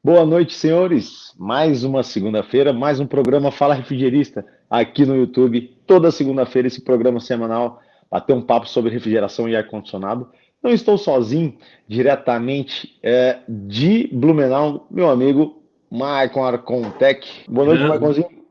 Boa noite, senhores. Mais uma segunda-feira, mais um programa Fala Refrigerista aqui no YouTube. Toda segunda-feira esse programa semanal, bater um papo sobre refrigeração e ar-condicionado. Não estou sozinho, diretamente de Blumenau, meu amigo Maicon Arcontec. Boa noite, Gran- Maiconzinho.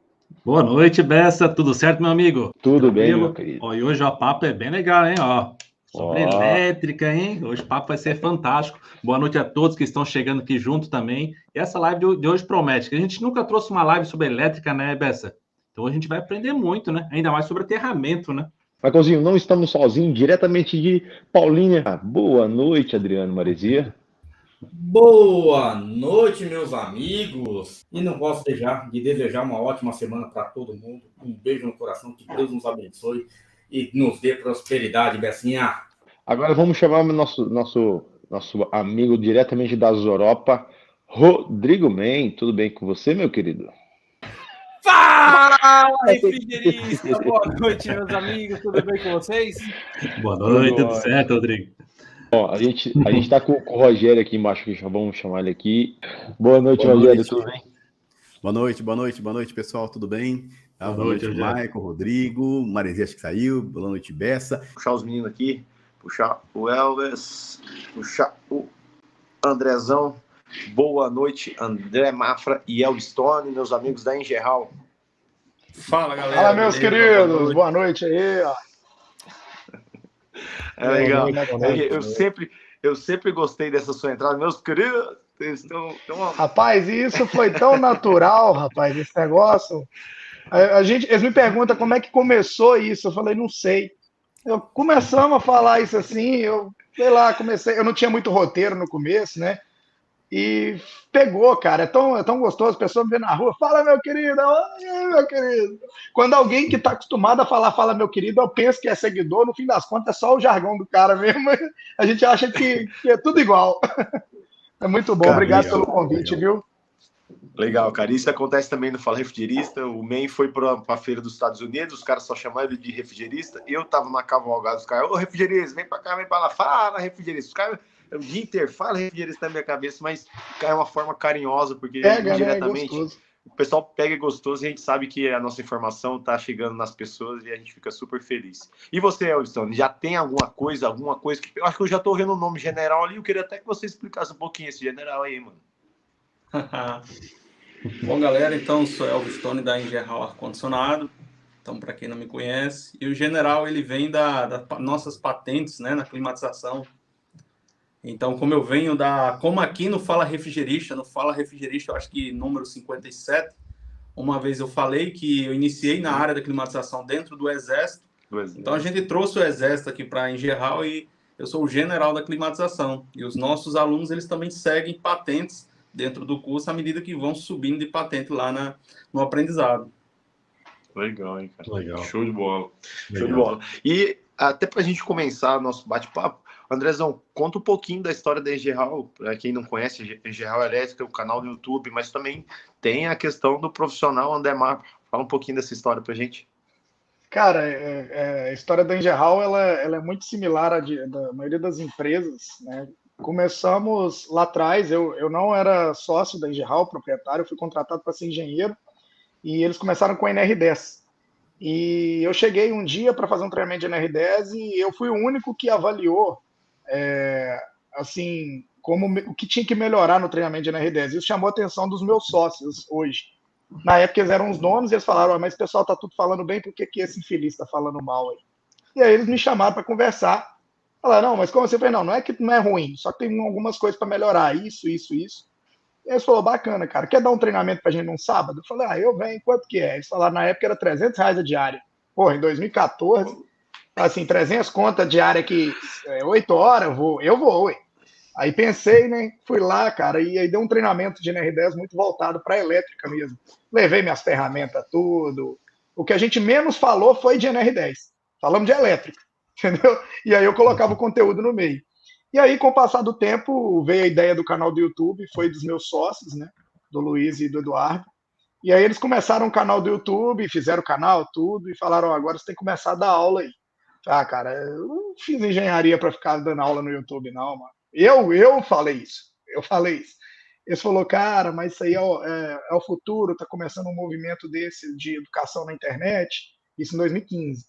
Boa noite, Bessa. Tudo certo, meu amigo? Tudo bem, meu Tranquilo? querido? Ó, e hoje o papo é bem legal, hein? Ó, sobre Ó, elétrica, hein? Hoje o papo vai ser fantástico. Boa noite a todos que estão chegando aqui junto também. E essa live de hoje promete, que a gente nunca trouxe uma live sobre elétrica, né, Bessa? Então a gente vai aprender muito, né? Ainda mais sobre aterramento, né? Maiconzinho, não estamos sozinhos, diretamente de Paulínia. Boa noite, Adriano Maresia. Boa noite, meus amigos. E não posso deixar de desejar uma ótima semana para todo mundo. Um beijo no coração, que Deus nos abençoe e nos dê prosperidade, Bessinha. Agora vamos chamar o nosso amigo diretamente da Europa, Rodrigo Men. Tudo bem com você, meu querido? Fala, refrigerista! Boa noite, meus amigos. Tudo bem com vocês? Boa noite, tudo ótimo. certo, Rodrigo? Ó, a gente tá com o Rogério aqui embaixo, que já vamos chamar ele aqui. Boa noite, Boa Rogério, noite. tudo bem? Boa noite, pessoal, tudo bem? Boa Boa noite, noite, Rogério. Maicon, Rodrigo, Maresia, acho que saiu. Boa noite, Bessa. Puxar os meninos aqui, puxar o Elvis, puxar o Andrezão. Boa noite, André Mafra e Elstone, meus amigos da Engerral. Fala, galera. Fala, meus queridos. Boa noite aí, ó. É legal. Boa noite. Eu sempre gostei dessa sua entrada, meus queridos. Eles estão. Rapaz, isso foi tão natural, rapaz, esse negócio. Eles me perguntam como é que começou isso. Eu falei, não sei. Começamos a falar isso assim, sei lá, comecei. Eu não tinha muito roteiro no começo, né? E pegou, cara. É tão gostoso. A pessoa me vê na rua, fala, meu querido, oi, meu querido. Quando alguém que está acostumado a falar, fala, meu querido, eu penso que é seguidor, no fim das contas é só o jargão do cara mesmo. A gente acha que é tudo igual. É muito bom. Cara, obrigado legal, pelo convite, viu? Legal, cara. Isso acontece também no Fala Refrigerista. O Men foi para a feira dos Estados Unidos, os caras só chamavam ele de refrigerista. Eu tava na cavalgada, os caras, ô refrigerista, vem para cá, vem para lá, fala refrigerista. Os caras, o dia inteiro, fala refrigerista na minha cabeça, mas é uma forma carinhosa, porque Pega, indiretamente né? o pessoal pega gostoso e a gente sabe que a nossa informação tá chegando nas pessoas e a gente fica super feliz. E você, Elton, já tem alguma coisa que eu acho que eu já tô vendo o nome general ali, eu queria até que você explicasse um pouquinho esse general aí, mano. Bom, galera, então, sou Elvis Stone da Engerral Ar-Condicionado. Então, para quem não me conhece, e o general, ele vem das nossas patentes, né, na climatização. Então, como eu venho como aqui no Fala Refrigerista, eu acho que número 57, uma vez eu falei que eu iniciei na área da climatização dentro do Exército. Então, a gente trouxe o Exército aqui para a Engerral e eu sou o general da climatização. E os nossos alunos, eles também seguem patentes dentro do curso à medida que vão subindo de patente lá no aprendizado. Legal, hein, cara? Legal. Show de bola. Legal. Show de bola. E até para a gente começar nosso bate-papo, Andrezão, conta um pouquinho da história da Engerral. Para quem não conhece, Engerral Elétrica, o canal do YouTube, mas também tem a questão do profissional André Mafra. Fala um pouquinho dessa história para a gente. Cara, a história da Engerral, ela é muito similar à da maioria das empresas, né? Começamos lá atrás, eu não era sócio da Engerral, proprietário, eu fui contratado para ser engenheiro, e eles começaram com a NR10. E eu cheguei um dia para fazer um treinamento de NR10 e eu fui o único que avaliou, assim, o que tinha que melhorar no treinamento de NR10. Isso chamou a atenção dos meus sócios hoje. Na época eles eram os donos e eles falaram, mas o pessoal tá tudo falando bem, por que esse infeliz está falando mal aí? E aí eles me chamaram para conversar. Falaram, não, mas como você falou, não é que não é ruim, só que tem algumas coisas para melhorar, isso. E eles falaram, bacana, cara, quer dar um treinamento pra gente num sábado? Eu falei, eu venho, quanto que é? Eles falaram, na época era R$300 a diária. Porra, em 2014, assim, 300 conta diária que 8 horas, eu vou, ué. Aí pensei, né? Fui lá, cara, e aí deu um treinamento de NR10 muito voltado para elétrica mesmo. Levei minhas ferramentas, tudo. O que a gente menos falou foi de NR10. Falamos de elétrica, entendeu? E aí eu colocava o conteúdo no meio. E aí, com o passar do tempo, veio a ideia do canal do YouTube, foi dos meus sócios, né? Do Luiz e do Eduardo. E aí eles começaram o canal do YouTube, fizeram o canal, tudo, e falaram, agora você tem que começar a dar aula aí. Cara, eu não fiz engenharia para ficar dando aula no YouTube, não, mano. Eu falei isso. Eles falaram, cara, mas isso aí é o futuro, está começando um movimento desse de educação na internet, isso em 2015.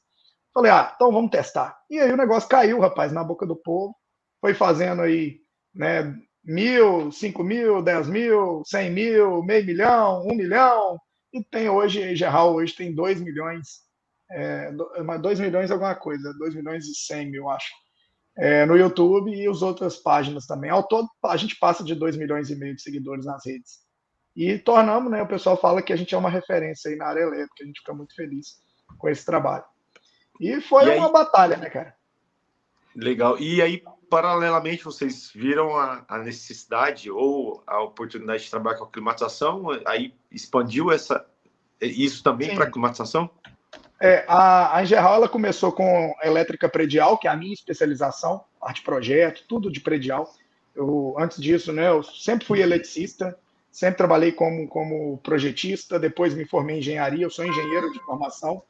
Falei, então vamos testar. E aí o negócio caiu, rapaz, na boca do povo, foi fazendo aí, né, 1.000, 5.000, 10.000, 100.000, meio milhão, 1 milhão, e tem hoje, em geral, hoje tem 2 milhões, 2 milhões alguma coisa, 2 milhões e 100 mil, acho, no YouTube e as outras páginas também. Ao todo, a gente passa de 2 milhões e meio de seguidores nas redes. E tornamos, né, o pessoal fala que a gente é uma referência aí na área elétrica, a gente fica muito feliz com esse trabalho. E foi uma batalha, né, cara? Legal. E aí, paralelamente, vocês viram a necessidade ou a oportunidade de trabalhar com a climatização? Aí expandiu isso também para a climatização? A Engeral, ela começou com elétrica predial, que é a minha especialização, parte de projeto, tudo de predial. Antes disso, né, eu sempre fui eletricista, sempre trabalhei como projetista, depois me formei em engenharia, eu sou engenheiro de formação.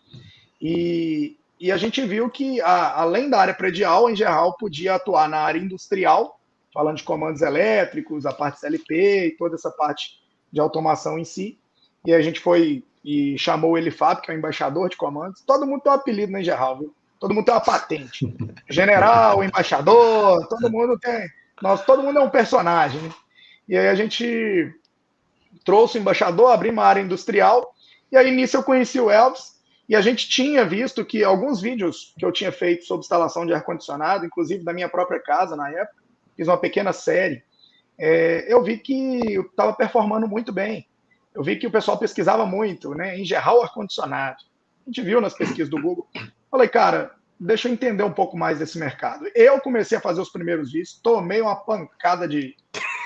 E a gente viu que, além da área predial, a Engeral podia atuar na área industrial, falando de comandos elétricos, a parte CLP e toda essa parte de automação em si. E a gente foi e chamou o Elifab, que é o embaixador de comandos. Todo mundo tem um apelido na Engeral, viu? Todo mundo tem uma patente. General, embaixador, todo mundo tem. Todo mundo é um personagem, né? E aí a gente trouxe o embaixador, abrimos uma área industrial, e aí nisso eu conheci o Elvis. E a gente tinha visto que alguns vídeos que eu tinha feito sobre instalação de ar-condicionado, inclusive da minha própria casa na época, fiz uma pequena série, eu vi que eu estava performando muito bem. Eu vi que o pessoal pesquisava muito, né? Engeral ar-condicionado. A gente viu nas pesquisas do Google. Falei, cara, deixa eu entender um pouco mais desse mercado. Eu comecei a fazer os primeiros vídeos, tomei uma pancada de...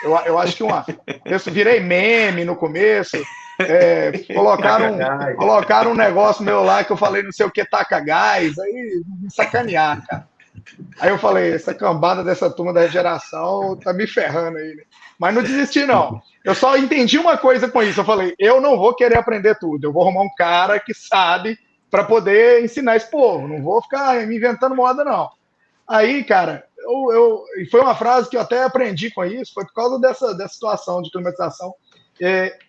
Eu acho que eu virei meme no começo. Colocaram um negócio meu lá que eu falei não sei o que, taca gás, aí me sacanear, cara. Aí eu falei, essa cambada dessa turma da geração tá me ferrando aí, né? Mas não desisti, não. Eu só entendi uma coisa com isso. Eu falei, eu não vou querer aprender tudo, eu vou arrumar um cara que sabe para poder ensinar esse povo, não vou ficar me inventando moda, não. Aí, cara, e foi uma frase que eu até aprendi com isso, foi por causa dessa situação de climatização.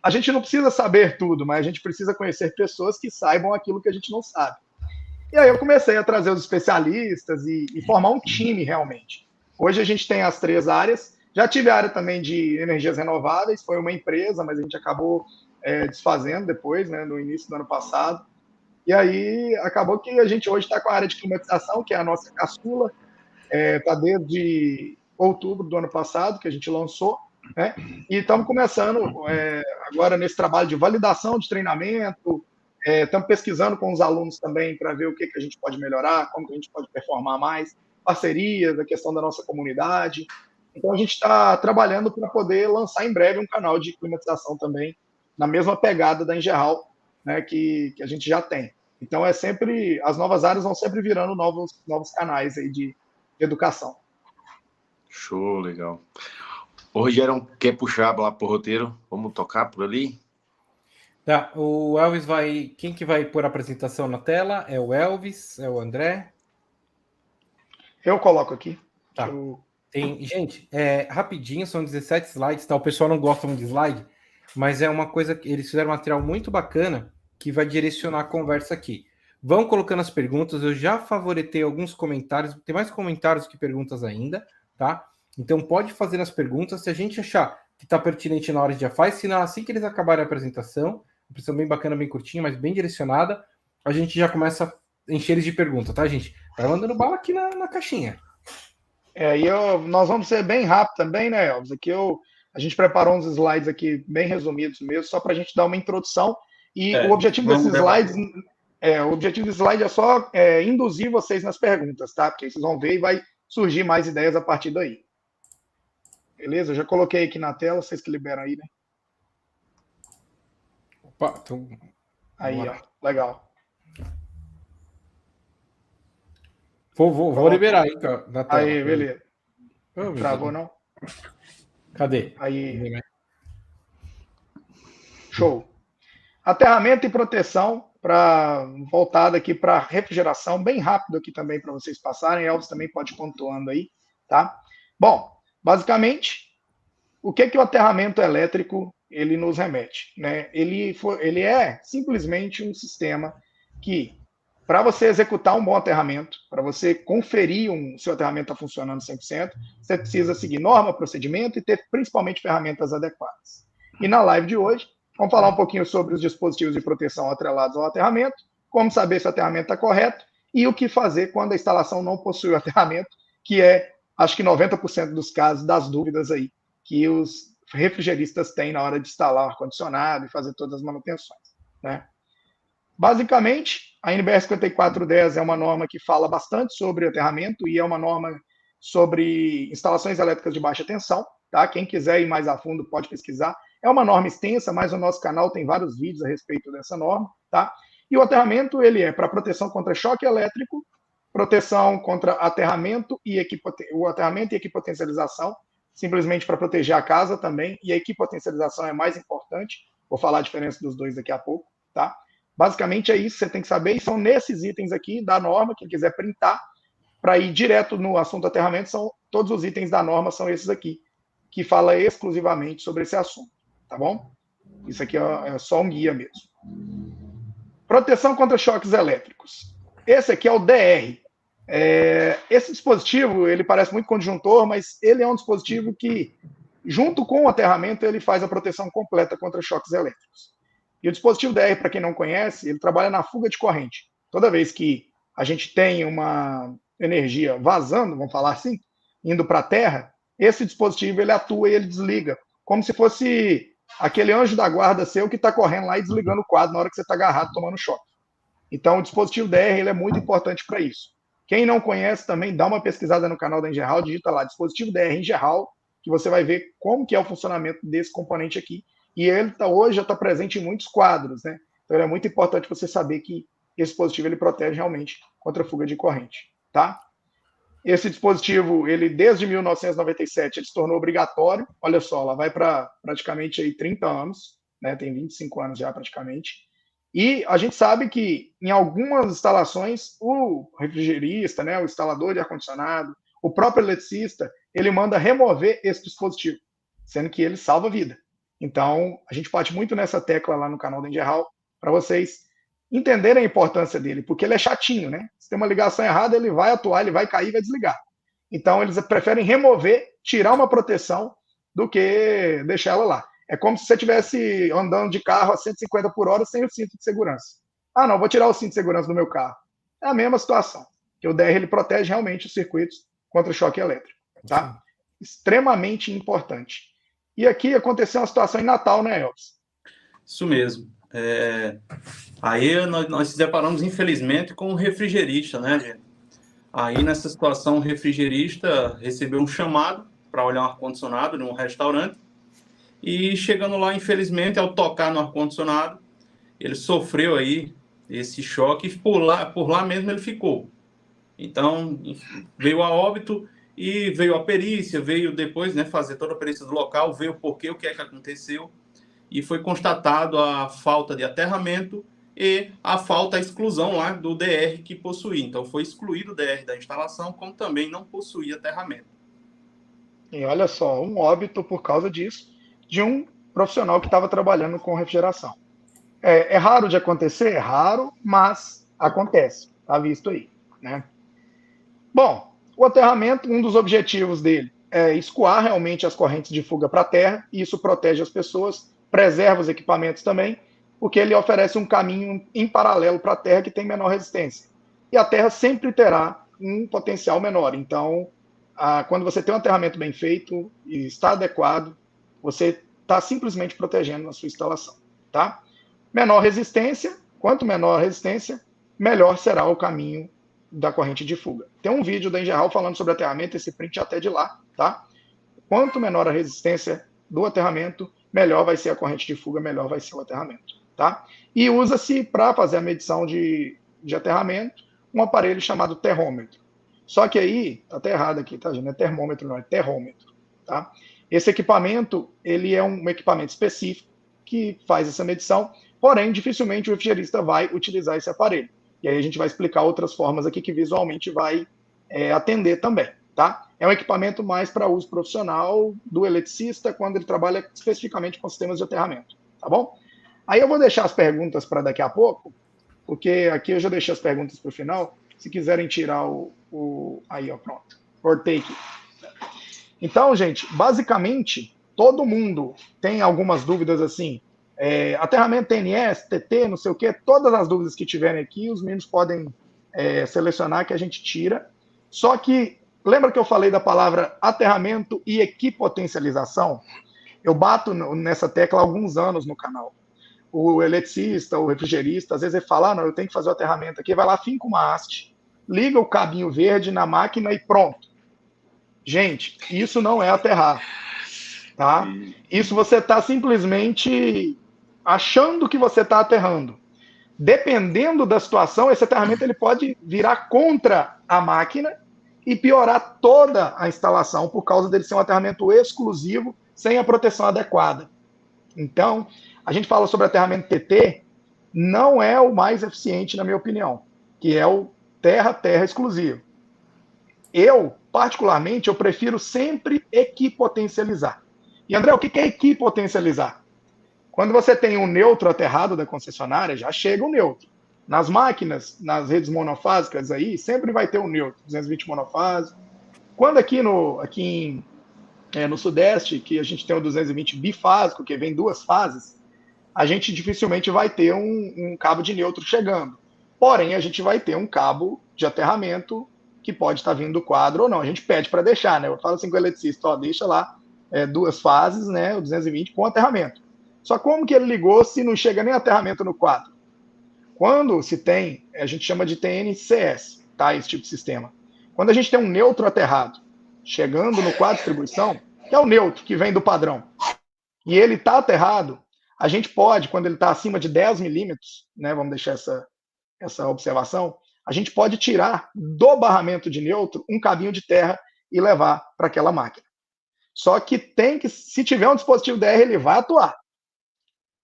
A gente não precisa saber tudo, mas a gente precisa conhecer pessoas que saibam aquilo que a gente não sabe. E aí eu comecei a trazer os especialistas e formar um time realmente. Hoje a gente tem as 3 áreas. Já tive a área também de energias renováveis, foi uma empresa, mas a gente acabou desfazendo depois, né, no início do ano passado. E aí acabou que a gente hoje está com a área de climatização, que é a nossa caçula, está desde outubro do ano passado, que a gente lançou, né? E estamos começando agora nesse trabalho de validação de treinamento, estamos pesquisando com os alunos também para ver o que a gente pode melhorar, como que a gente pode performar mais, parcerias, a questão da nossa comunidade. Então a gente está trabalhando para poder lançar em breve um canal de climatização também, na mesma pegada da Engeral, né, que a gente já tem. Então as novas áreas vão sempre virando novos canais aí de educação. Show, legal. O Rogério quer puxar lá pro roteiro? Vamos tocar por ali? Tá, o Elvis vai... Quem que vai pôr a apresentação na tela? É o Elvis? É o André? Eu coloco aqui. Tá. Gente, rapidinho, são 17 slides, tá? O pessoal não gosta muito de slide, mas é uma coisa que eles fizeram um material muito bacana que vai direcionar a conversa aqui. Vão colocando as perguntas, eu já favoritei alguns comentários, tem mais comentários que perguntas ainda, tá? Então pode fazer as perguntas, se a gente achar que está pertinente na hora, a gente já faz, senão assim que eles acabarem a apresentação bem bacana, bem curtinha, mas bem direcionada, a gente já começa a encher eles de perguntas, tá, gente? Vai mandando bala aqui na caixinha. Nós vamos ser bem rápido também, né, Elvis? Aqui a gente preparou uns slides aqui bem resumidos mesmo, só para a gente dar uma introdução. E o objetivo desses slides... o objetivo desse slide é só induzir vocês nas perguntas, tá? Porque aí vocês vão ver e vai surgir mais ideias a partir daí. Beleza? Eu já coloquei aqui na tela, vocês que liberam aí, né? Opa, então... Aí, ó. Legal. Vou liberar aí, na tela. Aí, beleza. Travou, não? Cadê? Aí. Show. Aterramento e proteção voltada aqui para refrigeração, bem rápido aqui também para vocês passarem. Elvis também pode ir pontuando aí, tá? Bom, basicamente, o que o aterramento elétrico ele nos remete, né? Ele é simplesmente um sistema que, para você executar um bom aterramento, para você conferir se o aterramento está funcionando 100%, você precisa seguir norma, procedimento e ter principalmente ferramentas adequadas. E na live de hoje, vamos falar um pouquinho sobre os dispositivos de proteção atrelados ao aterramento, como saber se o aterramento está correto e o que fazer quando a instalação não possui o aterramento, que é, acho que 90% dos casos, das dúvidas aí que os refrigeristas têm na hora de instalar o ar-condicionado e fazer todas as manutenções, né? Basicamente, a NBR 5410 é uma norma que fala bastante sobre aterramento e é uma norma sobre instalações elétricas de baixa tensão, tá? Quem quiser ir mais a fundo pode pesquisar. É uma norma extensa, mas o nosso canal tem vários vídeos a respeito dessa norma, tá? E o aterramento, ele é para proteção contra choque elétrico, proteção contra aterramento e equipotencialização, simplesmente para proteger a casa também, e a equipotencialização é mais importante, vou falar a diferença dos dois daqui a pouco, tá? Basicamente é isso, você tem que saber, e são nesses itens aqui da norma, quem quiser printar, para ir direto no assunto aterramento, são todos os itens da norma, são esses aqui, que fala exclusivamente sobre esse assunto, tá bom? Isso aqui é só um guia mesmo. Proteção contra choques elétricos. Esse aqui é o DR. Esse dispositivo, ele parece muito conjuntor, mas ele é um dispositivo que, junto com o aterramento, ele faz a proteção completa contra choques elétricos. E o dispositivo DR, para quem não conhece, ele trabalha na fuga de corrente. Toda vez que a gente tem uma energia vazando, vamos falar assim, indo para a Terra, esse dispositivo ele atua e ele desliga, como se fosse aquele anjo da guarda seu que está correndo lá e desligando o quadro na hora que você está agarrado tomando choque. Então, o dispositivo DR ele é muito importante para isso. Quem não conhece também, dá uma pesquisada no canal da Engerhal, digita lá, dispositivo DR Engerhal, que você vai ver como que é o funcionamento desse componente aqui. E ele hoje já está presente em muitos quadros, né? Então, é muito importante você saber que esse dispositivo ele protege realmente contra a fuga de corrente, tá? Esse dispositivo, ele desde 1997, ele se tornou obrigatório. Olha só, lá vai para praticamente aí 30 anos, né? Tem 25 anos já praticamente. E a gente sabe que em algumas instalações, o refrigerista, né, o instalador de ar-condicionado, o próprio eletricista, ele manda remover esse dispositivo, sendo que ele salva a vida. Então, a gente bate muito nessa tecla lá no canal da Engerhal para vocês entenderem a importância dele, porque ele é chatinho, né? Se tem uma ligação errada, ele vai atuar, ele vai cair e vai desligar. Então, eles preferem remover, tirar uma proteção, do que deixar ela lá. É como se você estivesse andando de carro a 150 por hora sem o cinto de segurança. Ah, não, vou tirar o cinto de segurança do meu carro. É a mesma situação, que o DR ele protege realmente os circuitos contra o choque elétrico. Tá? Extremamente importante. E aqui aconteceu uma situação em Natal, né, Elvis? Isso mesmo. Aí nós se deparamos, infelizmente, com um refrigerista, né, gente? Aí, nessa situação, o refrigerista recebeu um chamado para olhar um ar-condicionado num restaurante. E chegando lá, infelizmente, ao tocar no ar-condicionado, ele sofreu aí esse choque e por lá mesmo ele ficou. Então, veio a óbito e veio a perícia, veio depois, né, fazer toda a perícia do local, ver o porquê, o que é que aconteceu. E foi constatado a falta de aterramento e a exclusão lá do DR que possuía. Então, foi excluído o DR da instalação, como também não possuía aterramento. E olha só, um óbito por causa disso, de um profissional que estava trabalhando com refrigeração. É raro de acontecer? É raro, mas acontece. Está visto aí, né? Bom, o aterramento, um dos objetivos dele é escoar realmente as correntes de fuga para a terra, e isso protege as pessoas, preserva os equipamentos também, porque ele oferece um caminho em paralelo para a terra que tem menor resistência. E a terra sempre terá um potencial menor. Então, quando você tem um aterramento bem feito e está adequado, você está simplesmente protegendo a sua instalação, tá? Menor resistência, quanto menor a resistência, melhor será o caminho da corrente de fuga. Tem um vídeo da Engerhal falando sobre aterramento, esse print até de lá, tá? Quanto menor a resistência do aterramento, melhor vai ser a corrente de fuga, melhor vai ser o aterramento, tá? E usa-se, para fazer a medição de aterramento, um aparelho chamado termômetro. Só que aí, tá até errado aqui, tá, gente? Não é termômetro, não, é termômetro, tá? Esse equipamento, ele é um equipamento específico que faz essa medição, porém, dificilmente o refrigerista vai utilizar esse aparelho. E aí a gente vai explicar outras formas aqui que visualmente vai atender também, tá? É um equipamento mais para uso profissional do eletricista, quando ele trabalha especificamente com sistemas de aterramento, tá bom? Aí eu vou deixar as perguntas para daqui a pouco, porque aqui eu já deixei as perguntas para o final. Se quiserem tirar aí, ó, pronto. Cortei aqui. Então, gente, basicamente, todo mundo tem algumas dúvidas assim. Aterramento TNS, TT, não sei o quê, todas as dúvidas que tiverem aqui, os meninos podem selecionar que a gente tira. Só que, lembra que eu falei da palavra aterramento e equipotencialização? Eu bato nessa tecla há alguns anos no canal. O eletricista, o refrigerista, às vezes ele fala, não, eu tenho que fazer o aterramento aqui, vai lá, finca uma haste, liga o cabinho verde na máquina e pronto. Gente, isso não é aterrar, tá? Isso você está simplesmente achando que você está aterrando. Dependendo da situação, esse aterramento ele pode virar contra a máquina e piorar toda a instalação por causa dele ser um aterramento exclusivo sem a proteção adequada. Então, a gente fala sobre aterramento TT, não é o mais eficiente, na minha opinião, que é o terra-terra exclusivo. Eu, particularmente, eu prefiro sempre equipotencializar. E, André, o que é equipotencializar? Quando você tem um neutro aterrado da concessionária, já chega o neutro. Nas máquinas, nas redes monofásicas aí, sempre vai ter um neutro, 220 monofásico. Quando aqui no Sudeste, que a gente tem o 220 bifásico, que vem 2 fases, a gente dificilmente vai ter um cabo de neutro chegando. Porém, a gente vai ter um cabo de aterramento que pode estar vindo do quadro ou não. A gente pede para deixar, né? Eu falo assim com o eletricista, ó, deixa lá 2 fases, né? O 220 com aterramento. Só como que ele ligou se não chega nem aterramento no quadro? Quando se tem, a gente chama de TNCS, tá? Esse tipo de sistema. Quando a gente tem um neutro aterrado chegando no quadro de distribuição, que é o neutro que vem do padrão, e ele está aterrado, a gente pode, quando ele está acima de 10 milímetros, né, vamos deixar essa observação, a gente pode tirar do barramento de neutro um cabinho de terra e levar para aquela máquina. Só que se tiver um dispositivo DR, ele vai atuar.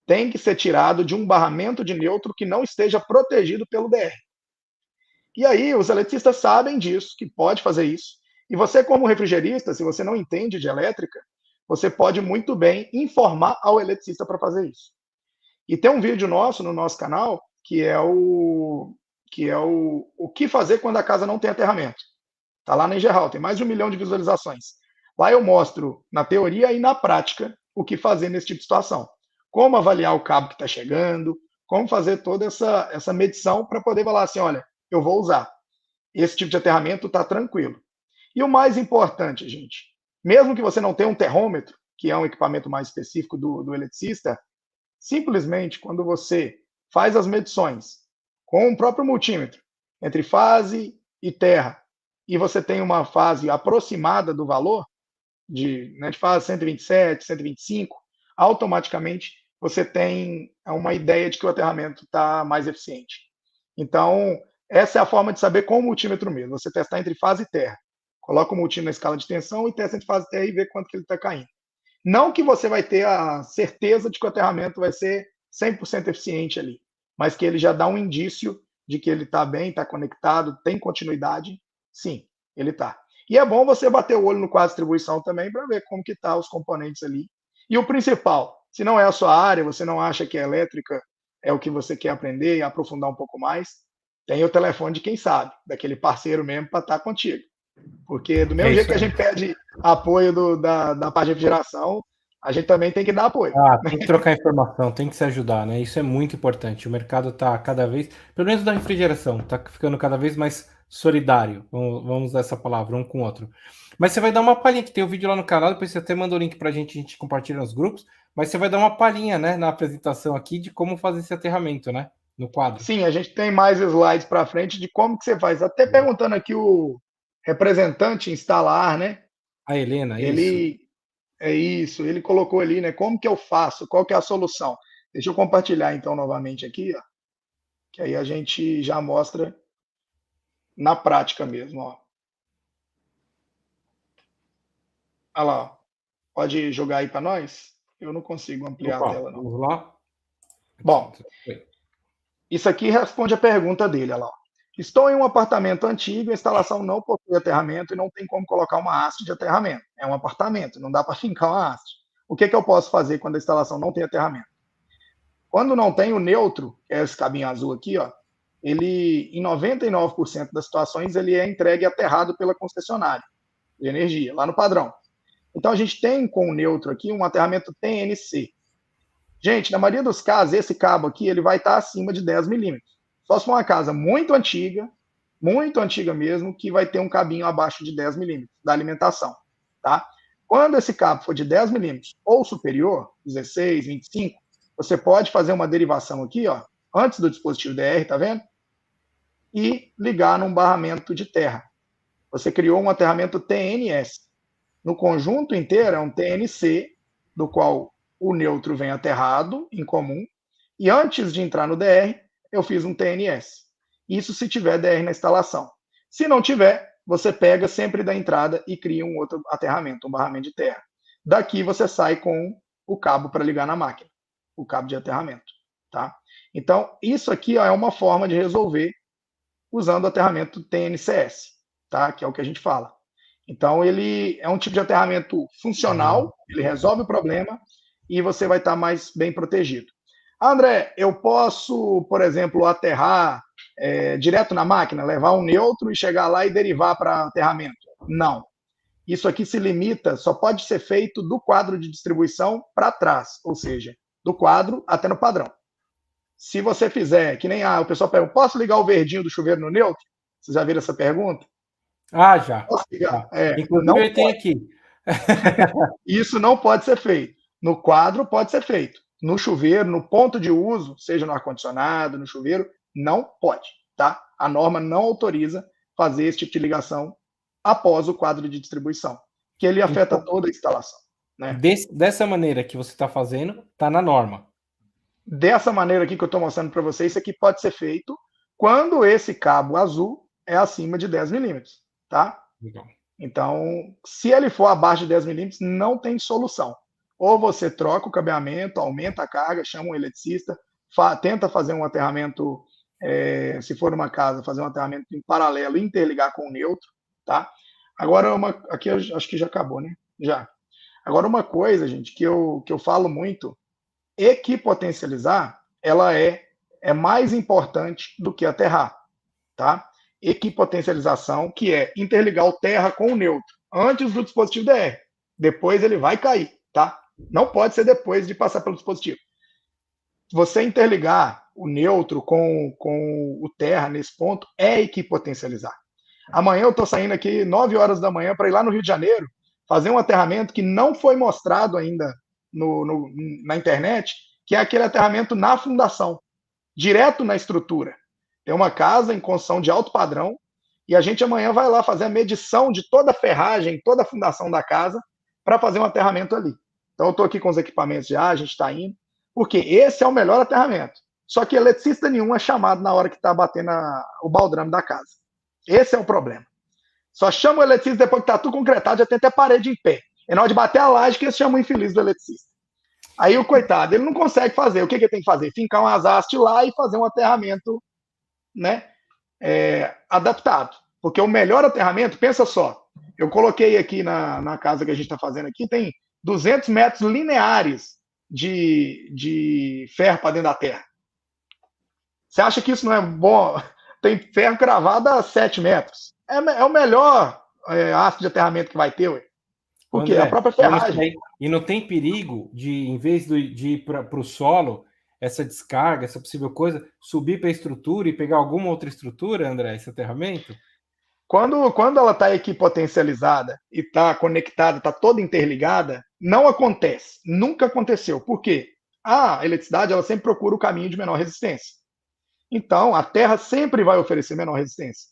Tem que ser tirado de um barramento de neutro que não esteja protegido pelo DR. E aí, os eletricistas sabem disso, que pode fazer isso. E você, como refrigerista, se você não entende de elétrica, você pode muito bem informar ao eletricista para fazer isso. E tem um vídeo nosso no nosso canal que é o que fazer quando a casa não tem aterramento. Está lá na Engerhal, tem mais de 1 milhão de visualizações. Lá eu mostro, na teoria e na prática, o que fazer nesse tipo de situação. Como avaliar o cabo que está chegando, como fazer toda essa medição para poder falar assim, olha, eu vou usar. Esse tipo de aterramento está tranquilo. E o mais importante, gente, mesmo que você não tenha um termômetro, que é um equipamento mais específico do eletricista, simplesmente quando você faz as medições com o próprio multímetro, entre fase e terra, e você tem uma fase aproximada do valor, de fase 127, 125, automaticamente você tem uma ideia de que o aterramento está mais eficiente. Então, essa é a forma de saber com o multímetro mesmo, você testar entre fase e terra. Coloca o multímetro na escala de tensão e testa entre fase e terra e vê quanto que ele está caindo. Não que você vai ter a certeza de que o aterramento vai ser 100% eficiente ali, mas que ele já dá um indício de que ele está bem, está conectado, tem continuidade. Sim, ele está. E é bom você bater o olho no quadro de distribuição também para ver como que estão os componentes ali. E o principal, se não é a sua área, você não acha que a elétrica é o que você quer aprender e aprofundar um pouco mais, tem o telefone de quem sabe, daquele parceiro mesmo para estar contigo. Porque do mesmo jeito que a gente pede apoio da parte de refrigeração, a gente também tem que dar apoio. Tem que trocar informação, tem que se ajudar, né? Isso é muito importante. O mercado está cada vez, pelo menos da refrigeração, está ficando cada vez mais solidário. Vamos usar essa palavra, um com o outro. Mas você vai dar uma palhinha, que tem o vídeo lá no canal, depois você até manda o link para a gente compartilha nos grupos, mas você vai dar uma palhinha, né, na apresentação aqui de como fazer esse aterramento, né, no quadro. Sim, a gente tem mais slides para frente de como que você faz. Até perguntando aqui o representante instalar, né? A Helena, ele colocou ali, né? Como que eu faço? Qual que é a solução? Deixa eu compartilhar então novamente aqui, ó, que aí a gente já mostra na prática mesmo, ó. Olha lá, ó. Pode jogar aí para nós? Eu não consigo ampliar a tela, não. Vamos lá. Bom, isso aqui responde a pergunta dele, olha lá. Estou em um apartamento antigo, a instalação não possui aterramento e não tem como colocar uma haste de aterramento. É um apartamento, não dá para fincar uma haste. O que eu posso fazer quando a instalação não tem aterramento? Quando não tem o neutro, que é esse cabinho azul aqui, ó, ele, em 99% das situações, ele é entregue aterrado pela concessionária de energia, lá no padrão. Então, a gente tem com o neutro aqui um aterramento TNC. Gente, na maioria dos casos, esse cabo aqui ele vai estar acima de 10 milímetros. Só se for uma casa muito antiga mesmo, que vai ter um cabinho abaixo de 10 milímetros da alimentação. Tá? Quando esse cabo for de 10 milímetros ou superior, 16, 25, você pode fazer uma derivação aqui, ó, antes do dispositivo DR, tá vendo? E ligar num barramento de terra. Você criou um aterramento TNS. No conjunto inteiro é um TNC, do qual o neutro vem aterrado, em comum, e antes de entrar no DR, eu fiz um TNS. Isso se tiver DR na instalação. Se não tiver, você pega sempre da entrada e cria um outro aterramento, um barramento de terra. Daqui você sai com o cabo para ligar na máquina, o cabo de aterramento. Tá? Então, isso aqui ó, é uma forma de resolver usando o aterramento TNCS, tá? Que é o que a gente fala. Então, ele é um tipo de aterramento funcional, ele resolve o problema e você vai estar mais bem protegido. André, eu posso, por exemplo, aterrar direto na máquina, levar um neutro e chegar lá e derivar para aterramento? Não. Isso aqui se limita, só pode ser feito do quadro de distribuição para trás, ou seja, do quadro até no padrão. Se você fizer, que nem o pessoal pergunta, posso ligar o verdinho do chuveiro no neutro? Vocês já viram essa pergunta? Ah, já. Posso ligar? Inclusive, não ele tem aqui. Isso não pode ser feito. No quadro pode ser feito. No chuveiro, no ponto de uso, seja no ar-condicionado, no chuveiro, não pode, tá? A norma não autoriza fazer esse tipo de ligação após o quadro de distribuição, que ele afeta toda a instalação. Né? Dessa maneira que você está fazendo, está na norma. Dessa maneira aqui que eu estou mostrando para vocês, isso aqui pode ser feito quando esse cabo azul é acima de 10 milímetros, tá? Legal. Então, se ele for abaixo de 10 milímetros, não tem solução. Ou você troca o cabeamento, aumenta a carga, chama um eletricista, tenta fazer um aterramento, se for uma casa, fazer um aterramento em paralelo, interligar com o neutro, tá? Agora, aqui eu acho que já acabou, né? Já. Agora, uma coisa, gente, que eu falo muito, equipotencializar, ela é mais importante do que aterrar, tá? Equipotencialização, que é interligar o terra com o neutro, antes do dispositivo DR. Depois ele vai cair, tá? Não pode ser depois de passar pelo dispositivo. Você interligar o neutro com o terra nesse ponto é equipotencializar. Amanhã eu estou saindo aqui 9 horas da manhã para ir lá no Rio de Janeiro fazer um aterramento que não foi mostrado ainda na internet, que é aquele aterramento na fundação, direto na estrutura. Tem uma casa em construção de alto padrão e a gente amanhã vai lá fazer a medição de toda a ferragem, toda a fundação da casa para fazer um aterramento ali. Então eu estou aqui com os equipamentos já, a gente está indo, porque esse é o melhor aterramento. Só que eletricista nenhum é chamado na hora que está batendo o baldrame da casa. Esse é o problema. Só chama o eletricista depois que está tudo concretado, já tem até parede em pé. É na hora de bater a laje que eles chamam o infeliz do eletricista. Aí o coitado, ele não consegue fazer. O que ele tem que fazer? Fincar umas hastes lá e fazer um aterramento, né, adaptado. Porque o melhor aterramento, pensa só, eu coloquei aqui na casa que a gente está fazendo aqui, tem 200 metros lineares de ferro para dentro da terra. Você acha que isso não é bom? Tem ferro cravado a 7 metros. É o melhor haste de aterramento que vai ter, ué. Porque André, a própria ferragem. E não tem perigo de, em vez de ir para o solo, essa descarga, essa possível coisa, subir para a estrutura e pegar alguma outra estrutura, André, esse aterramento? Quando ela está equipotencializada e está conectada, está toda interligada, não acontece. Nunca aconteceu. Por quê? A eletricidade ela sempre procura o caminho de menor resistência. Então, a terra sempre vai oferecer menor resistência.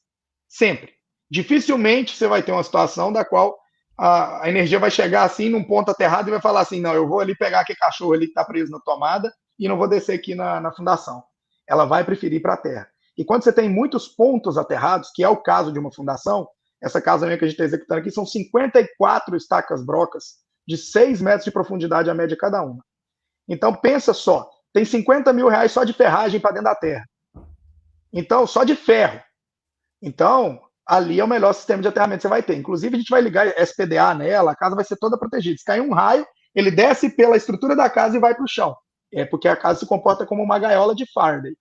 Sempre. Dificilmente você vai ter uma situação da qual a energia vai chegar assim num ponto aterrado e vai falar assim, não, eu vou ali pegar aquele cachorro ali que está preso na tomada e não vou descer aqui na fundação. Ela vai preferir para a terra. E quando você tem muitos pontos aterrados, que é o caso de uma fundação, essa casa minha que a gente está executando aqui são 54 estacas brocas de 6 metros de profundidade a média cada uma. Então pensa só, tem 50 mil reais só de ferragem para dentro da terra. Então, só de ferro. Então, ali é o melhor sistema de aterramento que você vai ter. Inclusive, a gente vai ligar SPDA nela, a casa vai ser toda protegida. Se cair um raio, ele desce pela estrutura da casa e vai para o chão. É porque a casa se comporta como uma gaiola de Faraday.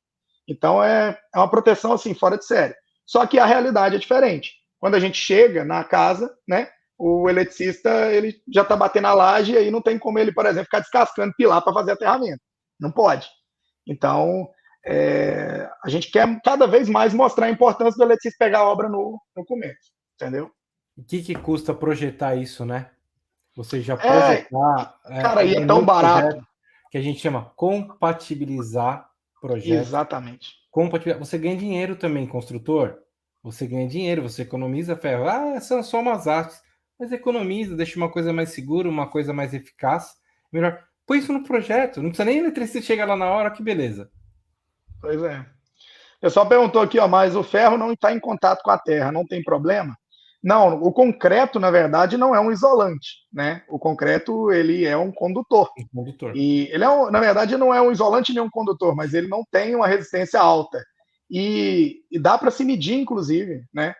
Então, é uma proteção assim, fora de série. Só que a realidade é diferente. Quando a gente chega na casa, né, o eletricista ele já está batendo a laje e aí não tem como ele, por exemplo, ficar descascando pilar para fazer aterramento. Não pode. Então, a gente quer cada vez mais mostrar a importância do eletricista pegar a obra no começo, entendeu? O que custa projetar isso, né? Você já projetar... Cara, e é tão barato. Que a gente chama compatibilizar projetos. Exatamente. Você ganha dinheiro também, construtor. Você ganha dinheiro, você economiza ferro. São só umas artes. Mas economiza, deixa uma coisa mais segura, uma coisa mais eficaz. Melhor. Põe isso no projeto. Não precisa nem eletricista chegar lá na hora, que beleza. Pois é. O pessoal perguntou aqui, mas o ferro não está em contato com a terra, não tem problema? Não, o concreto, na verdade, não é um isolante, né? O concreto, ele é um condutor. E ele na verdade, não é um isolante nem um condutor, mas ele não tem uma resistência alta. E dá para se medir, inclusive, né?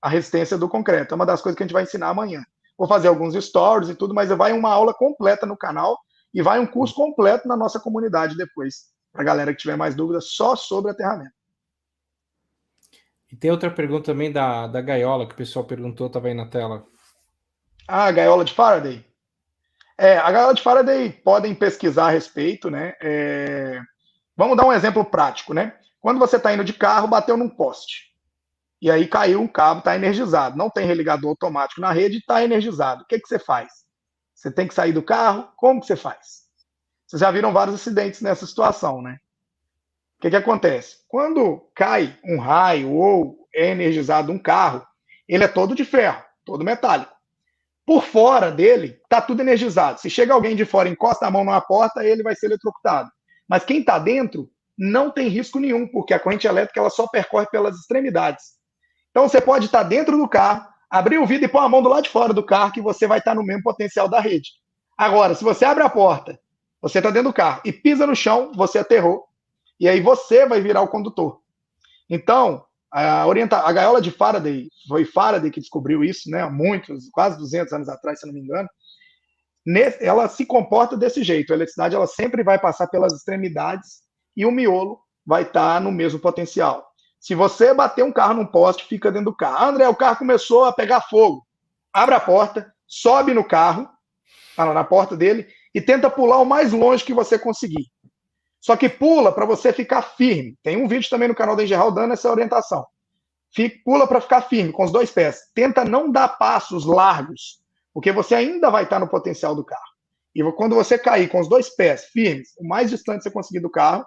A resistência do concreto. É uma das coisas que a gente vai ensinar amanhã. Vou fazer alguns stories e tudo, mas vai uma aula completa no canal e vai um curso completo na nossa comunidade depois, para a galera que tiver mais dúvidas só sobre aterramento. E tem outra pergunta também da gaiola, que o pessoal perguntou, estava aí na tela. A gaiola de Faraday? A gaiola de Faraday podem pesquisar a respeito, né? Vamos dar um exemplo prático, né? Quando você está indo de carro, bateu num poste. E aí caiu um cabo, está energizado. Não tem religador automático na rede, está energizado. O que você faz? Você tem que sair do carro? Como que você faz? Vocês já viram vários acidentes nessa situação, né? O que acontece? Quando cai um raio ou é energizado um carro, ele é todo de ferro, todo metálico. Por fora dele, está tudo energizado. Se chega alguém de fora e encosta a mão numa porta, ele vai ser eletrocutado. Mas quem está dentro não tem risco nenhum, porque a corrente elétrica ela só percorre pelas extremidades. Então você pode estar dentro do carro, abrir o vidro e pôr a mão do lado de fora do carro, que você vai estar no mesmo potencial da rede. Agora, se você abre a porta, você está dentro do carro e pisa no chão, você aterrou, e aí você vai virar o condutor. Então, a gaiola de Faraday, foi Faraday que descobriu isso, né, há quase 200 anos atrás, se não me engano, ela se comporta desse jeito. A eletricidade ela sempre vai passar pelas extremidades e o miolo vai estar no mesmo potencial. Se você bater um carro num poste, fica dentro do carro. André, o carro começou a pegar fogo. Abre a porta, sobe no carro, na porta dele, e tenta pular o mais longe que você conseguir. Só que pula para você ficar firme. Tem um vídeo também no canal da Engerral dando essa orientação. Pula para ficar firme, com os dois pés. Tenta não dar passos largos, porque você ainda vai estar no potencial do carro. E quando você cair com os dois pés firmes, o mais distante que você conseguir do carro,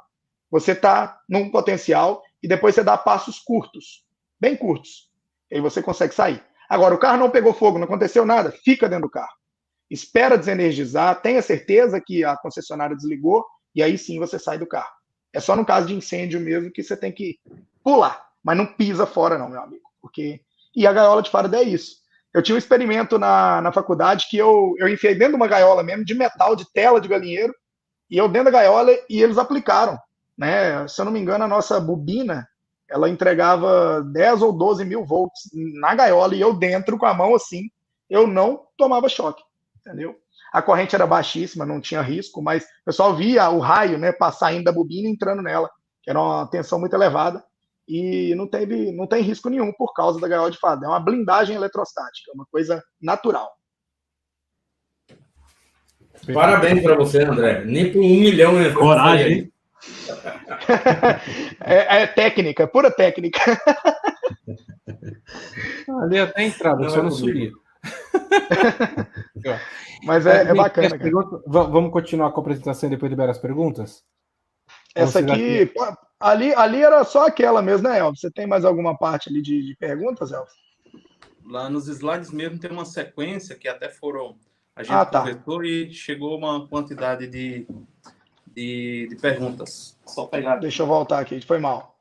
você está num potencial e depois você dá passos curtos, bem curtos. E aí você consegue sair. Agora, o carro não pegou fogo, não aconteceu nada, fica dentro do carro. Espera desenergizar, tenha certeza que a concessionária desligou e aí sim você sai do carro. É só no caso de incêndio mesmo que você tem que pular, mas não pisa fora não, meu amigo. E a gaiola de Faraday é isso. Eu tinha um experimento na faculdade que eu enfiei dentro de uma gaiola mesmo, de metal, de tela de galinheiro, e eu dentro da gaiola e eles aplicaram. Né? Se eu não me engano, a nossa bobina, ela entregava 10 ou 12 mil volts na gaiola e eu dentro com a mão assim, eu não tomava choque, entendeu? A corrente era baixíssima, não tinha risco, mas o pessoal via o raio, né, saindo da bobina e entrando nela, que era uma tensão muito elevada e não tem risco nenhum por causa da gaiola de Faraday. É uma blindagem eletrostática, uma coisa natural. Parabéns para você, André. Nem por 1 milhão, né? Coragem. É técnica, pura técnica. Ali até a entrada, só não subia. Mas é bacana. Vamos continuar com a apresentação e depois liberar as perguntas? Essa aqui, ali era só aquela mesmo, né, Elvis? Você tem mais alguma parte ali de perguntas, Elvis? Lá nos slides mesmo tem uma sequência que até foram... A gente conversou e chegou uma quantidade de perguntas. Só pegar. Deixa eu voltar aqui, foi mal.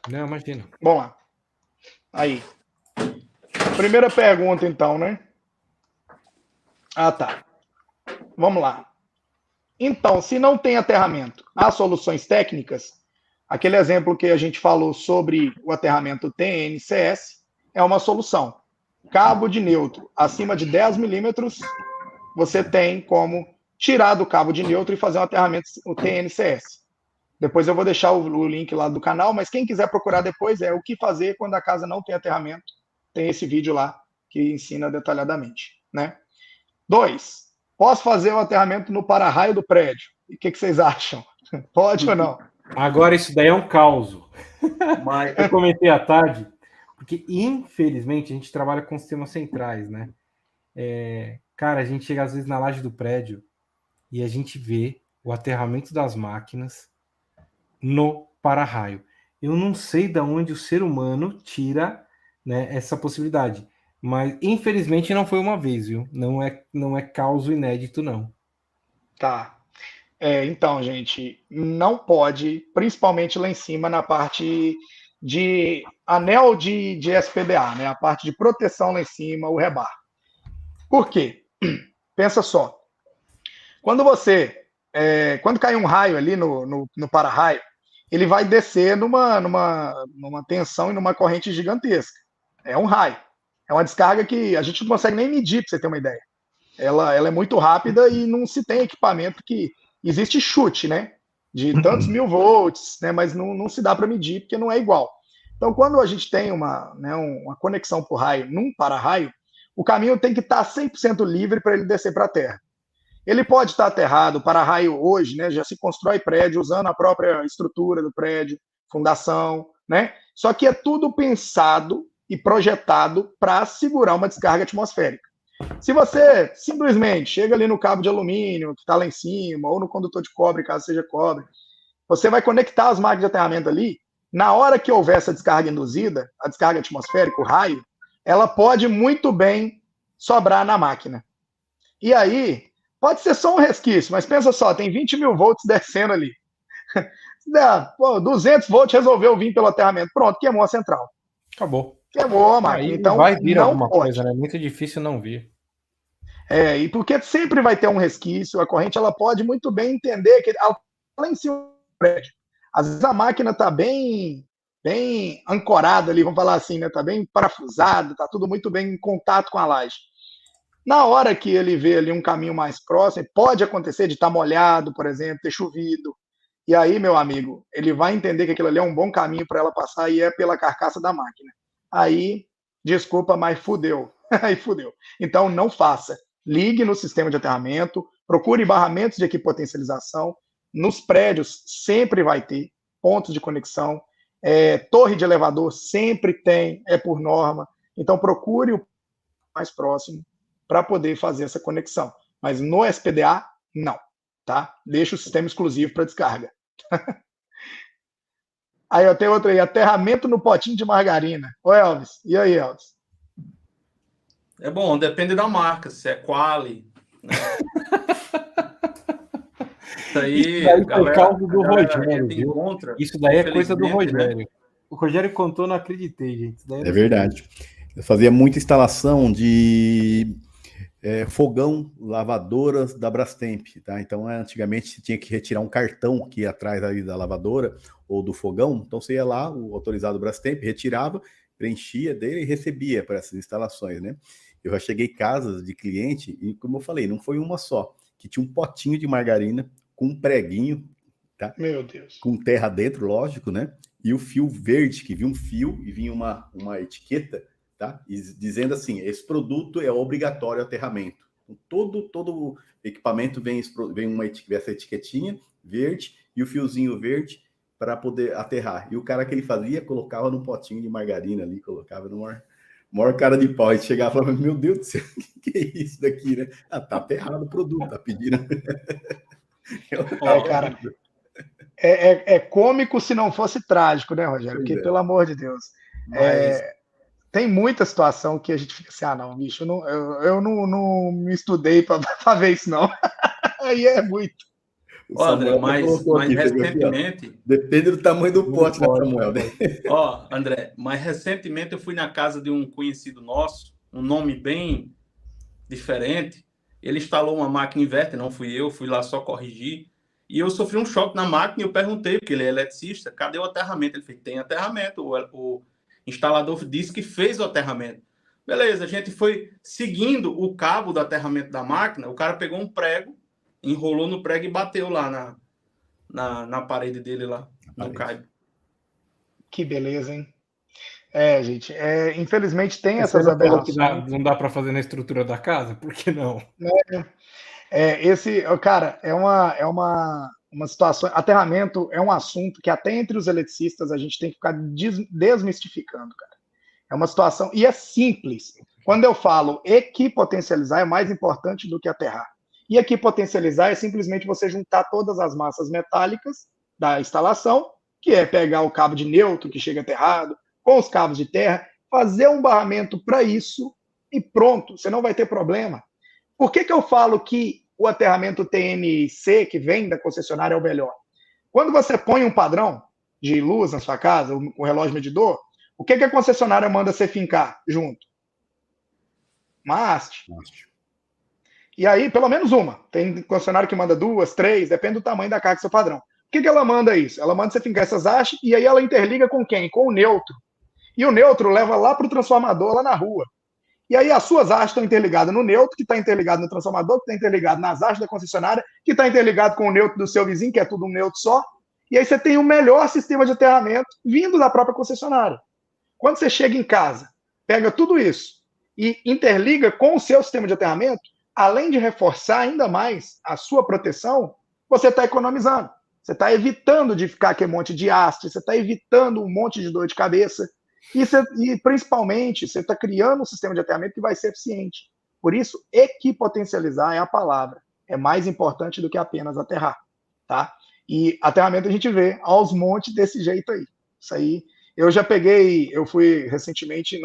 Não, imagina. Vamos lá. Aí. Primeira pergunta, então, né? Tá. Vamos lá. Então, se não tem aterramento, há soluções técnicas? Aquele exemplo que a gente falou sobre o aterramento TNCS é uma solução. Cabo de neutro acima de 10 milímetros, você tem como tirar do cabo de neutro e fazer um aterramento, o TNCS. Depois eu vou deixar o link lá do canal, mas quem quiser procurar depois é o que fazer quando a casa não tem aterramento. Tem esse vídeo lá que ensina detalhadamente, né? 2. Posso fazer o aterramento no para-raio do prédio? E o que vocês acham? Pode ou não? Agora isso daí é um caos. Mas eu comentei à tarde, porque infelizmente a gente trabalha com sistemas centrais, né? Cara, a gente chega às vezes na laje do prédio e a gente vê o aterramento das máquinas no para-raio. Eu não sei de onde o ser humano tira, né, essa possibilidade, mas infelizmente não foi uma vez, viu? Não é caso inédito, não. Tá. Então, gente, não pode, principalmente lá em cima, na parte de anel de SPDA, né? A parte de proteção lá em cima, o rebar. Por quê? Pensa só. Quando cai um raio ali no para-raio, ele vai descer numa tensão e numa corrente gigantesca. É um raio. É uma descarga que a gente não consegue nem medir, para você ter uma ideia. Ela é muito rápida e não se tem equipamento que... Existe chute, né? De tantos mil volts, né? Mas não se dá para medir, porque não é igual. Então, quando a gente tem uma conexão por raio num para-raio, o caminho tem que estar 100% livre para ele descer para a Terra. Ele pode estar aterrado, o para-raio hoje, né? Já se constrói prédio usando a própria estrutura do prédio, fundação, né? Só que é tudo pensado e projetado para segurar uma descarga atmosférica. Se você simplesmente chega ali no cabo de alumínio, que está lá em cima, ou no condutor de cobre, caso seja cobre, você vai conectar as máquinas de aterramento ali, na hora que houver essa descarga induzida, a descarga atmosférica, o raio, ela pode muito bem sobrar na máquina. E aí, pode ser só um resquício, mas pensa só, tem 20 mil volts descendo ali. 200 volts resolveu vir pelo aterramento. Pronto, queimou a central. Acabou. Queimou a máquina. Aí então, vai vir não alguma pode. coisa, né? É muito difícil não vir. E porque sempre vai ter um resquício, a corrente ela pode muito bem entender que ela lá em cima do prédio. Às vezes a máquina está bem ancorada ali, vamos falar assim, né? Está bem parafusada, está tudo muito bem em contato com a laje. Na hora que ele vê ali um caminho mais próximo, pode acontecer de estar molhado, por exemplo, ter chovido. E aí, meu amigo, ele vai entender que aquilo ali é um bom caminho para ela passar e é pela carcaça da máquina. Aí, desculpa, mas fudeu. Aí fudeu. Então, não faça. Ligue no sistema de aterramento, procure barramentos de equipotencialização. Nos prédios sempre vai ter pontos de conexão. Torre de elevador sempre tem, é por norma. Então, procure o mais próximo para poder fazer essa conexão. Mas no SPDA, não. Tá? Deixa o sistema exclusivo para descarga. Aí eu tenho outra aí, aterramento no potinho de margarina. Ô Elvis, e aí, Elvis? É bom, depende da marca, se é Quali. Né? Isso aí é por causa do Rogério. Isso daí é coisa do Rogério. Né? O Rogério contou, não acreditei, gente. Isso daí é verdade. Eu fazia muita instalação de fogão, lavadoras da Brastemp, tá? Então, antigamente, você tinha que retirar um cartão que ia atrás ali da lavadora ou do fogão. Então, você ia lá, o autorizado Brastemp, retirava, preenchia dele e recebia para essas instalações, né? Eu já cheguei em casas de cliente e, como eu falei, não foi uma só, que tinha um potinho de margarina com um preguinho, tá? Meu Deus. Com terra dentro, lógico, né? E o fio verde, que vinha um fio e vinha uma etiqueta, tá? E dizendo assim, esse produto é obrigatório aterramento. Todo equipamento vem essa etiquetinha verde e o fiozinho verde para poder aterrar. E o cara que ele fazia, colocava num potinho de margarina ali, colocava no maior cara de pau. E chegava e falava, meu Deus do céu, o que é isso daqui, né? Tá aterrado o produto, tá pedindo. Cara, é cômico se não fosse trágico, né, Rogério? Porque, pelo amor de Deus, tem muita situação que a gente fica assim, não, bicho, eu não me estudei para ver isso, não. Aí é muito. André, mas recentemente... Depende do tamanho do pote, né, Samuel? André, mas recentemente eu fui na casa de um conhecido nosso, um nome bem diferente. Ele instalou uma máquina inverter, não fui eu, fui lá só corrigir. E eu sofri um choque na máquina e eu perguntei, porque ele é eletricista, cadê o aterramento? Ele fez, tem aterramento. O instalador disse que fez o aterramento. Beleza, a gente foi seguindo o cabo do aterramento da máquina, o cara pegou um prego, enrolou no prego e bateu lá na parede dele lá, no cabo. Que beleza, hein? Gente, infelizmente tem Você essas não falou aberrações. que não dá para fazer na estrutura da casa? Por que não? Cara, é uma situação. Aterramento é um assunto que até entre os eletricistas a gente tem que ficar desmistificando, cara. É uma situação, e é simples. Quando eu falo equipotencializar, é mais importante do que aterrar. E equipotencializar é simplesmente você juntar todas as massas metálicas da instalação, que é pegar o cabo de neutro que chega aterrado, com os cabos de terra, fazer um barramento para isso e pronto, você não vai ter problema. Por que eu falo que o aterramento TNC, que vem da concessionária, é o melhor? Quando você põe um padrão de luz na sua casa, um relógio medidor, o que a concessionária manda você fincar junto? Uma haste. E aí, pelo menos uma. Tem concessionária que manda 2, 3, depende do tamanho da carga do seu padrão. O que ela manda isso? Ela manda você fincar essas hastes e aí ela interliga com quem? Com o neutro. E o neutro leva lá para o transformador, lá na rua. E aí as suas hastes estão interligadas no neutro, que está interligado no transformador, que está interligado nas hastes da concessionária, que está interligado com o neutro do seu vizinho, que é tudo um neutro só. E aí você tem o melhor sistema de aterramento vindo da própria concessionária. Quando você chega em casa, pega tudo isso e interliga com o seu sistema de aterramento, além de reforçar ainda mais a sua proteção, você está economizando. Você está evitando de ficar com um monte de haste, você está evitando um monte de dor de cabeça. E principalmente, você está criando um sistema de aterramento que vai ser eficiente. Por isso, equipotencializar é a palavra. É mais importante do que apenas aterrar. Tá? E aterramento a gente vê aos montes desse jeito aí. Isso aí, eu fui recentemente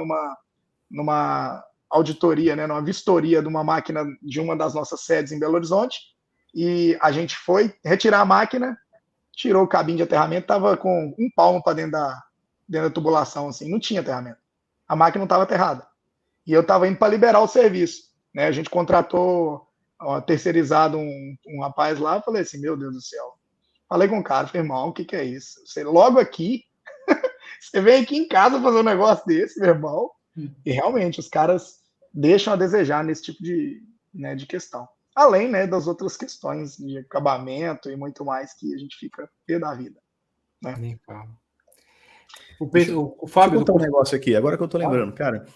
numa auditoria, né, numa vistoria de uma máquina de uma das nossas sedes em Belo Horizonte, e a gente foi retirar a máquina, tirou o cabinho de aterramento, estava com um palmo para dentro da tubulação, assim, não tinha aterramento. A máquina não estava aterrada. E eu estava indo para liberar o serviço. Né? A gente contratou, terceirizado um rapaz lá, falei assim, meu Deus do céu. Falei com o cara, falei, irmão, o que é isso? Você logo aqui, você vem aqui em casa fazer um negócio desse, meu irmão. E realmente, os caras deixam a desejar nesse tipo de questão. Além, né, das outras questões de acabamento e muito mais que a gente fica pé da vida. Né? O Fábio... Deixa eu contar um negócio aqui, agora que eu tô lembrando. Cara,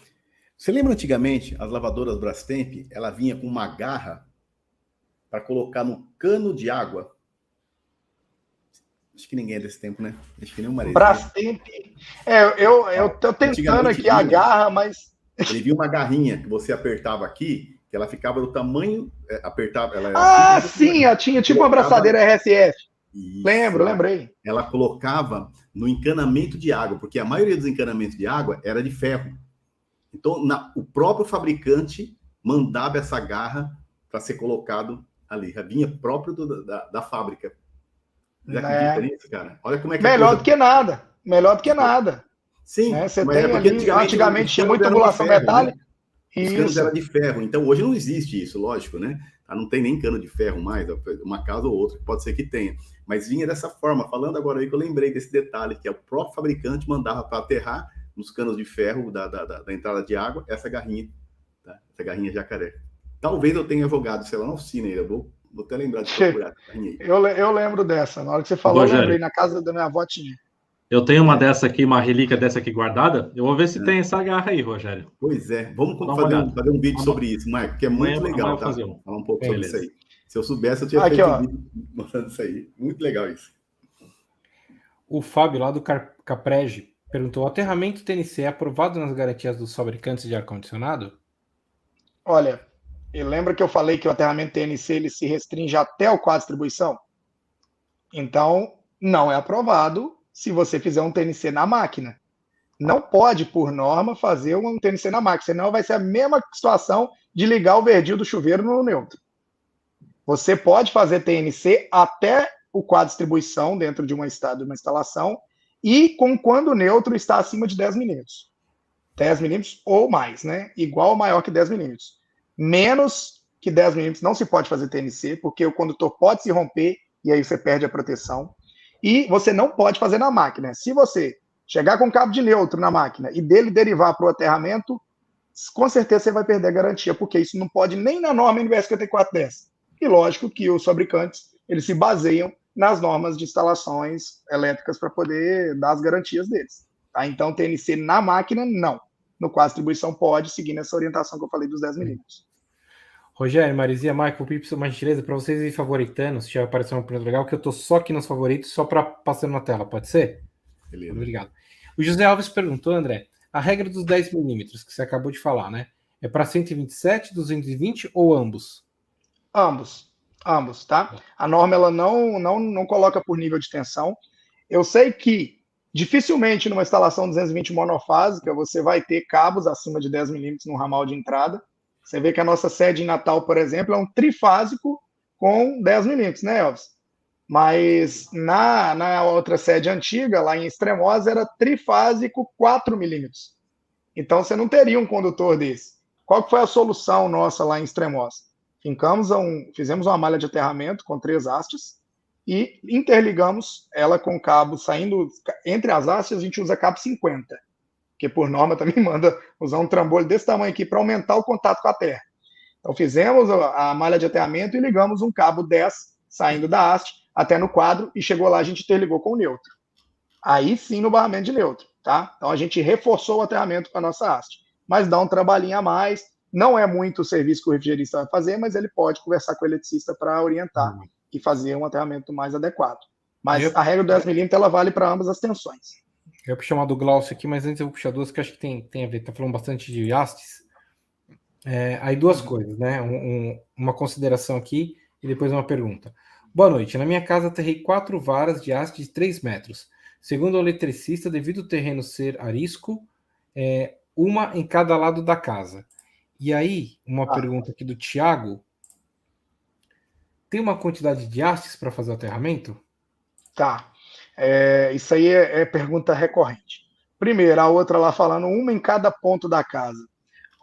você lembra antigamente, as lavadoras Brastemp, ela vinha com uma garra para colocar no cano de água? Acho que ninguém é desse tempo, né? Acho que nem o marido. Brastemp. Eu tô tentando aqui a garra, mas... Ele vinha uma garrinha que você apertava aqui, que ela ficava do tamanho... apertava. Ela sim, ela tinha tipo uma abraçadeira RSF. Isso, lembrei. Ela colocava no encanamento de água, porque a maioria dos encanamentos de água era de ferro. Então, o próprio fabricante mandava essa garra para ser colocado ali. Já vinha próprio da fábrica. Já acredita nisso, cara? Olha como é que Melhor do que nada. Melhor do que nada. Sim, né? Você tem ali, antigamente tinha muita tubulação metálica. Né? Os canos eram de ferro. Então, hoje não existe isso, lógico, né? Não tem nem cano de ferro mais, uma casa ou outra, pode ser que tenha. Mas vinha dessa forma. Falando agora aí que eu lembrei desse detalhe, que o próprio fabricante mandava para aterrar nos canos de ferro da entrada de água, essa garrinha, tá? Essa garrinha jacaré. Talvez eu tenha jogado, sei lá, na oficina aí, eu vou até lembrar de procurar essa garrinha aí. Eu lembro dessa, na hora que você falou, Rogério, eu lembrei, na casa da minha avó tinha. Eu tenho uma dessa aqui, uma relíquia dessa aqui guardada. Eu vou ver se tem essa garra aí, Rogério. Pois é. Vamos fazer um vídeo sobre isso, Marco, que é muito legal, tá? Falar um pouco sobre isso aí. Se eu soubesse, eu tinha feito um vídeo mostrando isso aí. Muito legal isso. O Fábio, lá do Caprege, perguntou: o aterramento TNC é aprovado nas garantias dos fabricantes de ar-condicionado? Olha, lembra que eu falei que o aterramento TNC ele se restringe até o quadro de distribuição? Então, não é aprovado se você fizer um TNC na máquina. Não pode, por norma, fazer um TNC na máquina, senão vai ser a mesma situação de ligar o verdil do chuveiro no neutro. Você pode fazer TNC até o quadro de distribuição dentro de uma instalação e quando o neutro está acima de 10 milímetros. 10 milímetros ou mais, né? Igual ou maior que 10 milímetros. Menos que 10 milímetros não se pode fazer TNC, porque o condutor pode se romper e aí você perde a proteção. E você não pode fazer na máquina. Se você chegar com cabo de neutro na máquina e dele derivar para o aterramento, com certeza você vai perder a garantia, porque isso não pode nem na norma NBS 5410. E lógico que os fabricantes, eles se baseiam nas normas de instalações elétricas para poder dar as garantias deles. Tá? Então, TNC na máquina, não. No quadro de distribuição pode, seguir nessa orientação que eu falei dos 10 milímetros. Rogério, Marizia, Michael, vou pedir uma gentileza para vocês ir favoritando, se já apareceu uma pergunta legal, que eu estou só aqui nos favoritos, só para passando na tela, pode ser? Beleza. Obrigado. O José Alves perguntou, André, a regra dos 10 milímetros, que você acabou de falar, né? É para 127, 220 ou ambos? Ambos, tá? A norma ela não coloca por nível de tensão. Eu sei que dificilmente numa instalação 220 monofásica você vai ter cabos acima de 10 milímetros no ramal de entrada. Você vê que a nossa sede em Natal, por exemplo, é um trifásico com 10 milímetros, né, Elvis? Mas na outra sede antiga, lá em Extremosa, era trifásico 4 milímetros. Então você não teria um condutor desse. Qual que foi a solução nossa lá em Extremosa? Fizemos uma malha de aterramento com 3 hastes e interligamos ela com cabo saindo entre as hastes, a gente usa cabo 50, que por norma também manda usar um trambolho desse tamanho aqui para aumentar o contato com a terra. Então fizemos a malha de aterramento e ligamos um cabo 10 saindo da haste até no quadro e chegou lá, a gente interligou com o neutro. Aí sim no barramento de neutro, tá? Então a gente reforçou o aterramento para a nossa haste, mas dá um trabalhinho a mais, não é muito o serviço que o refrigerista vai fazer, mas ele pode conversar com o eletricista para orientar e fazer um aterramento mais adequado. Mas a regra do 10 milímetros ela vale para ambas as tensões. Eu vou chamar do Glaucio aqui, mas antes eu vou puxar duas que acho que tem a ver. Tá falando bastante de hastes. Aí duas coisas, né? Uma consideração aqui e depois uma pergunta. Boa noite. Na minha casa aterrei 4 varas de haste de 3 metros. Segundo o eletricista, devido ao terreno ser arisco, uma em cada lado da casa. E aí, uma pergunta aqui do Thiago. Tem uma quantidade de hastes para fazer o aterramento? Tá. Isso aí é pergunta recorrente. Primeiro, a outra lá falando uma em cada ponto da casa.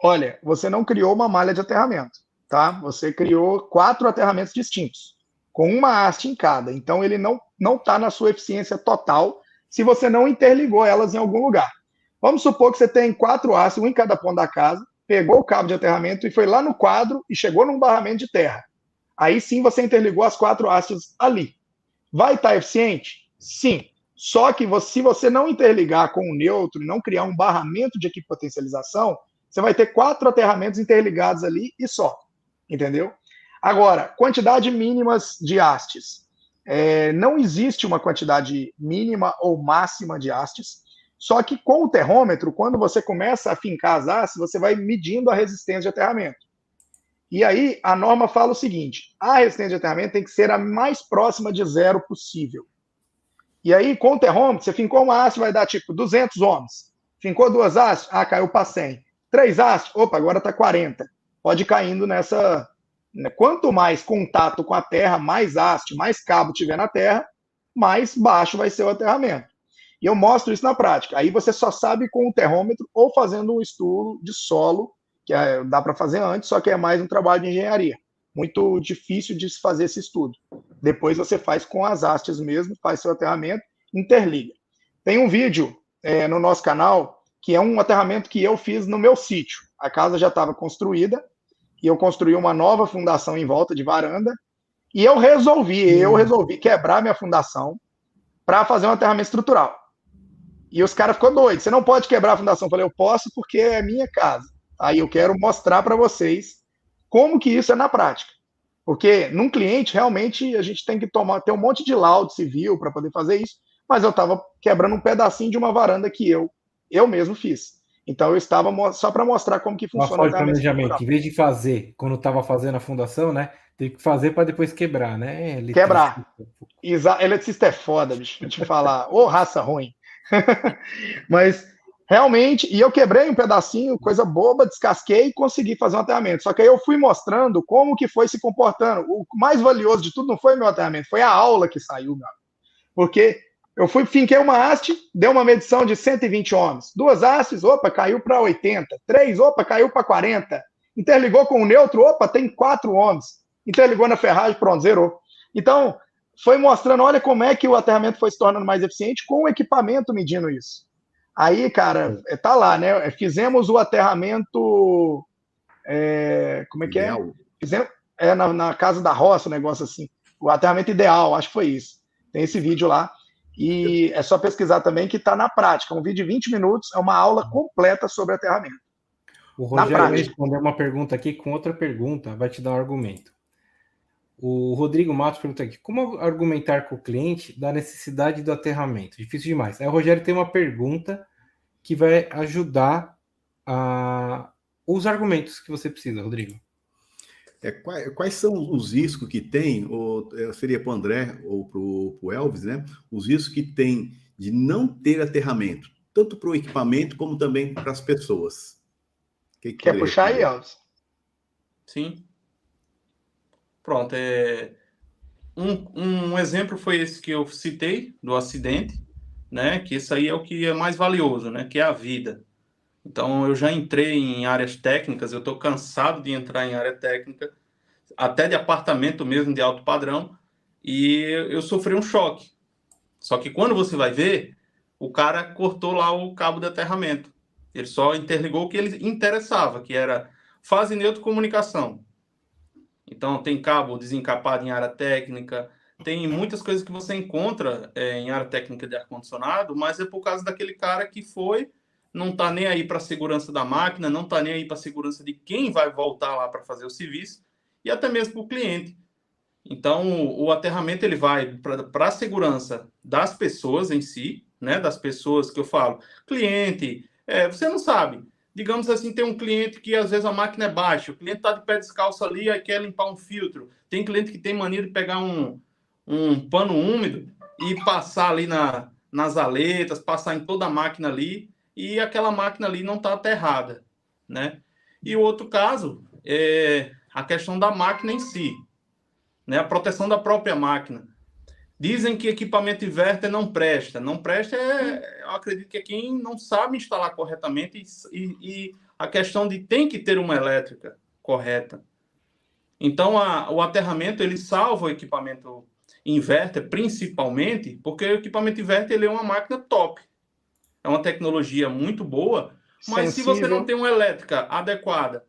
Olha, você não criou uma malha de aterramento, tá? Você criou 4 aterramentos distintos, com uma haste em cada. Então, ele não está na sua eficiência total se você não interligou elas em algum lugar. Vamos supor que você tem 4 hastes, um em cada ponto da casa, pegou o cabo de aterramento e foi lá no quadro e chegou num barramento de terra. Aí sim você interligou as 4 hastes ali. Vai estar eficiente? Sim. Só que se você não interligar com o neutro, não criar um barramento de equipotentialização, você vai ter 4 aterramentos interligados ali e só. Entendeu? Agora, quantidade mínimas de hastes. Não existe uma quantidade mínima ou máxima de hastes, só que com o terrômetro, quando você começa a fincar as hastes, você vai medindo a resistência de aterramento. E aí, a norma fala o seguinte, a resistência de aterramento tem que ser a mais próxima de 0 possível. E aí, com o terrômetro, você fincou uma haste, vai dar tipo 200 ohms. Fincou 2 hastes, caiu para 100. 3 hastes, agora está 40. Pode ir caindo nessa... Quanto mais contato com a terra, mais haste, mais cabo tiver na terra, mais baixo vai ser o aterramento. E eu mostro isso na prática. Aí você só sabe com o terrômetro ou fazendo um estudo de solo, que dá para fazer antes, só que é mais um trabalho de engenharia. Muito difícil de se fazer esse estudo. Depois você faz com as hastes mesmo, faz seu aterramento, interliga. Tem um vídeo no nosso canal, que é um aterramento que eu fiz no meu sítio. A casa já estava construída, e eu construí uma nova fundação em volta de varanda, e eu resolvi quebrar minha fundação para fazer um aterramento estrutural. E os caras ficou doidos. Você não pode quebrar a fundação. Eu falei, eu posso porque é minha casa. Aí eu quero mostrar para vocês como que isso é na prática. Porque num cliente, realmente, a gente tem que ter um monte de laudo civil para poder fazer isso, mas eu estava quebrando um pedacinho de uma varanda que eu mesmo fiz. Então eu estava só para mostrar como que funciona o planejamento. Em vez de fazer, quando estava fazendo a fundação, né? Tem que fazer para depois quebrar, né? Quebrar. Eletricista é foda, bicho. Vou te falar. Ô, raça ruim. Mas, realmente, e eu quebrei um pedacinho, coisa boba, descasquei e consegui fazer um aterramento. Só que aí eu fui mostrando como que foi se comportando. O mais valioso de tudo não foi meu aterramento, foi a aula que saiu, meu. Porque eu finquei uma haste, deu uma medição de 120 ohms. 2 hastes, caiu para 80. 3, caiu para 40. Interligou com o neutro, tem 4 ohms. Interligou na ferragem, pronto, zerou. Então, foi mostrando, olha como é que o aterramento foi se tornando mais eficiente com o equipamento medindo isso. Aí, cara, tá lá, né? Fizemos o aterramento... como é que é? Fizemos, na Casa da Roça, um negócio assim. O aterramento ideal, acho que foi isso. Tem esse vídeo lá. E é só pesquisar também que está na prática. Um vídeo de 20 minutos, é uma aula completa sobre aterramento. O Rogério vai responder uma pergunta aqui com outra pergunta, vai te dar um argumento. O Rodrigo Matos pergunta aqui, como argumentar com o cliente da necessidade do aterramento? Difícil demais. Aí o Rogério tem uma pergunta que vai ajudar os argumentos que você precisa, Rodrigo. Quais são os riscos que tem, ou seria para o André ou para o Elvis, né? Os riscos que tem de não ter aterramento, tanto para o equipamento como também para as pessoas. Quer puxar aí, Elvis? Sim. Pronto. Um exemplo foi esse que eu citei, do acidente, né? Que isso aí é o que é mais valioso, né? Que é a vida. Então, eu já entrei em áreas técnicas, eu estou cansado de entrar em área técnica, até de apartamento mesmo, de alto padrão, e eu sofri um choque. Só que quando você vai ver, o cara cortou lá o cabo de aterramento. Ele só interligou o que ele interessava, que era fase neutra comunicação. Então, tem cabo desencapado em área técnica, tem muitas coisas que você encontra em área técnica de ar-condicionado, mas é por causa daquele cara que não está nem aí para a segurança da máquina, não está nem aí para a segurança de quem vai voltar lá para fazer o serviço, e até mesmo para o cliente. Então, o aterramento ele vai para a segurança das pessoas em si, né? Das pessoas que eu falo. Cliente, você não sabe. Digamos assim, tem um cliente que às vezes a máquina é baixa, o cliente está de pé descalço ali e quer limpar um filtro. Tem cliente que tem mania de pegar um pano úmido e passar ali nas aletas, passar em toda a máquina ali, e aquela máquina ali não está aterrada, né? E o outro caso é a questão da máquina em si, né? A proteção da própria máquina. Dizem que equipamento inverter não presta. Não presta, eu acredito que é quem não sabe instalar corretamente e a questão de tem que ter uma elétrica correta. Então, o aterramento, ele salva o equipamento inverter, principalmente, porque o equipamento inverter ele é uma máquina top. É uma tecnologia muito boa, mas se você não tem uma elétrica adequada,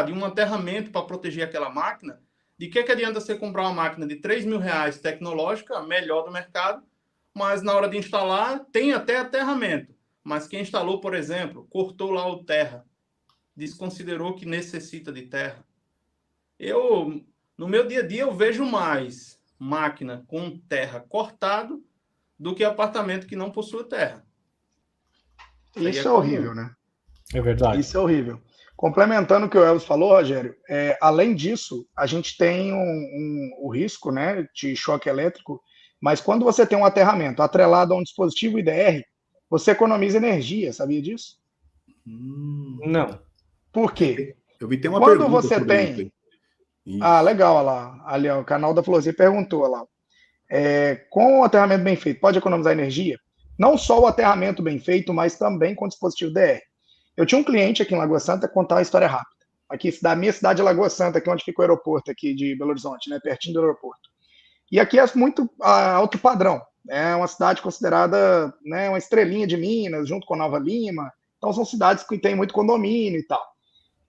e um aterramento para proteger aquela máquina, de que adianta você comprar uma máquina de R$3.000 tecnológica, a melhor do mercado, mas na hora de instalar tem até aterramento. Mas quem instalou, por exemplo, cortou lá o terra, desconsiderou que necessita de terra. No meu dia a dia, eu vejo mais máquina com terra cortado do que apartamento que não possui terra. Isso é horrível, né? É verdade. Isso é horrível. Complementando o que o Elvis falou, Rogério, além disso, a gente tem o risco, né, de choque elétrico, mas quando você tem um aterramento atrelado a um dispositivo IDR, você economiza energia, sabia disso? Não. Por quê? Eu vi ter uma quando pergunta você sobre tem... isso. Legal, olha lá. Ali, ó, o canal da Florzinha perguntou, olha lá. Com o aterramento bem feito, pode economizar energia? Não só o aterramento bem feito, mas também com o dispositivo DR. Eu tinha um cliente aqui em Lagoa Santa, contar uma história rápida. Aqui, da minha cidade, Lagoa Santa, aqui onde fica o aeroporto aqui de Belo Horizonte, né, pertinho do aeroporto. E aqui é muito alto padrão. É uma cidade considerada, né, uma estrelinha de Minas, junto com Nova Lima. Então, são cidades que têm muito condomínio e tal.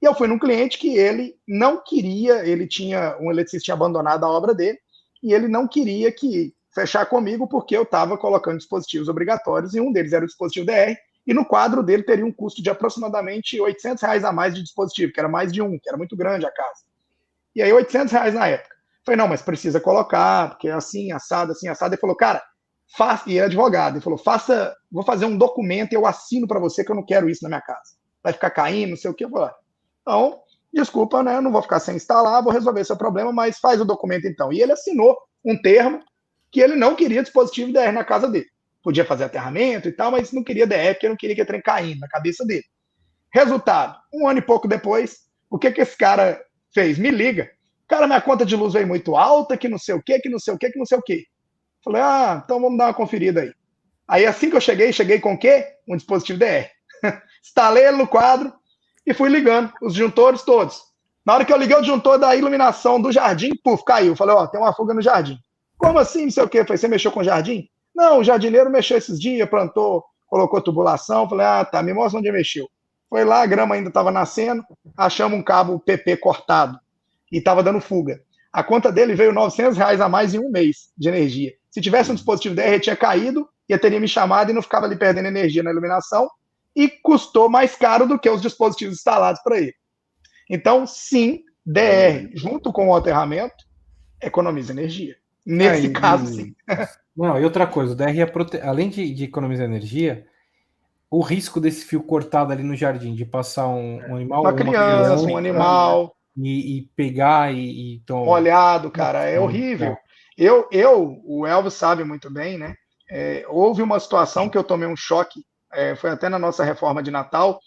E eu fui num cliente que ele não queria, ele tinha um eletricista abandonado a obra dele, e ele não queria fechar comigo porque eu estava colocando dispositivos obrigatórios, e um deles era o dispositivo DR, e no quadro dele teria um custo de aproximadamente R$800 a mais de dispositivo, que era mais de um, que era muito grande a casa. E aí, R$800 na época. Falei, não, mas precisa colocar, porque é assim, assado, assim, assado. Ele falou, cara, faça, e é advogado, ele falou, vou fazer um documento e eu assino para você que eu não quero isso na minha casa. Vai ficar caindo, não sei o que. Eu falei, então, desculpa, né, eu não vou ficar sem instalar, vou resolver seu problema, mas faz o documento então. E ele assinou um termo que ele não queria dispositivo DR na casa dele. Podia fazer aterramento e tal, mas não queria DR, porque não queria que o trem caindo na cabeça dele. Resultado, 1 ano e pouco depois, o que esse cara fez? Me liga. Cara, minha conta de luz veio muito alta, que não sei o quê, que não sei o quê, que não sei o quê. Falei, então vamos dar uma conferida aí. Aí assim que eu cheguei com o quê? Um dispositivo DR. Instalei ele no quadro e fui ligando os disjuntores todos. Na hora que eu liguei o disjuntor da iluminação do jardim, puf, caiu. Falei, ó, tem uma fuga no jardim. Como assim, não sei o quê? Falei, você mexeu com o jardim? Não, o jardineiro mexeu esses dias, plantou, colocou tubulação. Falei, ah, tá, me mostra onde mexeu. Foi lá, a grama ainda estava nascendo, achamos um cabo PP cortado e estava dando fuga. A conta dele veio R$900 a mais em um mês de energia. Se tivesse um dispositivo DR, ele tinha caído, e teria me chamado e não ficava ali perdendo energia na iluminação, e custou mais caro do que os dispositivos instalados para ele. Então, sim, DR, junto com o aterramento, economiza energia. Nesse caso, sim. Não, e outra coisa, o DR, além de economizar energia, o risco desse fio cortado ali no jardim, de passar um animal... Uma criança, um animal... E pegar molhado, cara, é horrível. O Elvis sabe muito bem, né? Houve uma situação que eu tomei um choque, foi até na nossa reforma de Natal,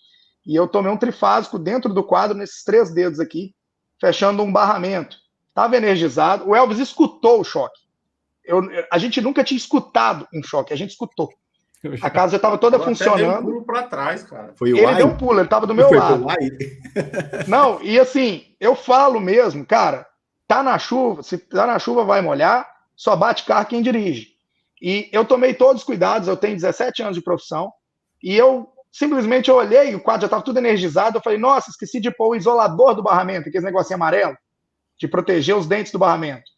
e eu tomei um trifásico dentro do quadro, nesses 3 dedos aqui, fechando um barramento. Estava energizado, o Elvis escutou o choque. A gente nunca tinha escutado um choque, a gente escutou. A casa já estava toda funcionando. Deu um pulo para trás, cara. Ele deu um pulo, ele estava do meu lado. Não, e assim, eu falo mesmo, cara, tá na chuva, se tá na chuva vai molhar, só bate carro quem dirige. E eu tomei todos os cuidados, eu tenho 17 anos de profissão, e eu simplesmente olhei, o quadro já estava tudo energizado, eu falei, nossa, esqueci de pôr o isolador do barramento, aquele negocinho amarelo, de proteger os dentes do barramento.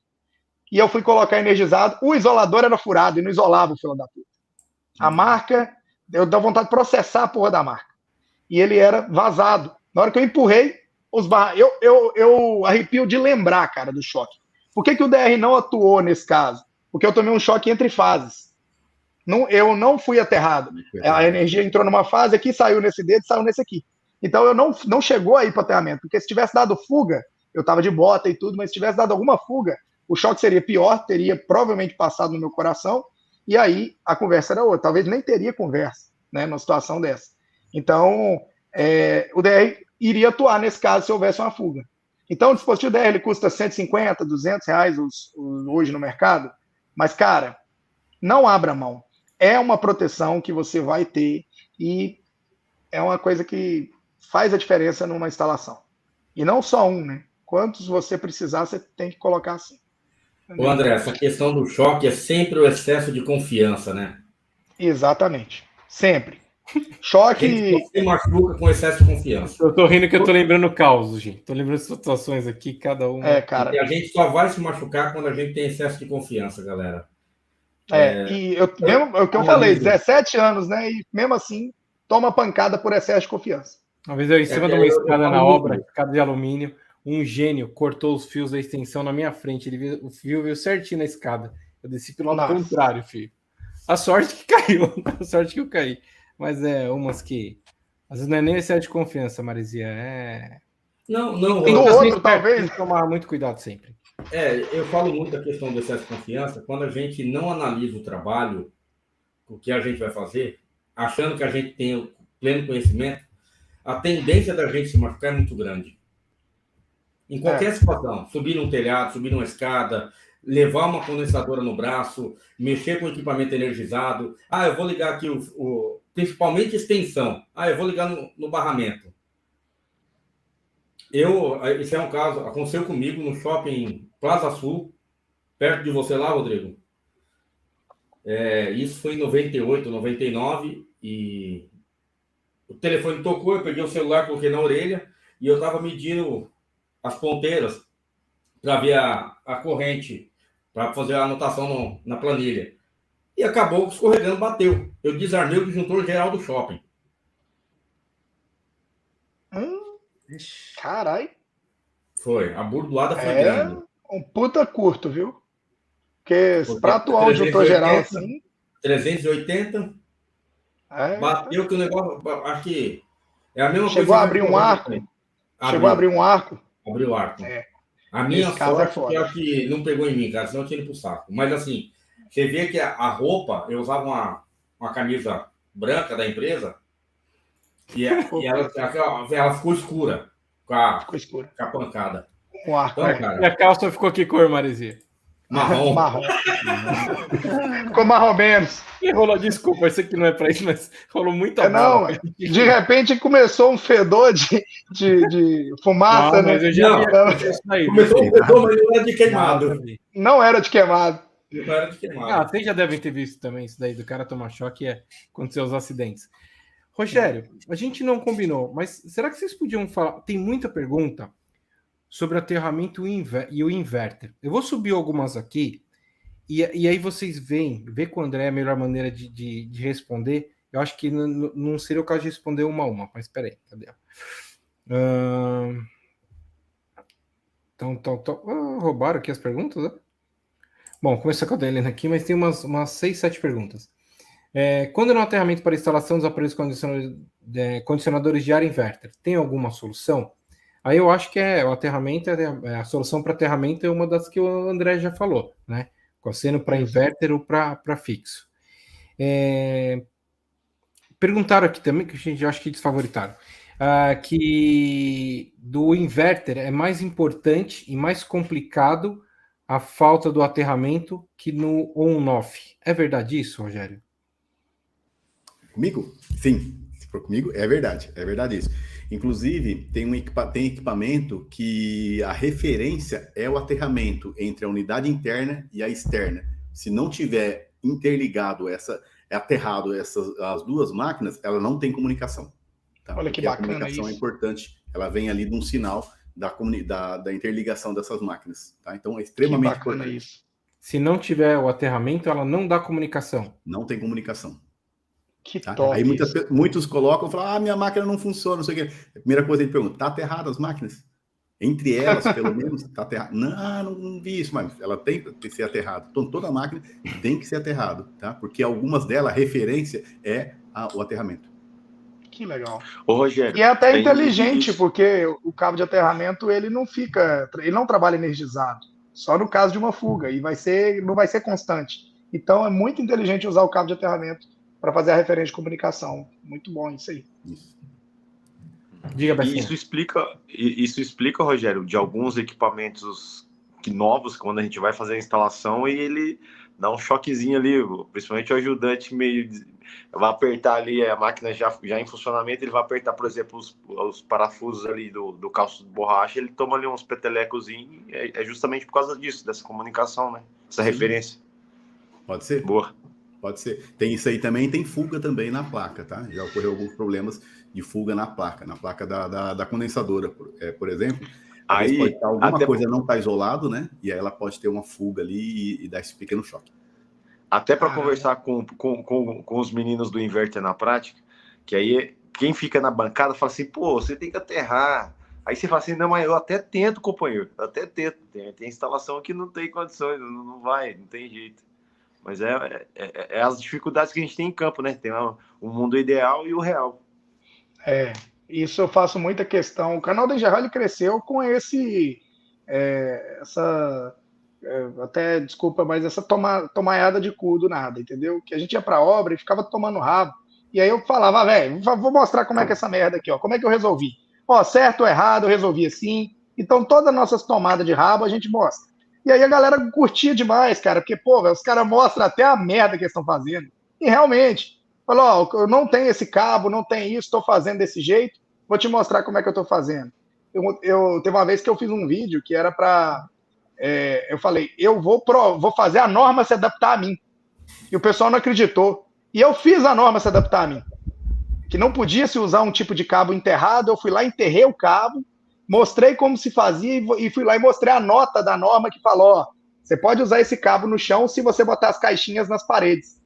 E eu fui colocar energizado, o isolador era furado e não isolava o filho da puta. A marca, eu dava vontade de processar a porra da marca. E ele era vazado. Na hora que eu empurrei, eu arrepio de lembrar, cara, do choque. Por que o DR não atuou nesse caso? Porque eu tomei um choque entre fases. Eu não fui aterrado. A energia entrou numa fase aqui, saiu nesse dedo, saiu nesse aqui. Então eu não chegou aí para aterramento. Porque se tivesse dado fuga, eu estava de bota e tudo, mas se tivesse dado alguma fuga, o choque seria pior, teria provavelmente passado no meu coração. E aí a conversa era outra. Talvez nem teria conversa, né, numa situação dessa. Então, o DR iria atuar nesse caso se houvesse uma fuga. Então, o dispositivo DR ele custa R$150, R$200 hoje no mercado. Mas, cara, não abra mão. É uma proteção que você vai ter e é uma coisa que faz a diferença numa instalação. E não só um, né? Quantos você precisar, você tem que colocar assim. Ô, André, essa questão do choque é sempre o excesso de confiança, né? Exatamente. Sempre. Choque... Você machuca com excesso de confiança. Eu tô rindo que eu tô lembrando caos, gente. Tô lembrando situações aqui, cada uma. Cara. E a gente só vai se machucar quando a gente tem excesso de confiança, galera. E é o que eu falei, 17 anos, né? E mesmo assim, toma pancada por excesso de confiança. Uma vez eu em cima de uma escada na obra, escada de alumínio, um gênio cortou os fios da extensão na minha frente. O fio veio certinho na escada. Eu desci pelo lado contrário, filho. A sorte que caiu, a sorte que eu caí. Mas umas que... Às vezes não é nem excesso de confiança, Marizia. Não. Tem outro, talvez. Tem que tomar muito cuidado sempre. Eu falo muito da questão do excesso de confiança quando a gente não analisa o trabalho, o que a gente vai fazer, achando que a gente tem o pleno conhecimento, a tendência da gente se machucar é muito grande. Em qualquer situação, subir num telhado, subir numa escada, levar uma condensadora no braço, mexer com equipamento energizado. Eu vou ligar aqui principalmente extensão. Eu vou ligar no barramento. Esse é um caso, aconteceu comigo no shopping Plaza Sul, perto de você lá, Rodrigo. Isso foi em 98, 99, e o telefone tocou, eu peguei o celular, coloquei na orelha, e eu estava medindo as ponteiras para ver a corrente, para fazer a anotação na planilha. E acabou escorregando, bateu. Eu desarmei o disjuntor geral do shopping. Caralho. Foi. A burdoada foi grande. Um puta curto, viu? Porque para atuar o disjuntor geral assim... 380. Bateu que o negócio... Acho que é a mesma coisa. Chegou a abrir um arco? Chegou a abrir um arco? Abriu o arco. A minha sorte é que eu acho que não pegou em mim, cara, senão eu tinha ido pro saco. Mas assim, você vê que a roupa, eu usava uma camisa branca da empresa e ela ficou escura com a pancada. O arco. Então, cara, e a calça ficou que cor, Marizia? Marrom. Marrom. Ficou marrom menos. Rolou, desculpa, eu sei que não é para isso, mas rolou muita Não, de repente começou um fedor de fumaça, né? Mas eu já Não, vi isso aí. Começou o pedô, mas não era de queimado. Não era de queimado. Não era de queimado. Vocês já devem ter visto também isso daí do cara tomar choque e acontecer os acidentes. Rogério, a gente não combinou, mas será que vocês podiam falar? Tem muita pergunta sobre aterramento e o inverter. Eu vou subir algumas aqui e aí vocês vê com o André a melhor maneira de responder. Eu acho que não seria o caso de responder uma a uma, mas espera aí, cadê? Roubaram aqui as perguntas, né? Bom, começou com a Helena aqui, mas tem umas 6, 7 perguntas. Quando no aterramento para instalação dos aparelhos condicionadores de ar inverter, tem alguma solução? Aí eu acho que o aterramento, a solução para aterramento é uma das que o André já falou, né? Sendo para inverter ou para fixo. Perguntaram aqui também, que a gente acho que desfavoritaram, que do inverter é mais importante e mais complicado a falta do aterramento que no on-off. É verdade isso, Rogério? Comigo? Sim. Se for comigo, é verdade isso. Inclusive, tem equipamento que a referência é o aterramento entre a unidade interna e a externa. Se não tiver interligado, aterrado as duas máquinas, ela não tem comunicação. Tá? Olha que Porque bacana a comunicação isso. é importante. Ela vem ali de um sinal da interligação dessas máquinas. Tá? Então, é extremamente importante. Isso. Se não tiver o aterramento, ela não dá comunicação. Não tem comunicação. Que tá? top. Aí muitos colocam e falam, minha máquina não funciona, não sei o quê. A primeira coisa que ele pergunta, tá aterrada as máquinas? Entre elas, pelo menos, tá aterrada. Não vi isso, mas ela tem que ser aterrada. Então, toda máquina tem que ser aterrada, tá? Porque algumas delas, a referência é o aterramento. Que legal. Ô, Rogério, e é até inteligente, porque o cabo de aterramento, ele não trabalha energizado, só no caso de uma fuga, e não vai ser constante. Então, é muito inteligente usar o cabo de aterramento para fazer a referência de comunicação. Muito bom isso aí. Diga, Becinha. Isso explica, Rogério, de alguns equipamentos novos, quando a gente vai fazer a instalação e ele dá um choquezinho ali, principalmente o ajudante vai apertar ali a máquina já em funcionamento, ele vai apertar, por exemplo, os parafusos ali do calço de borracha, ele toma ali uns petelecozinhos, é justamente por causa disso, dessa comunicação, né? Essa referência. Pode ser? Boa. Pode ser. Tem isso aí também, tem fuga também na placa, tá? Já ocorreu alguns problemas de fuga na placa da condensadora, por exemplo. Aí pode estar alguma coisa não está isolado, né? E aí ela pode ter uma fuga ali e dar esse pequeno choque. Até para conversar com os meninos do inverter na prática, que aí quem fica na bancada fala assim, pô, você tem que aterrar. Aí você fala assim, não, mas eu até tento, companheiro, até tento. Tem instalação que não tem condições, não vai, não tem jeito. Mas é as dificuldades que a gente tem em campo, né? Tem o mundo ideal e o real. Isso eu faço muita questão. O canal da Engerral, ele cresceu com até, desculpa, mas essa tomaiada de cu do nada, entendeu? Que a gente ia pra obra e ficava tomando rabo. E aí eu falava, velho, vou mostrar como é que é essa merda aqui, ó. Como é que eu resolvi? Ó, certo ou errado, eu resolvi assim. Então, todas as nossas tomadas de rabo a gente mostra. E aí a galera curtia demais, cara, porque, pô, véio, os caras mostram até a merda que eles estão fazendo. E realmente, falou, ó, eu não tenho esse cabo, não tenho isso, estou fazendo desse jeito, vou te mostrar como é que eu estou fazendo. Teve uma vez que eu fiz um vídeo que era para... eu falei, eu vou fazer a norma se adaptar a mim. E o pessoal não acreditou. E eu fiz a norma se adaptar a mim. Que não podia se usar um tipo de cabo enterrado, eu fui lá, enterrei o cabo, mostrei como se fazia e fui lá e mostrei a nota da norma que falou, ó, você pode usar esse cabo no chão se você botar as caixinhas nas paredes.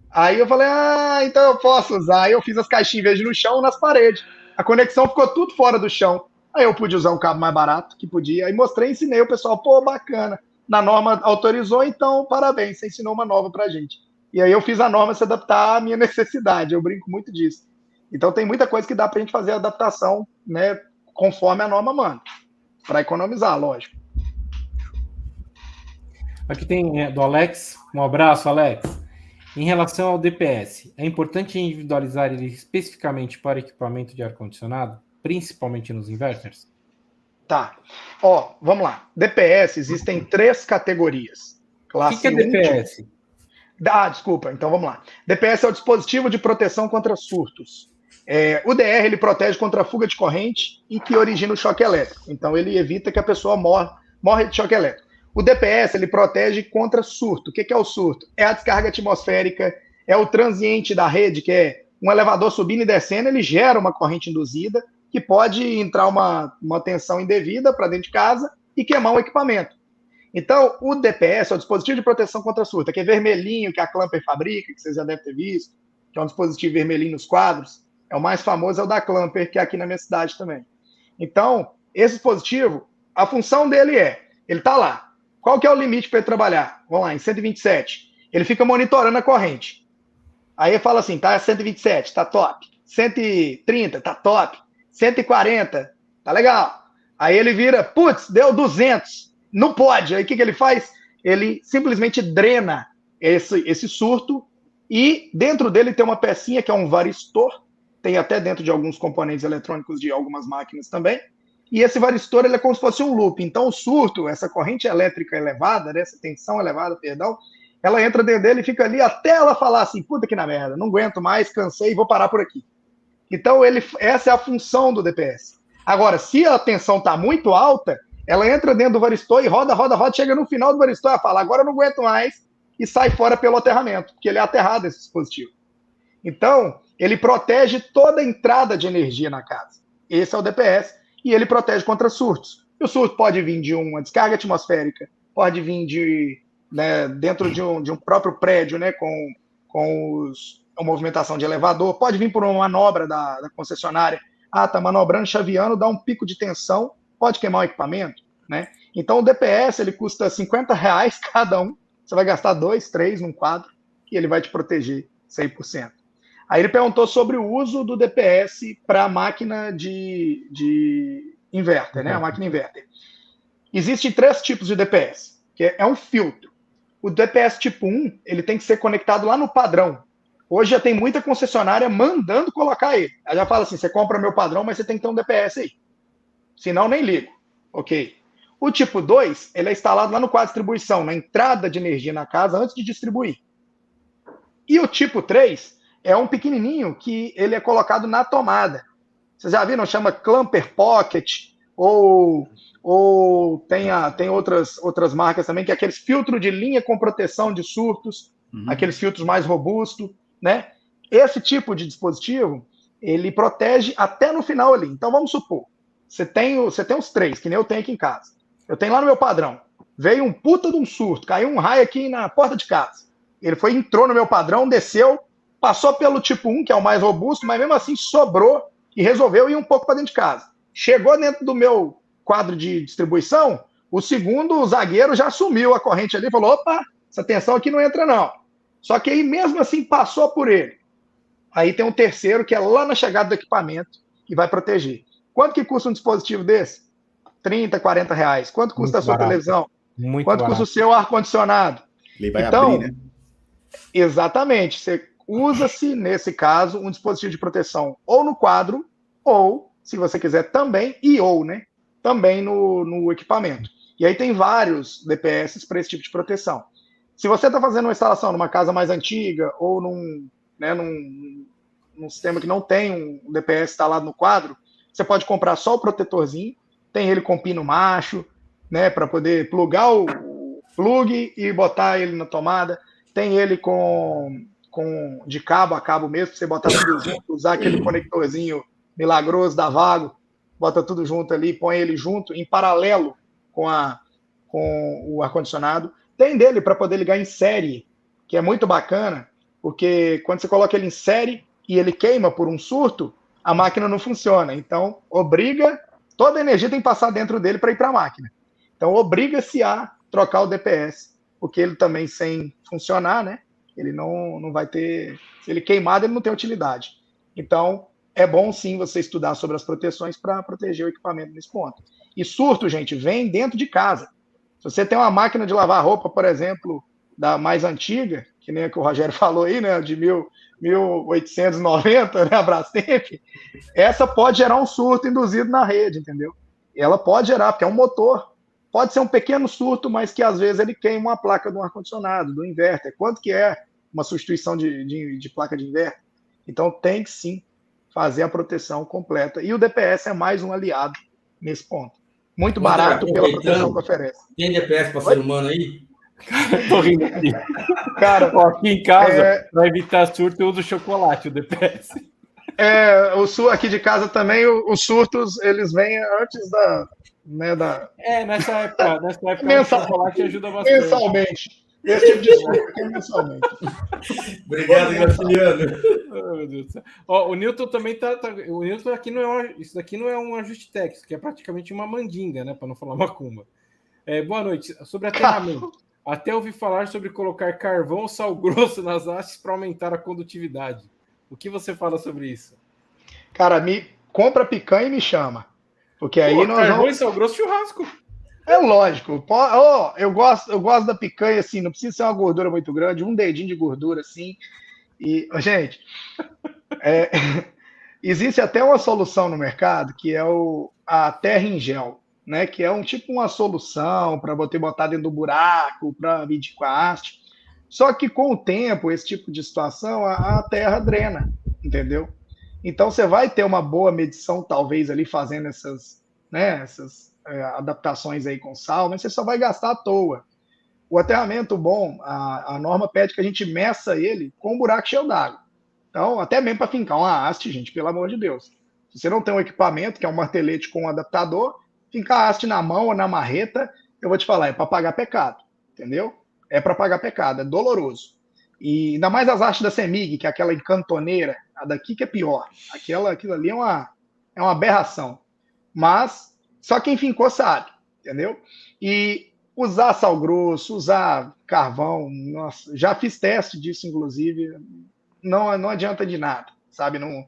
Aí eu falei, então eu posso usar. Aí eu fiz as caixinhas em vez de no chão, nas paredes. A conexão ficou tudo fora do chão. Aí eu pude usar um cabo mais barato, que podia. Aí mostrei, ensinei o pessoal, pô, bacana. Na norma autorizou, então parabéns, você ensinou uma nova pra gente. E aí eu fiz a norma se adaptar à minha necessidade, eu brinco muito disso. Então tem muita coisa que dá pra gente fazer a adaptação, né, conforme a norma manda, para economizar, lógico. Aqui tem do Alex, um abraço, Alex. Em relação ao DPS, é importante individualizar ele especificamente para equipamento de ar-condicionado, principalmente nos inverters? Tá. Ó, vamos lá. DPS, existem 3 categorias. O que é DPS? Desculpa, então vamos lá. DPS é o dispositivo de proteção contra surtos. O DR ele protege contra a fuga de corrente e que origina o choque elétrico. Então ele evita que a pessoa morre de choque elétrico. O DPS ele protege contra surto. O que é o surto? É a descarga atmosférica, é o transiente da rede, que é um elevador subindo e descendo, ele gera uma corrente induzida que pode entrar uma tensão indevida para dentro de casa e queimar um equipamento. Então, o DPS é o dispositivo de proteção contra surto, que é vermelhinho, que a Clamper fabrica, que vocês já devem ter visto, que é um dispositivo vermelhinho nos quadros. É o mais famoso, é o da Clamper, que é aqui na minha cidade também. Então, esse dispositivo, a função dele ele está lá. Qual que é o limite para ele trabalhar? Vamos lá, em 127. Ele fica monitorando a corrente. Aí ele fala assim, tá 127, tá top. 130, tá top. 140, tá legal. Aí ele vira, putz, deu 200. Não pode. Aí o que ele faz? Ele simplesmente drena esse surto e dentro dele tem uma pecinha que é um varistor, tem até dentro de alguns componentes eletrônicos de algumas máquinas também, e esse varistor ele é como se fosse um loop. Então o surto, essa corrente elétrica elevada, né, essa tensão elevada, perdão, ela entra dentro dele e fica ali até ela falar assim, puta que na merda, não aguento mais, cansei, vou parar por aqui. Então essa é a função do DPS. Agora, se a tensão está muito alta, ela entra dentro do varistor e roda, chega no final do varistor e fala, agora eu não aguento mais, e sai fora pelo aterramento, porque ele é aterrado esse dispositivo. Então, ele protege toda a entrada de energia na casa. Esse é o DPS, e ele protege contra surtos. E o surto pode vir de uma descarga atmosférica, pode vir dentro de um próprio prédio, né, com a movimentação de elevador, pode vir por uma manobra da concessionária. Tá manobrando, chaveando, dá um pico de tensão, pode queimar o equipamento, né? Então o DPS ele custa R$50 cada um. Você vai gastar 2, 3 num quadro e ele vai te proteger 100%. Aí ele perguntou sobre o uso do DPS para a máquina de inverter, né? A máquina inverter. Existem 3 tipos de DPS, que é um filtro. O DPS tipo 1, ele tem que ser conectado lá no padrão. Hoje já tem muita concessionária mandando colocar ele. Ela já fala assim, você compra meu padrão, mas você tem que ter um DPS aí. Senão, nem ligo. Ok. O tipo 2, ele é instalado lá no quadro de distribuição, na entrada de energia na casa, antes de distribuir. E o tipo 3 é um pequenininho que ele é colocado na tomada. Vocês já viram? Chama Clamper Pocket, ou tem outras marcas também, que é aqueles filtros de linha com proteção de surtos, aqueles filtros mais robustos, né? Esse tipo de dispositivo, ele protege até no final ali. Então, vamos supor, você tem os 3, que nem eu tenho aqui em casa. Eu tenho lá no meu padrão. Veio um puta de um surto, caiu um raio aqui na porta de casa. Ele entrou no meu padrão, desceu, passou pelo tipo 1, que é o mais robusto, mas mesmo assim sobrou e resolveu ir um pouco para dentro de casa. Chegou dentro do meu quadro de distribuição, o segundo zagueiro já assumiu a corrente ali e falou, opa, essa tensão aqui não entra não. Só que aí mesmo assim passou por ele. Aí tem um terceiro que é lá na chegada do equipamento que vai proteger. Quanto que custa um dispositivo desse? R$30, R$40. Quanto custa a sua televisão? Quanto custa o seu ar-condicionado? Ele vai abrir, né? Exatamente. Você usa-se, nesse caso, um dispositivo de proteção ou no quadro, ou, se você quiser, também, né? Também no equipamento. E aí tem vários DPS para esse tipo de proteção. Se você está fazendo uma instalação numa casa mais antiga ou num sistema que não tem um DPS instalado no quadro, você pode comprar só o protetorzinho, tem ele com pino macho, né, para poder plugar o plug e botar ele na tomada, tem ele de cabo a cabo mesmo, para você botar tudo junto, usar aquele conectorzinho milagroso da Vago, bota tudo junto ali, põe ele junto, em paralelo com o ar-condicionado. Tem dele para poder ligar em série, que é muito bacana, porque quando você coloca ele em série e ele queima por um surto, a máquina não funciona. Então, toda a energia tem que passar dentro dele para ir para a máquina. Então, obriga-se a trocar o DPS, porque ele também, sem funcionar, né? Ele não vai ter... Se ele queimado, ele não tem utilidade. Então, é bom, sim, você estudar sobre as proteções para proteger o equipamento nesse ponto. E surto, gente, vem dentro de casa. Se você tem uma máquina de lavar roupa, por exemplo, da mais antiga, que nem a que o Rogério falou aí, né, de 1890, né, a Brastemp, essa pode gerar um surto induzido na rede, entendeu? ela pode gerar, porque é um motor. Pode ser um pequeno surto, mas que às vezes ele queima uma placa do ar-condicionado, do inverter. Quanto que é uma substituição de placa de inverter? Então tem que sim fazer a proteção completa. E o DPS é mais um aliado nesse ponto. Muito barato pela proteção que oferece. Tem DPS para ser humano aí? Tô rindo aqui. Cara, ó, aqui em casa, para evitar surto, eu uso chocolate, o DPS. Aqui de casa também, os surtos, eles vêm antes da... nessa época o chocolate ajuda bastante. Mensalmente. Esse tipo de surto aqui é mensalmente. Obrigado, Graciliano. Oh, meu Deus do céu. Ó, o Newton também o Newton aqui isso daqui não é um ajuste técnico, isso aqui é praticamente uma mandinga, né? Para não falar macumba. Boa noite. Sobre aterramento. Até ouvi falar sobre colocar carvão ou sal grosso nas hastes para aumentar a condutividade. O que você fala sobre isso? Cara, compra picanha e me chama. Porque aí nós carvão vamos... e sal grosso, churrasco. É lógico. Eu gosto da picanha, assim, não precisa ser uma gordura muito grande, um dedinho de gordura, assim. E, gente, existe até uma solução no mercado, que é a terra em gel, né? Que é uma solução para você botar dentro do buraco, para medir com a haste. Só que com o tempo, esse tipo de situação, a terra drena, entendeu? Então você vai ter uma boa medição, talvez, ali fazendo essas adaptações aí com sal, mas você só vai gastar à toa. O aterramento bom, a norma pede que a gente meça ele com um buraco cheio d'água. Então, até mesmo para fincar uma haste, gente, pelo amor de Deus. Se você não tem um equipamento, que é um martelete com um adaptador, fincar a haste na mão ou na marreta, eu vou te falar, é para pagar pecado, entendeu? É para pagar pecado, é doloroso. E ainda mais as hastes da CEMIG, que é aquela encantoneira, a daqui que é pior. Aquilo ali é uma aberração. Mas só quem fincou sabe, entendeu? E usar sal grosso, usar carvão, nossa, já fiz teste disso, inclusive, não adianta de nada, sabe? Não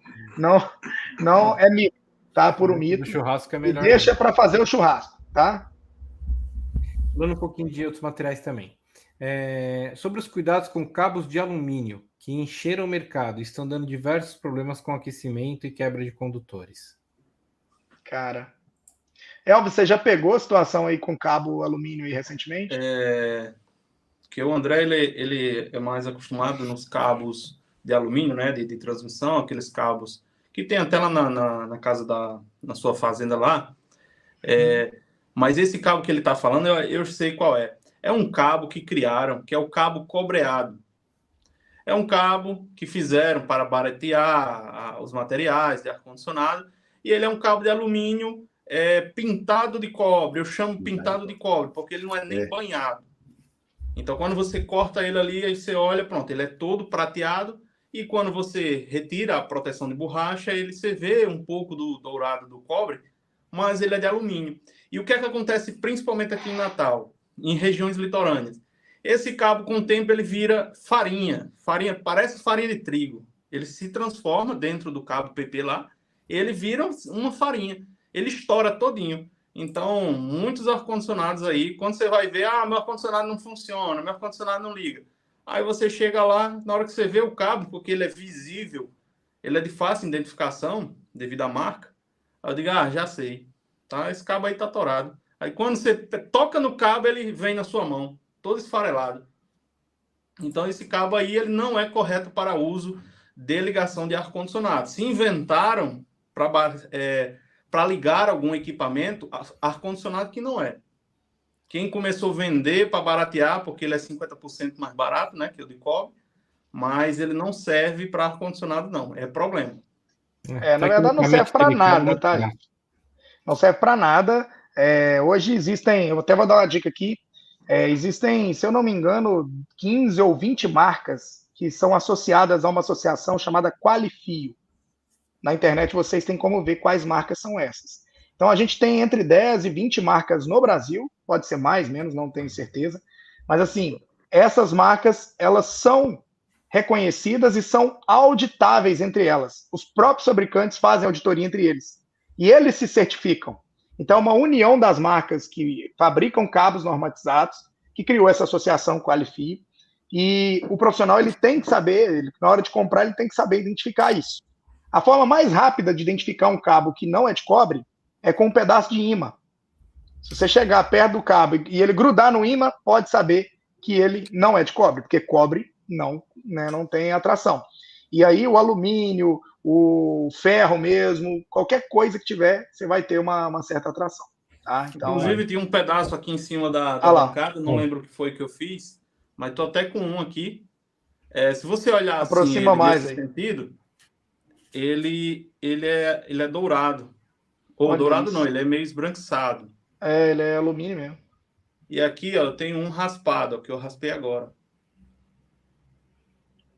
é mito, tá? Puro mito. O churrasco é melhor. E deixa para fazer o churrasco, tá? Falando um pouquinho de outros materiais também. Sobre os cuidados com cabos de alumínio que encheram o mercado, estão dando diversos problemas com aquecimento e quebra de condutores. Cara, Elvis, você já pegou a situação aí com cabo alumínio aí recentemente? Que o André ele é mais acostumado nos cabos de alumínio, né, de transmissão, aqueles cabos que tem até lá na casa na sua fazenda lá. Mas esse cabo que ele está falando, eu sei qual é. É um cabo que criaram, que é o cabo cobreado. É um cabo que fizeram para baratear os materiais de ar-condicionado, e ele é um cabo de alumínio pintado de cobre. Eu chamo pintado de cobre, porque ele não é nem banhado. Então, quando você corta ele ali, aí você olha, pronto, ele é todo prateado, e quando você retira a proteção de borracha, você vê um pouco do dourado do cobre, mas ele é de alumínio. E o que é que acontece principalmente aqui em Natal, em regiões litorâneas? Esse cabo, com o tempo, ele vira farinha, parece farinha de trigo. Ele se transforma dentro do cabo PP lá, ele vira uma farinha, ele estoura todinho. Então, muitos ar-condicionados aí, quando você vai ver, meu ar-condicionado não funciona, meu ar-condicionado não liga. Aí você chega lá, na hora que você vê o cabo, porque ele é visível, ele é de fácil identificação, devido à marca, aí eu digo, já sei, tá? Esse cabo aí tá atorado. Aí quando você toca no cabo, ele vem na sua mão, todo esfarelado. Então, esse cabo aí, ele não é correto para uso de ligação de ar-condicionado. Se inventaram para ligar algum equipamento, ar-condicionado que não é. Quem começou a vender para baratear, porque ele é 50% mais barato, né, que o de cobre, mas ele não serve para ar-condicionado, não. É problema. Na verdade, não serve para nada, tá, gente? Não serve para nada. Hoje existem, eu até vou dar uma dica aqui, existem, se eu não me engano, 15 ou 20 marcas que são associadas a uma associação chamada Qualifio. Na internet vocês têm como ver quais marcas são essas. Então a gente tem entre 10 e 20 marcas no Brasil, pode ser mais, menos, não tenho certeza. Mas assim, essas marcas, elas são reconhecidas e são auditáveis entre elas. Os próprios fabricantes fazem auditoria entre eles. E eles se certificam. Então, é uma união das marcas que fabricam cabos normatizados, que criou essa associação Qualifio, e o profissional ele tem que saber, na hora de comprar, ele tem que saber identificar isso. A forma mais rápida de identificar um cabo que não é de cobre é com um pedaço de imã. Se você chegar perto do cabo e ele grudar no ímã, pode saber que ele não é de cobre, porque cobre não, né, não tem atração. E aí o alumínio, o ferro mesmo, qualquer coisa que tiver, você vai ter uma certa atração. Tá? Então, Inclusive, tinha um pedaço aqui em cima da bancada, não lembro o que foi que eu fiz, mas estou até com um aqui. Se você olhar aproxima assim, mais nesse aí. sentido, ele é dourado. Ou Olha dourado isso. não, ele é meio esbranquiçado. Ele é alumínio mesmo. E aqui, ó, eu tenho um raspado, ó, que eu raspei agora.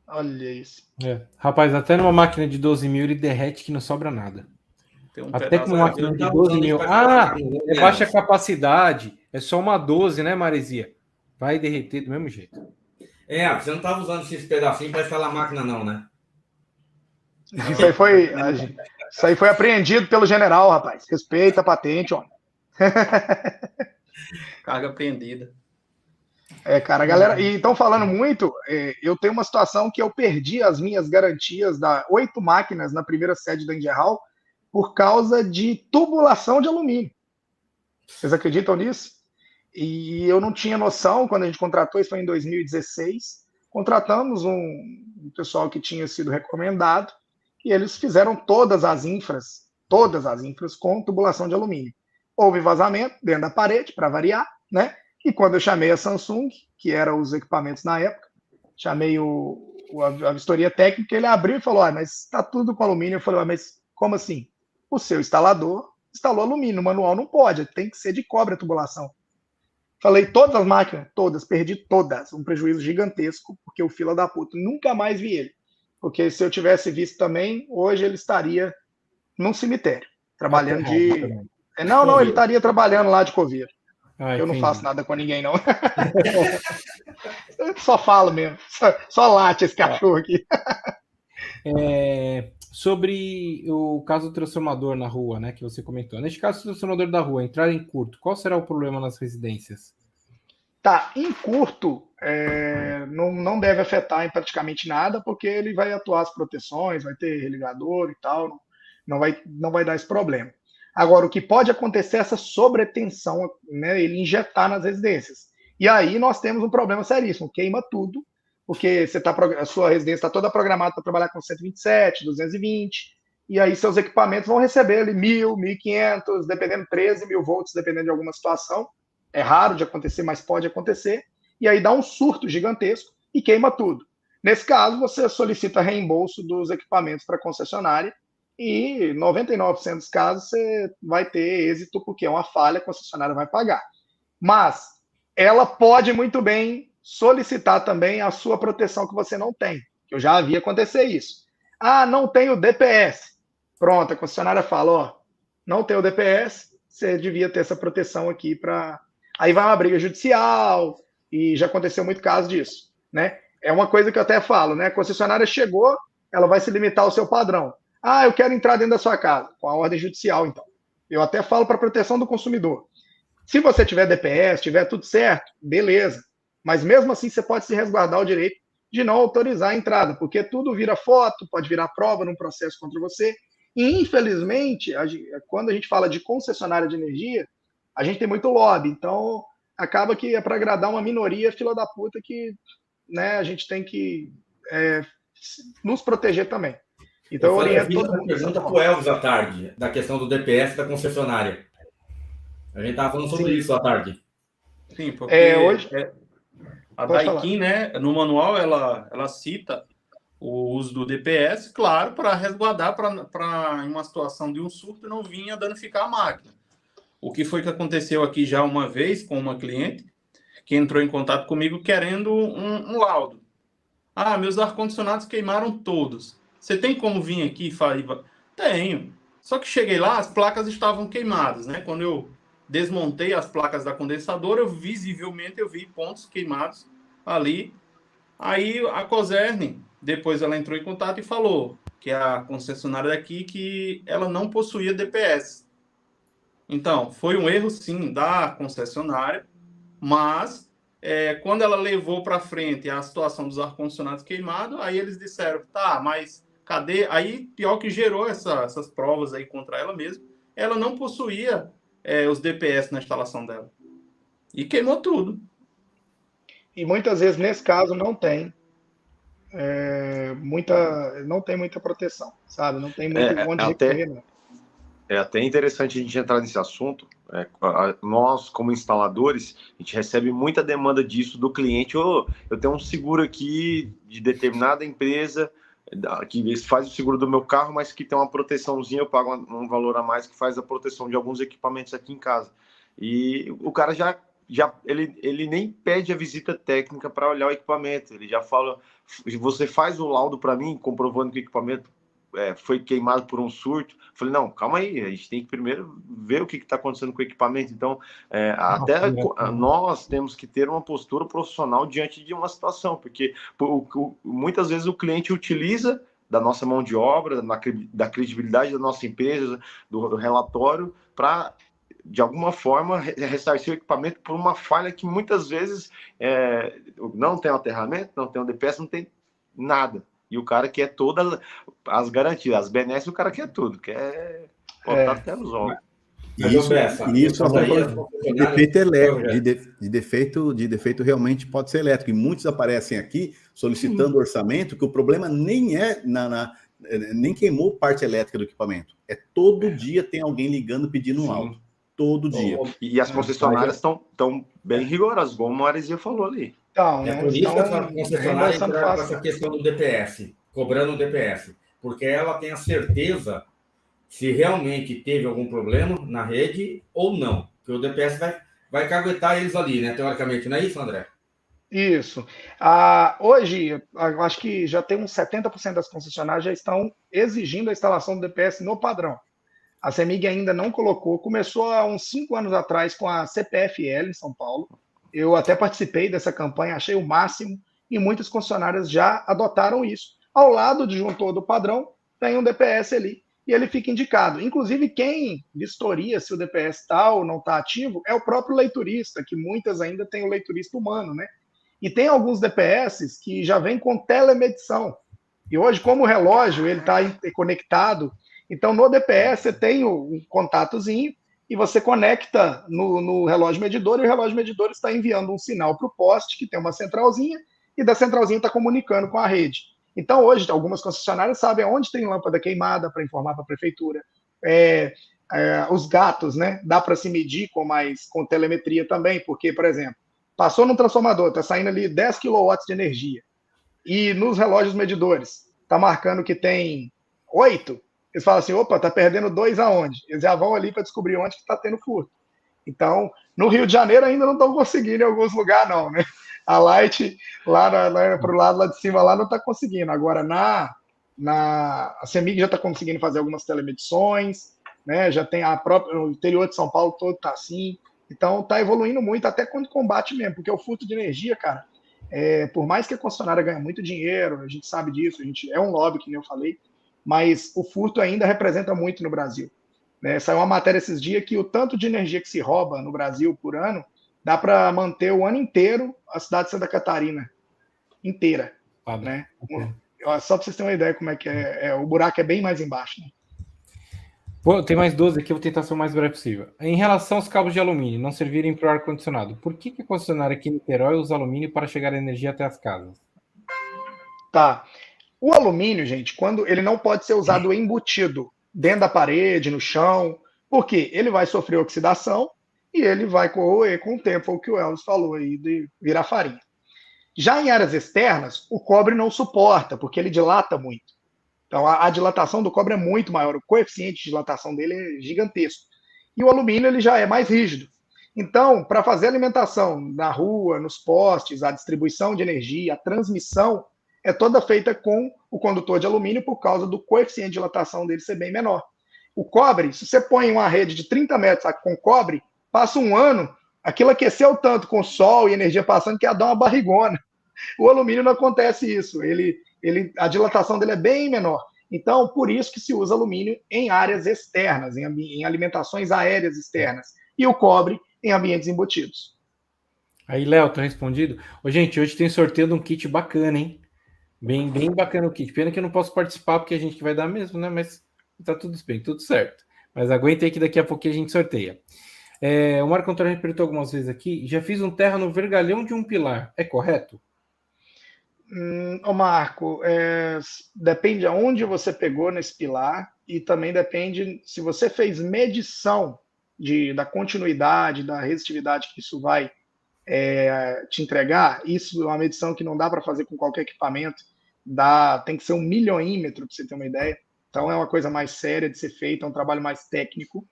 Olha isso. Rapaz, até numa máquina de 12 mil ele derrete que não sobra nada. Tem um Até com uma máquina de 12 mil. É baixa capacidade. É só uma 12, né, Maresia? Vai derreter do mesmo jeito. Você não estava usando esses pedacinhos para instalar a máquina, não, né? Isso aí foi apreendido pelo general, rapaz. Respeita a patente, ó. Carga apreendida. Cara, galera, e estão falando muito, eu tenho uma situação que eu perdi as minhas garantias das 8 máquinas na primeira sede da Ingerhall por causa de tubulação de alumínio. Vocês acreditam nisso? E eu não tinha noção quando a gente contratou, isso foi em 2016, contratamos um pessoal que tinha sido recomendado e eles fizeram todas as infras com tubulação de alumínio. Houve vazamento dentro da parede, para variar, né? E quando eu chamei a Samsung, que eram os equipamentos na época, chamei a vistoria técnica, ele abriu e falou, mas está tudo com alumínio. Eu falei, mas como assim? O seu instalador instalou alumínio, o manual não pode, tem que ser de cobre a tubulação. Falei, todas as máquinas, todas, perdi todas, um prejuízo gigantesco, porque o fila da puta, nunca mais vi ele. Porque se eu tivesse visto também, hoje ele estaria num cemitério, trabalhando de... Não, ele estaria trabalhando lá de coveiro. Eu não faço nada com ninguém, não. Eu só falo mesmo. Só late esse cachorro aqui. Sobre o caso do transformador na rua, né, que você comentou. Neste caso, o transformador da rua entrar em curto, qual será o problema nas residências? Tá, em curto, não deve afetar em praticamente nada, porque ele vai atuar as proteções, vai ter religador e tal, não vai dar esse problema. Agora, o que pode acontecer é essa sobretensão, né, ele injetar nas residências. E aí nós temos um problema seríssimo, queima tudo, porque a sua residência está toda programada para trabalhar com 127, 220, e aí seus equipamentos vão receber ali 1.000, 1.500, dependendo, 13.000 volts, dependendo de alguma situação. É raro de acontecer, mas pode acontecer. E aí dá um surto gigantesco e queima tudo. Nesse caso, você solicita reembolso dos equipamentos para a concessionária, e 99% dos casos você vai ter êxito, porque é uma falha, a concessionária vai pagar. Mas ela pode muito bem solicitar também a sua proteção que você não tem. Eu já vi acontecer isso. Não tem o DPS. Pronto, a concessionária fala, não tem o DPS, você devia ter essa proteção aqui para... Aí vai uma briga judicial, e já aconteceu muito caso disso, né? É uma coisa que eu até falo, né? A concessionária chegou, ela vai se limitar ao seu padrão. Eu quero entrar dentro da sua casa, com a ordem judicial, então. Eu até falo para proteção do consumidor. Se você tiver DPS, tiver tudo certo, beleza. Mas mesmo assim, você pode se resguardar o direito de não autorizar a entrada, porque tudo vira foto, pode virar prova num processo contra você. E, infelizmente, quando a gente fala de concessionária de energia, a gente tem muito lobby. Então, acaba que é para agradar uma minoria fila da puta que, né, a gente tem que nos proteger também. Então, eu oriento todo mundo. Pergunta para o Elvis à tarde, da questão do DPS da concessionária. A gente estava falando sobre isso à tarde. Sim, porque hoje... a Daikin, né, no manual, ela cita o uso do DPS, claro, para resguardar para em uma situação de um surto não vinha danificar a máquina. O que foi que aconteceu aqui já uma vez com uma cliente que entrou em contato comigo querendo um laudo. Meus ar-condicionados queimaram todos. Você tem como vir aqui e falar? Tenho. Só que cheguei lá, as placas estavam queimadas, né? Quando eu desmontei as placas da condensadora, eu vi pontos queimados ali. Aí a Cosern, depois ela entrou em contato e falou que a concessionária daqui, que ela não possuía DPS. Então, foi um erro, sim, da concessionária, mas quando ela levou para frente a situação dos ar-condicionados queimados, aí eles disseram, mas cadê? Aí, pior que gerou essas provas aí contra ela mesma, ela não possuía os DPS na instalação dela. E queimou tudo. E muitas vezes, nesse caso, não tem muita proteção, sabe? Não tem muito onde recorrer, não. É até interessante a gente entrar nesse assunto. Nós, como instaladores, a gente recebe muita demanda disso do cliente. Eu tenho um seguro aqui de determinada empresa que faz o seguro do meu carro, mas que tem uma proteçãozinha, eu pago um valor a mais que faz a proteção de alguns equipamentos aqui em casa. E o cara ele nem pede a visita técnica para olhar o equipamento. Ele já fala, você faz o laudo para mim, comprovando que o equipamento foi queimado por um surto. Falei, não, calma aí, a gente tem que primeiro ver o que está acontecendo com o equipamento. Então, nós temos que ter uma postura profissional diante de uma situação, porque muitas vezes o cliente utiliza da nossa mão de obra, da credibilidade da nossa empresa, do relatório, para, de alguma forma, ressarcir o equipamento por uma falha que muitas vezes não tem aterramento, não tem o DPS, não tem nada. E o cara quer todas as garantias, as benesses, o cara quer tudo, quer botar até nos olhos. Isso defeito elétrico, de defeito realmente pode ser elétrico. E muitos aparecem aqui solicitando orçamento, que o problema nem nem queimou parte elétrica do equipamento. Todo dia tem alguém ligando pedindo um laudo. Todo dia. E as concessionárias estão bem rigorosas, como a Maresia falou ali. Então, por isso que a concessionária entra com essa questão do DPS, cobrando o DPS, porque ela tem a certeza se realmente teve algum problema na rede ou não, que o DPS vai caguetar eles ali, né, teoricamente, não é isso, André? Isso. Hoje, eu acho que já tem uns 70% das concessionárias já estão exigindo a instalação do DPS no padrão. A CEMIG ainda não colocou, começou há uns 5 anos atrás com a CPFL em São Paulo. Eu até participei dessa campanha, achei o máximo, e muitas concessionárias já adotaram isso. Ao lado do disjuntor do padrão, tem um DPS ali, e ele fica indicado. Inclusive, quem vistoria se o DPS está ou não está ativo é o próprio leiturista, que muitas ainda têm o leiturista humano, né? E tem alguns DPS que já vêm com telemedição. E hoje, como o relógio ele está conectado, então no DPS você tem um contatozinho, e você conecta no relógio medidor, e o relógio medidor está enviando um sinal para o poste, que tem uma centralzinha, e da centralzinha está comunicando com a rede. Então, hoje, algumas concessionárias sabem onde tem lâmpada queimada para informar para a prefeitura. Os gatos, né? Dá para se medir com telemetria também, porque, por exemplo, passou num transformador, está saindo ali 10 kW de energia, e nos relógios medidores está marcando que tem 8, eles falam assim, opa, tá perdendo 2 aonde? Eles já vão ali para descobrir onde que está tendo furto. Então, no Rio de Janeiro ainda não estão conseguindo em alguns lugares, não, né? A Light, lá para o lado lá de cima, lá não está conseguindo. Agora, a CEMIG já está conseguindo fazer algumas telemedições, né? Já tem o interior de São Paulo todo está assim. Então, está evoluindo muito, até quando combate mesmo, porque o furto de energia, cara, por mais que a concessionária ganhe muito dinheiro, a gente sabe disso, é um lobby, que nem eu falei, mas o furto ainda representa muito no Brasil. Né? Saiu uma matéria esses dias que o tanto de energia que se rouba no Brasil por ano dá para manter o ano inteiro a cidade de Santa Catarina inteira. Né? Só para vocês terem uma ideia como é que o buraco é bem mais embaixo. Né? Pô, tem mais 12 aqui, eu vou tentar ser o mais breve possível. Em relação aos cabos de alumínio não servirem para o ar-condicionado, por que a concessionária aqui em Niterói usa alumínio para chegar a energia até as casas? Tá. O alumínio, gente, quando ele não pode ser usado embutido dentro da parede, no chão, porque ele vai sofrer oxidação e ele vai corroer com o tempo, o que o Elvis falou aí, de virar farinha. Já em áreas externas, o cobre não suporta, porque ele dilata muito. Então, a dilatação do cobre é muito maior, o coeficiente de dilatação dele é gigantesco. E o alumínio ele já é mais rígido. Então, para fazer a alimentação na rua, nos postes, a distribuição de energia, a transmissão, é toda feita com o condutor de alumínio por causa do coeficiente de dilatação dele ser bem menor. O cobre, se você põe uma rede de 30 metros com cobre, passa um ano, aquilo aqueceu tanto com sol e energia passando que ia dar uma barrigona. O alumínio não acontece isso, a dilatação dele é bem menor. Então, por isso que se usa alumínio em áreas externas, em alimentações aéreas externas, e o cobre em ambientes embutidos. Aí, Léo, tá respondido? Gente, hoje tem sorteio de um kit bacana, hein? Bem bacana o kit. Pena que eu não posso participar, porque a gente que vai dar mesmo, né? Mas tá tudo bem, tudo certo. Mas aguenta aí que daqui a pouquinho a gente sorteia. O Marco Antônio perguntou algumas vezes aqui, já fiz um terra no vergalhão de um pilar, é correto? Ô Marco, depende aonde você pegou nesse pilar e também depende se você fez medição da continuidade, da resistividade que isso vai te entregar. Isso é uma medição que não dá para fazer com qualquer equipamento, tem que ser 1 milímetro, para você ter uma ideia. Então é uma coisa mais séria de ser feita, é um trabalho mais técnico.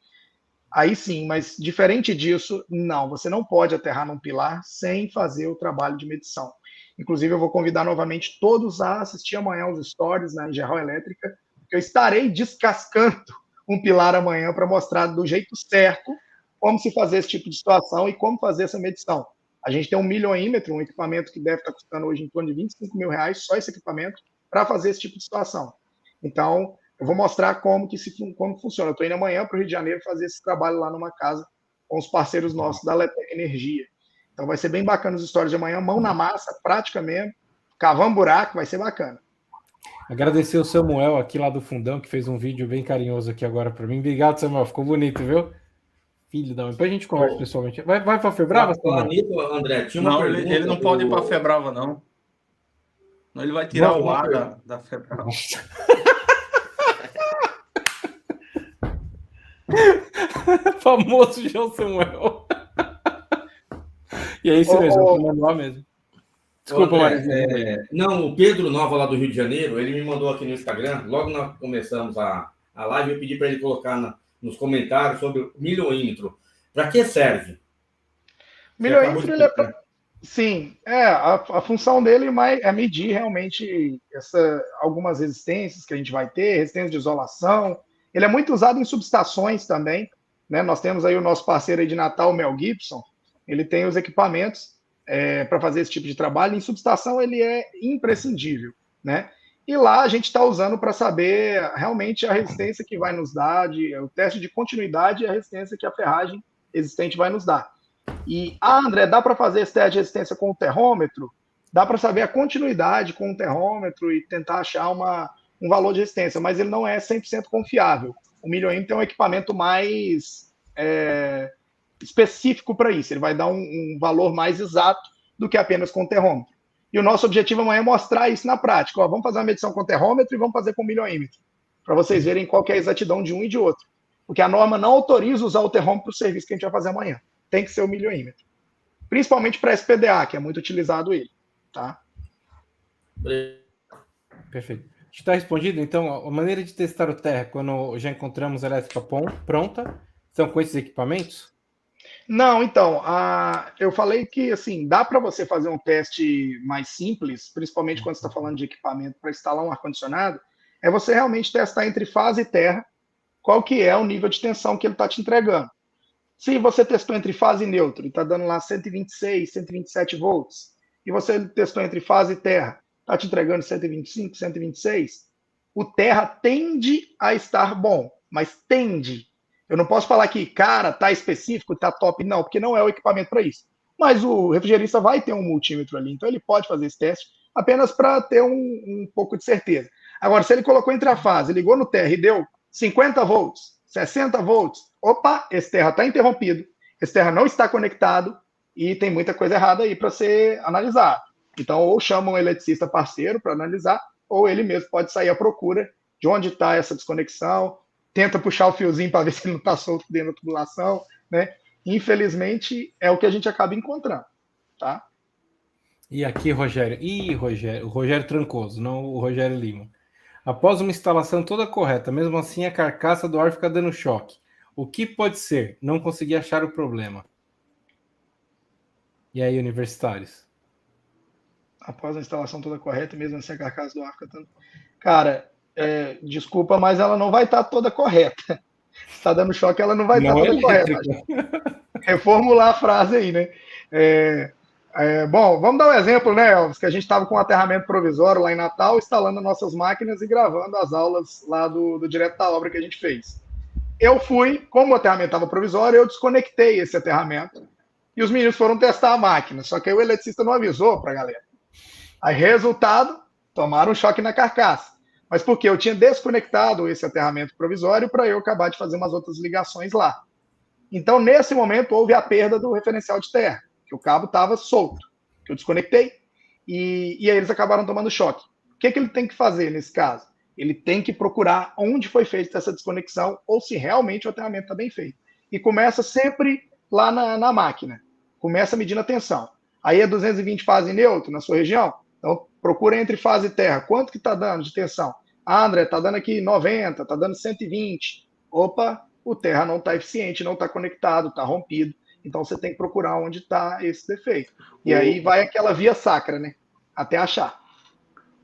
Aí sim, mas diferente disso, não, você não pode aterrar num pilar sem fazer o trabalho de medição. Inclusive, eu vou convidar novamente todos a assistir amanhã os stories na Engeral Elétrica, que eu estarei descascando um pilar amanhã para mostrar do jeito certo como se fazer esse tipo de situação e como fazer essa medição. A gente tem um milioímetro, um equipamento que deve estar custando hoje em torno de R$25 mil, só esse equipamento, para fazer esse tipo de situação. Então, eu vou mostrar como funciona. Eu estou indo amanhã para o Rio de Janeiro fazer esse trabalho lá numa casa com os parceiros nossos da Letec Energia. Então vai ser bem bacana os stories de amanhã, mão na massa, prática mesmo, cavando buraco, vai ser bacana. Agradecer o Samuel aqui lá do Fundão, que fez um vídeo bem carinhoso aqui agora para mim. Obrigado, Samuel, ficou bonito, viu? Filho da mãe. Depois a gente conversa pessoalmente. Vai para a Febrava, Samuel? André, tinha uma pergunta. Ele não pode ir para a Febrava, não. Ele vai tirar o ar da Febrava. Famoso João Samuel. E é isso mesmo, eu manual mesmo. Desculpa, André, não, o Pedro Nova, lá do Rio de Janeiro, ele me mandou aqui no Instagram, logo nós começamos a live, eu pedi para ele colocar nos comentários sobre o milioímetro. Para que serve? Milioímetro, ele sim, a função dele é medir realmente algumas resistências que a gente vai ter, resistência de isolação. Ele é muito usado em subestações também, né? Nós temos aí o nosso parceiro aí de Natal, o Mel Gibson, ele tem os equipamentos para fazer esse tipo de trabalho. Em subestação ele é imprescindível, né? E lá a gente está usando para saber realmente a resistência que vai nos dar, o teste de continuidade e a resistência que a ferragem existente vai nos dar. E, André, dá para fazer esse teste de resistência com o terrômetro? Dá para saber a continuidade com o terrômetro e tentar achar um valor de resistência, mas ele não é 100% confiável. O milioímetro é um equipamento mais específico para isso. Ele vai dar um valor mais exato do que apenas com o terrômetro. E o nosso objetivo amanhã é mostrar isso na prática. Vamos fazer uma medição com o terrômetro e vamos fazer com o milioímetro, para vocês verem qual que é a exatidão de um e de outro. Porque a norma não autoriza usar o terrômetro para o serviço que a gente vai fazer amanhã. Tem que ser o milioímetro. Principalmente para SPDA, que é muito utilizado ele. Tá? Perfeito. Está respondido? Então, a maneira de testar o terra, quando já encontramos a elétrica pronta, são com esses equipamentos? Não, então, eu falei que assim, dá para você fazer um teste mais simples, principalmente quando você está falando de equipamento para instalar um ar-condicionado, é você realmente testar entre fase e terra qual que é o nível de tensão que ele está te entregando. Se você testou entre fase e neutro e está dando lá 126, 127 volts, e você testou entre fase e terra, está te entregando 125, 126, o terra tende a estar bom, mas tende. Eu não posso falar que, cara, tá específico, tá top, não, porque não é o equipamento para isso. Mas o refrigerista vai ter um multímetro ali, então ele pode fazer esse teste apenas para ter um pouco de certeza. Agora, se ele colocou entre a fase, ligou no terra e deu 50 volts, 60 volts, opa, esse terra está interrompido, esse terra não está conectado e tem muita coisa errada aí para ser analisado. Então, ou chama um eletricista parceiro para analisar, ou ele mesmo pode sair à procura de onde está essa desconexão, tenta puxar o fiozinho para ver se ele não está solto dentro da tubulação, né? Infelizmente, é o que a gente acaba encontrando, tá? E aqui, Rogério. O Rogério Trancoso, não o Rogério Lima. Após uma instalação toda correta, mesmo assim a carcaça do ar fica dando choque. O que pode ser? Não consegui achar o problema. E aí, universitários? Após a instalação toda correta, mesmo assim a carcaça do ar fica dando... Cara, desculpa, mas ela não vai estar toda correta. Se está dando choque, ela não vai estar toda correta. Reformular a frase aí, né? Bom, vamos dar um exemplo, né, Elvis? Que a gente estava com um aterramento provisório lá em Natal, instalando nossas máquinas e gravando as aulas lá do Direto da Obra que a gente fez. Eu fui, como o aterramento estava provisório, eu desconectei esse aterramento e os meninos foram testar a máquina. Só que aí o eletricista não avisou para a galera. Aí, resultado, tomaram um choque na carcaça. Mas por quê? Eu tinha desconectado esse aterramento provisório para eu acabar de fazer umas outras ligações lá. Então, nesse momento, houve a perda do referencial de terra, que o cabo estava solto, que eu desconectei, e aí eles acabaram tomando choque. O que ele tem que fazer nesse caso? Ele tem que procurar onde foi feita essa desconexão ou se realmente o aterramento está bem feito. E começa sempre lá na máquina. Começa medindo a tensão. Aí é 220 fase neutro na sua região? Então, procura entre fase e terra. Quanto que está dando de tensão? Ah, André, está dando aqui 90, está dando 120. Opa, o terra não está eficiente, não está conectado, está rompido. Então, você tem que procurar onde está esse defeito. E aí vai aquela via sacra, né? Até achar.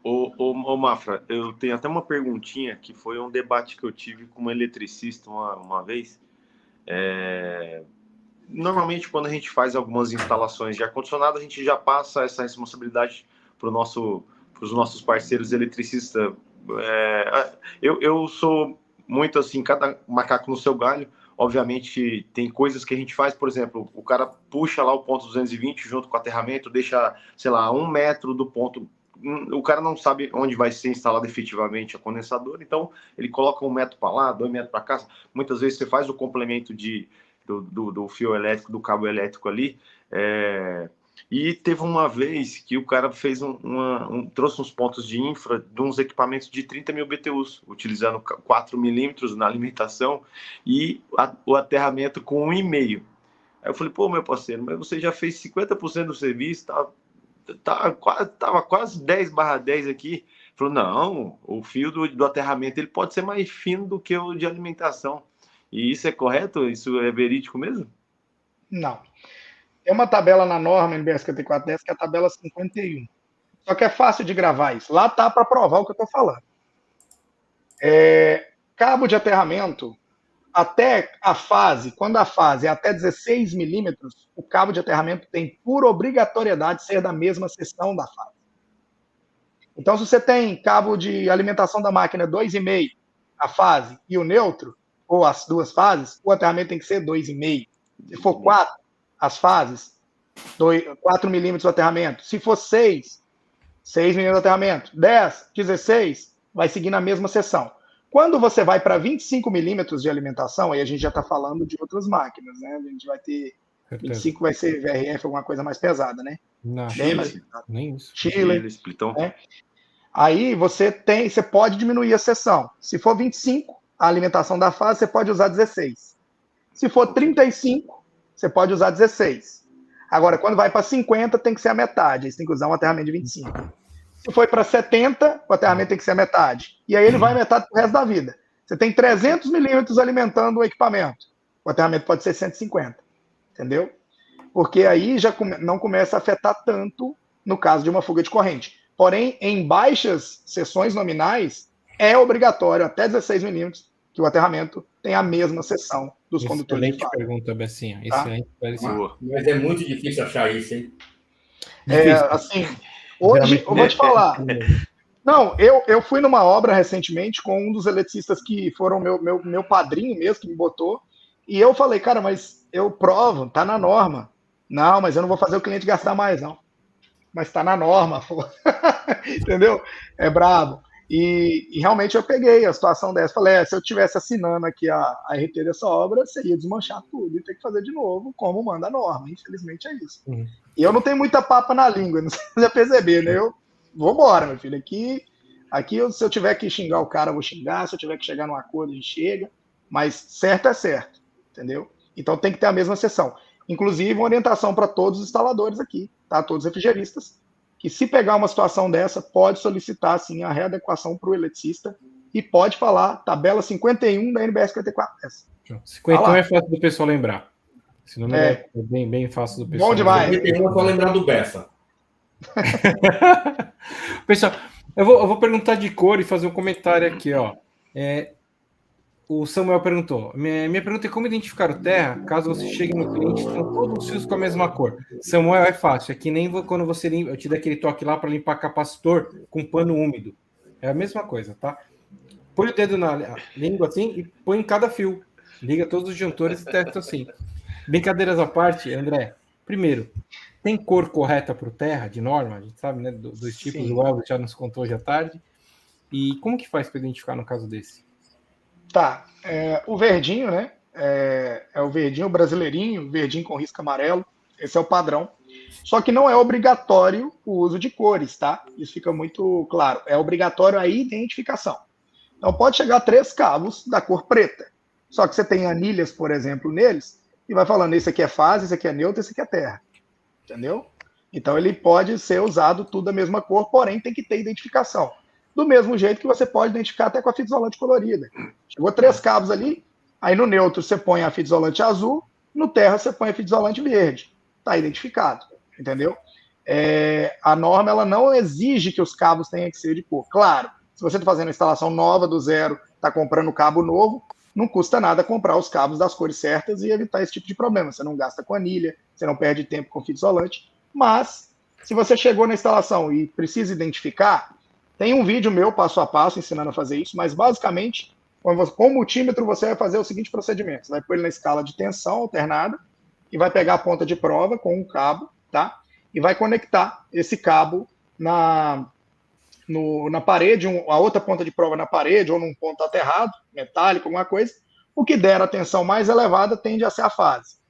Ô Mafra, eu tenho até uma perguntinha que foi um debate que eu tive com um eletricista uma vez. Normalmente, quando a gente faz algumas instalações de ar-condicionado, a gente já passa essa responsabilidade para os nossos parceiros eletricistas. Eu sou muito assim, cada macaco no seu galho. Obviamente, tem coisas que a gente faz, por exemplo, o cara puxa lá o ponto 220 junto com o aterramento, deixa, sei lá, 1 metro do ponto. O cara não sabe onde vai ser instalado efetivamente a condensadora, então ele coloca 1 metro para lá, 2 metros para cá. Muitas vezes você faz o complemento do fio elétrico, do cabo elétrico ali. E teve uma vez que o cara fez trouxe uns pontos de infra de uns equipamentos de 30 mil BTUs, utilizando 4 milímetros na alimentação e o aterramento com 1,5. Aí eu falei, pô, meu parceiro, mas você já fez 50% do serviço, tava quase 10/10 aqui. Falou, não, o fio do aterramento ele pode ser mais fino do que o de alimentação. E isso é correto? Isso é verídico mesmo? Não. Tem uma tabela na norma NBR 5410 que é a tabela 51. Só que é fácil de gravar isso. Lá tá para provar o que eu estou falando. Cabo de aterramento, até a fase, quando a fase é até 16 milímetros, o cabo de aterramento tem por obrigatoriedade ser da mesma seção da fase. Então, se você tem cabo de alimentação da máquina 2,5, a fase, e o neutro, ou as duas fases, o aterramento tem que ser 2,5. Se for 4, as fases, 4 milímetros do aterramento. Se for 6 milímetros do aterramento. 10, 16, vai seguir na mesma seção. Quando você vai para 25 milímetros de alimentação, aí a gente já está falando de outras máquinas, né? A gente vai ter 25, vai ser VRF, alguma coisa mais pesada, né? Não, nem isso. Chile, Splitão. Né? Aí você pode diminuir a seção. Se for 25, a alimentação da fase, você pode usar 16. Se for 35, você pode usar 16. Agora, quando vai para 50, tem que ser a metade. Aí você tem que usar um aterramento de 25. Se for para 70, o aterramento tem que ser a metade. E aí ele vai metade pro resto da vida. Você tem 300 milímetros alimentando o equipamento. O aterramento pode ser 150. Entendeu? Porque aí já não começa a afetar tanto no caso de uma fuga de corrente. Porém, em baixas seções nominais, é obrigatório, até 16 milímetros, que o aterramento tenha a mesma seção dos condutores de fase. Excelente pergunta, Bessinha. Tá? Excelente. Mas é muito difícil achar isso, hein? Assim, hoje, eu vou te falar. Não, eu fui numa obra recentemente com um dos eletricistas que foram meu padrinho mesmo, que me botou, e eu falei, cara, mas eu provo, tá na norma. Não, mas eu não vou fazer o cliente gastar mais, não. Mas tá na norma, pô. Entendeu? É brabo. E realmente eu peguei a situação dessa. Falei, se eu tivesse assinando aqui a RT dessa obra, seria desmanchar tudo e ter que fazer de novo, como manda a norma. Infelizmente é isso. E eu não tenho muita papa na língua, não sei se você perceber, né? Eu vou embora, meu filho. Aqui se eu tiver que xingar o cara, eu vou xingar. Se eu tiver que chegar num acordo, a gente chega. Mas certo é certo, entendeu? Então tem que ter a mesma seção. Inclusive, uma orientação para todos os instaladores aqui, tá? Todos os refrigeristas, que se pegar uma situação dessa, pode solicitar, sim, a readequação para o eletricista e pode falar tabela 51 da NBR 5410. 51 é fácil do pessoal lembrar. Esse número é bem fácil do pessoal. Bom demais. 51 é só lembrar do Bessa. Pessoal, eu vou perguntar de cor e fazer um comentário aqui, ó. O Samuel perguntou. Minha pergunta é como identificar o terra caso você chegue no cliente e estão todos os fios com a mesma cor. Samuel, é fácil. É que nem quando você limpa, eu te dei aquele toque lá para limpar capacitor com pano úmido. É a mesma coisa, tá? Põe o dedo na língua assim e põe em cada fio. Liga todos os disjuntores e testa assim. Brincadeiras à parte, André. Primeiro, tem cor correta para o terra, de norma? A gente sabe, né? Dos tipos, o Elvis já nos contou hoje à tarde. E como que faz para identificar no caso desse? Tá, o verdinho, né? é o verdinho brasileirinho, verdinho com risco amarelo. Esse é o padrão. Só que não é obrigatório o uso de cores, tá? Isso fica muito claro. É obrigatório a identificação. Então pode chegar a 3 cabos da cor preta. Só que você tem anilhas, por exemplo, neles, e vai falando, esse aqui é fase, esse aqui é neutro, esse aqui é terra. Entendeu? Então ele pode ser usado tudo da mesma cor, porém tem que ter identificação. Do mesmo jeito que você pode identificar até com a fita isolante colorida. Chegou 3 cabos ali, aí no neutro você põe a fita isolante azul, no terra você põe a fita isolante verde. Está identificado, entendeu? A norma ela não exige que os cabos tenham que ser de cor. Claro, se você está fazendo a instalação nova do zero, está comprando cabo novo, não custa nada comprar os cabos das cores certas e evitar esse tipo de problema. Você não gasta com anilha, você não perde tempo com fita isolante. Mas, se você chegou na instalação e precisa identificar, tem um vídeo meu, passo a passo, ensinando a fazer isso, mas basicamente, com o multímetro, você vai fazer o seguinte procedimento. Você vai pôr ele na escala de tensão alternada e vai pegar a ponta de prova com um cabo, tá? E vai conectar esse cabo na parede, a outra ponta de prova na parede, ou num ponto aterrado, metálico, alguma coisa. O que der a tensão mais elevada tende a ser a fase.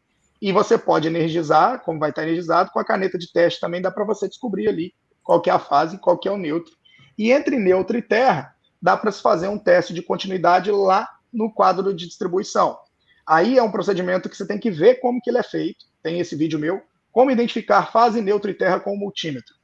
E você pode energizar, como vai estar energizado, com a caneta de teste também dá para você descobrir ali qual que é a fase e qual que é o neutro. E entre neutro e terra, dá para se fazer um teste de continuidade lá no quadro de distribuição. Aí é um procedimento que você tem que ver como que ele é feito. Tem esse vídeo meu, como identificar fase, neutro e terra com o multímetro.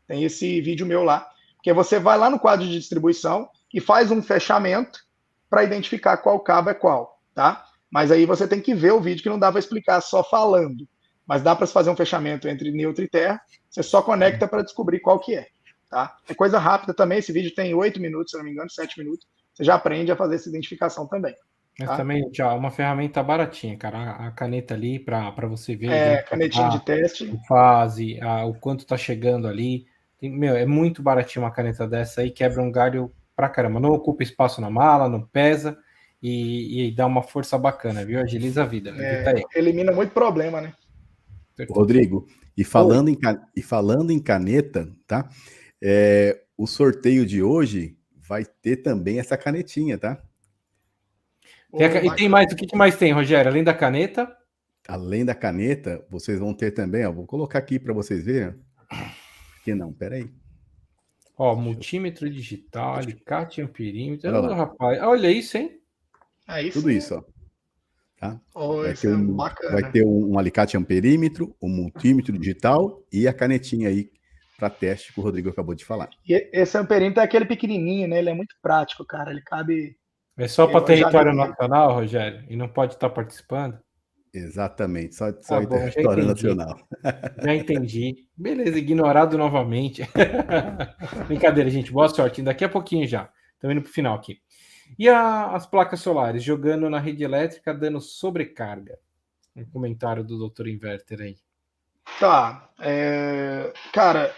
Tem esse vídeo meu lá, que você vai lá no quadro de distribuição e faz um fechamento para identificar qual cabo é qual, tá? Mas aí você tem que ver o vídeo, que não dá para explicar só falando. Mas dá para se fazer um fechamento entre neutro e terra, você só conecta para descobrir qual que é, tá? É coisa rápida também, esse vídeo tem 8 minutos, se não me engano, 7 minutos. Você já aprende a fazer essa identificação também. Mas tá? também, Tchau, uma ferramenta baratinha, cara. A caneta ali para você ver. Canetinha de teste. Fase, o quanto tá chegando ali. É muito baratinho uma caneta dessa aí, quebra um galho pra caramba. Não ocupa espaço na mala, não pesa e dá uma força bacana, viu? Agiliza a vida. Elimina muito problema, né? Rodrigo, e falando em caneta, tá? O sorteio de hoje vai ter também essa canetinha, tá? E tem mais, o que mais tem, Rogério? Além da caneta? Além da caneta, vocês vão ter também, ó, vou colocar aqui para vocês verem. Que não, peraí. Ó, multímetro digital, alicate amperímetro. Rapaz, olha isso, hein? Tudo isso, ó. Tá? Bacana. Vai ter um alicate amperímetro, um multímetro digital e a canetinha aí para teste que o Rodrigo acabou de falar. E esse amperímetro é aquele pequenininho, né? Ele é muito prático, cara. Ele cabe... É só para território nacional, Rogério? E não pode estar participando? Exatamente, só em território nacional. Já entendi. Beleza, ignorado novamente. Brincadeira, gente. Boa sorte. Daqui a pouquinho já. Estamos indo para o final aqui. E as placas solares jogando na rede elétrica, dando sobrecarga? Um comentário do Dr. Inverter aí. Tá. Cara,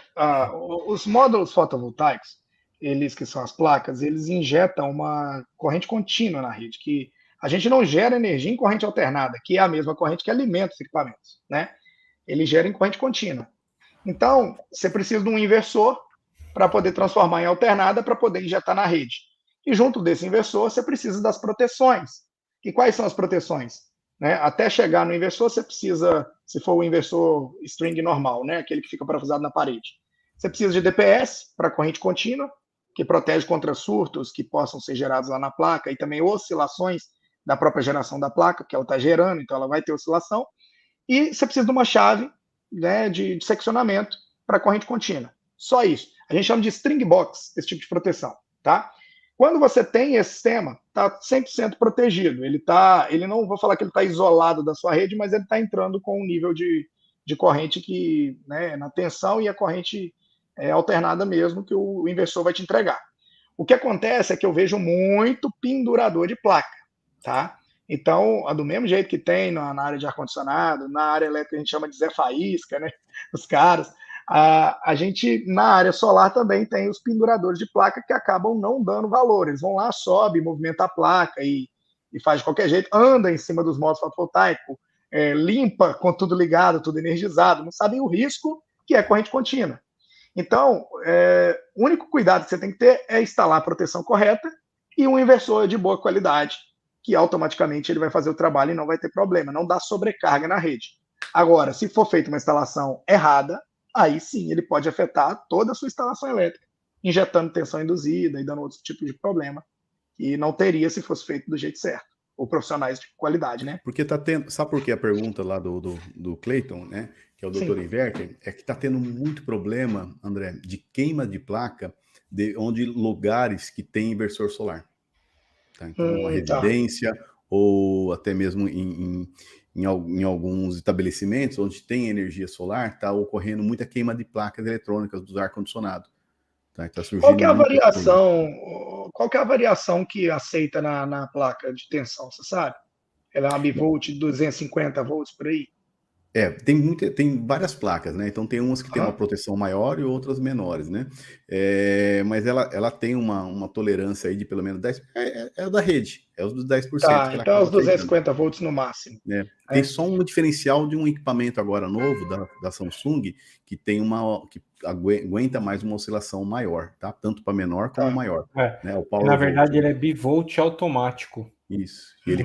os módulos fotovoltaicos, eles que são as placas, eles injetam uma corrente contínua na rede, que a gente não gera energia em corrente alternada, que é a mesma corrente que alimenta os equipamentos, né? Ele gera em corrente contínua. Então, você precisa de um inversor para poder transformar em alternada para poder injetar na rede. E junto desse inversor, você precisa das proteções. E quais são as proteções? Né? Até chegar no inversor, você precisa, se for o inversor string normal, né? Aquele que fica parafusado na parede, você precisa de DPS para corrente contínua, que protege contra surtos que possam ser gerados lá na placa, e também oscilações da própria geração da placa, que ela está gerando, então ela vai ter oscilação. E você precisa de uma chave, né, de seccionamento para corrente contínua. Só isso. A gente chama de string box, esse tipo de proteção, tá? Quando você tem esse sistema, está 100% protegido. Ele não vou falar que ele está isolado da sua rede, mas ele está entrando com um nível de corrente que, né, na tensão, e a corrente alternada mesmo, que o inversor vai te entregar. O que acontece é que eu vejo muito pendurador de placa, tá? Então, do mesmo jeito que tem na área de ar-condicionado, na área elétrica a gente chama de Zé Faísca, né? Os caras. A gente, na área solar, também tem os penduradores de placa que acabam não dando valor. Eles vão lá, sobe, movimenta a placa e faz de qualquer jeito, anda em cima dos módulos fotovoltaicos, limpa com tudo ligado, tudo energizado, não sabem o risco que é corrente contínua. Então, o único cuidado que você tem que ter é instalar a proteção correta e um inversor de boa qualidade, que automaticamente ele vai fazer o trabalho e não vai ter problema, não dá sobrecarga na rede. Agora, se for feita uma instalação errada, aí sim ele pode afetar toda a sua instalação elétrica, injetando tensão induzida e dando outros tipos de problema, que não teria se fosse feito do jeito certo, ou profissionais de qualidade, né? Porque tá tendo, sabe por que a pergunta lá do Clayton, né, que é o doutor Inverter, é que está tendo muito problema, André, de queima de placa de onde lugares que tem inversor solar. Tá? Então, uma residência ou até mesmo em alguns estabelecimentos onde tem energia solar, está ocorrendo muita queima de placas eletrônicas do ar-condicionado. Tá? Tá surgindo qual que é a variação que aceita na placa de tensão, você sabe? Ela é uma bivolt de 250 volts por aí? Tem várias placas, né? Então tem umas que tem uma proteção maior e outras menores, né? Mas ela tem uma tolerância aí de pelo menos 10%. É da rede, é os dos 10%. Tá, então os 250 volts no máximo. Tem só um diferencial de um equipamento agora novo da Samsung que tem que aguenta mais uma oscilação maior, tá? Tanto para menor como maior. Né? O na verdade, ele é bivolt automático. Isso. E ele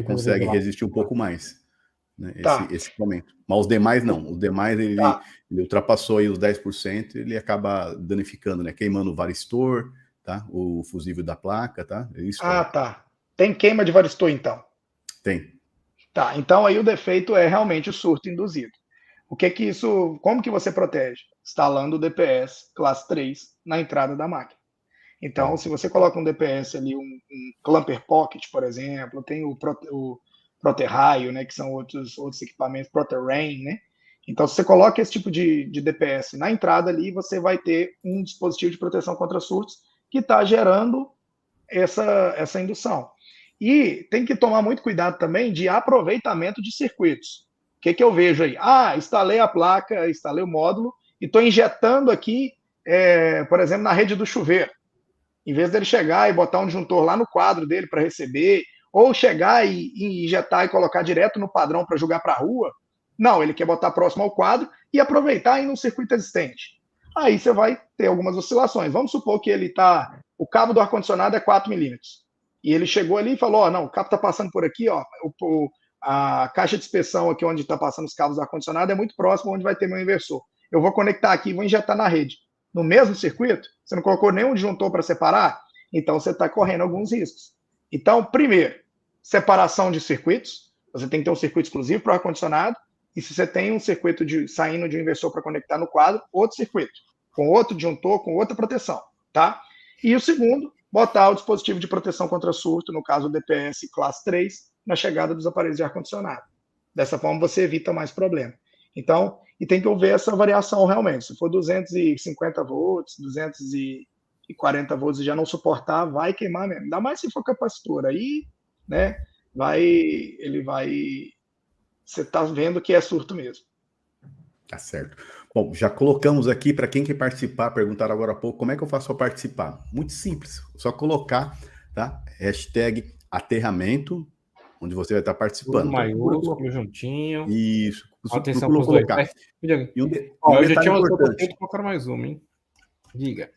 consegue resistir um pouco mais. Né, esse equipamento. Mas os demais não. Os demais ele ultrapassou aí os 10%, ele acaba danificando, né? Queimando o varistor, tá? O fusível da placa, tá? Isso tá. Tem queima de varistor, então? Tem. Tá, então aí o defeito é realmente o surto induzido. Como que você protege? Instalando o DPS classe 3 na entrada da máquina. Então, se você coloca um DPS ali, um Clamper Pocket, por exemplo, tem o ProteRaio, né, que são outros equipamentos, ProteRain, né? Então, se você coloca esse tipo de DPS na entrada ali, você vai ter um dispositivo de proteção contra surtos que está gerando essa indução. E tem que tomar muito cuidado também de aproveitamento de circuitos. O que eu vejo aí? Instalei a placa, instalei o módulo e estou injetando aqui, por exemplo, na rede do chuveiro. Em vez dele chegar e botar um disjuntor lá no quadro dele para receber, ou chegar e injetar e colocar direto no padrão para jogar para a rua. Não, ele quer botar próximo ao quadro e aproveitar aí no circuito existente. Aí você vai ter algumas oscilações. Vamos supor que o cabo do ar-condicionado é 4 milímetros. E ele chegou ali e falou, não, o cabo está passando por aqui, a caixa de inspeção aqui onde está passando os cabos do ar-condicionado é muito próximo onde vai ter meu inversor. Eu vou conectar aqui e vou injetar na rede. No mesmo circuito, você não colocou nenhum disjuntor para separar, então você está correndo alguns riscos. Então, primeiro, separação de circuitos. Você tem que ter um circuito exclusivo para o ar-condicionado. E se você tem um circuito saindo de um inversor para conectar no quadro, outro circuito, com outro disjuntor, com outra proteção. Tá? E o segundo, botar o dispositivo de proteção contra surto, no caso o DPS classe 3, na chegada dos aparelhos de ar-condicionado. Dessa forma, você evita mais problema. Então, e tem que ver essa variação realmente. Se for 250 volts, 240 volts e já não suportar, vai queimar mesmo. Ainda mais se for capacitor. Aí, né, você está vendo que é surto mesmo. Tá certo. Bom, já colocamos aqui para quem quer participar, perguntaram agora há pouco, como é que eu faço para participar? Muito simples, só colocar, tá? Hashtag aterramento, onde você vai estar participando. Tudo maiúsculo, juntinho. Isso. Atenção para os dois. Eu já tinha uma colocar mais uma, hein? Diga.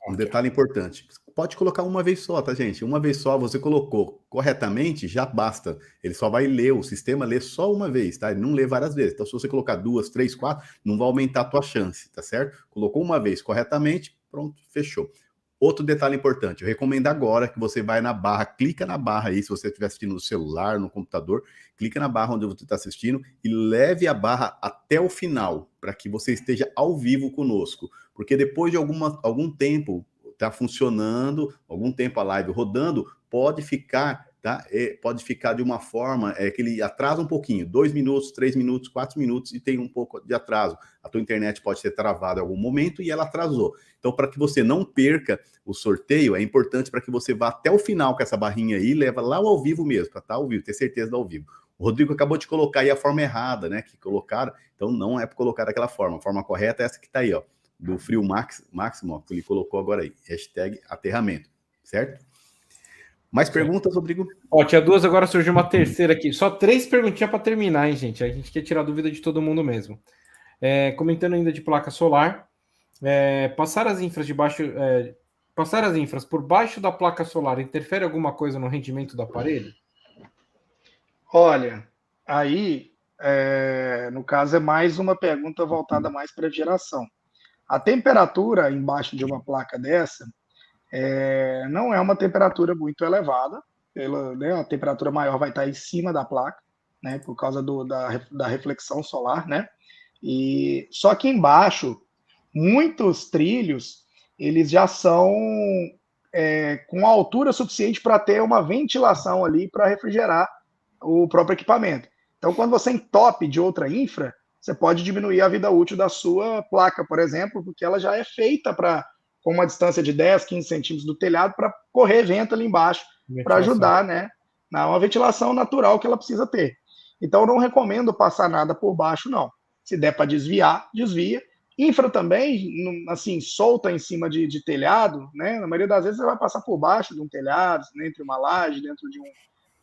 Um detalhe importante. Pode colocar uma vez só, tá, gente? Uma vez só, você colocou corretamente, já basta. Ele só vai ler, o sistema lê só uma vez, tá? Ele não lê várias vezes. Então, se você colocar 2, 3, 4, não vai aumentar a tua chance, tá certo? Colocou uma vez corretamente, pronto, fechou. Outro detalhe importante, eu recomendo agora que você vai na barra, clica na barra aí, se você estiver assistindo no celular, no computador, clica na barra onde você está assistindo e leve a barra até o final, para que você esteja ao vivo conosco. Porque depois de algum tempo tá funcionando, algum tempo a live rodando, pode ficar, tá? Pode ficar de uma forma que ele atrasa um pouquinho, 2 minutos, 3 minutos, 4 minutos e tem um pouco de atraso. A tua internet pode ter travado em algum momento e ela atrasou. Então, para que você não perca o sorteio, é importante para que você vá até o final com essa barrinha aí, leva lá ao vivo mesmo, para estar ao vivo, ter certeza do ao vivo. O Rodrigo acabou de colocar aí a forma errada, né? Que colocaram, então não é para colocar daquela forma. A forma correta é essa que está aí, ó, do Frio Máximo, ó, que ele colocou agora aí, hashtag aterramento, certo? Mais perguntas, Rodrigo? Ó, tinha 2, agora surgiu uma terceira aqui. Só 3 perguntinhas para terminar, hein, gente? A gente quer tirar a dúvida de todo mundo mesmo. Comentando ainda de placa solar, passar as infras de baixo passar as infras por baixo da placa solar interfere alguma coisa no rendimento do aparelho? Olha, aí, no caso, é mais uma pergunta voltada mais para geração. A temperatura embaixo de uma placa dessa não é uma temperatura muito elevada, né, a temperatura maior vai estar em cima da placa, né, por causa da reflexão solar, né? E só que embaixo, muitos trilhos, eles já são com altura suficiente para ter uma ventilação ali para refrigerar o próprio equipamento. Então, quando você entope de outra infra, você pode diminuir a vida útil da sua placa, por exemplo, porque ela já é feita com uma distância de 10, 15 centímetros do telhado para correr vento ali embaixo, para ajudar, né, na uma ventilação natural que ela precisa ter. Então, eu não recomendo passar nada por baixo, não. Se der para desviar, desvia. Infra também, assim, solta em cima de telhado, né? Na maioria das vezes você vai passar por baixo de um telhado, entre uma laje, dentro de um...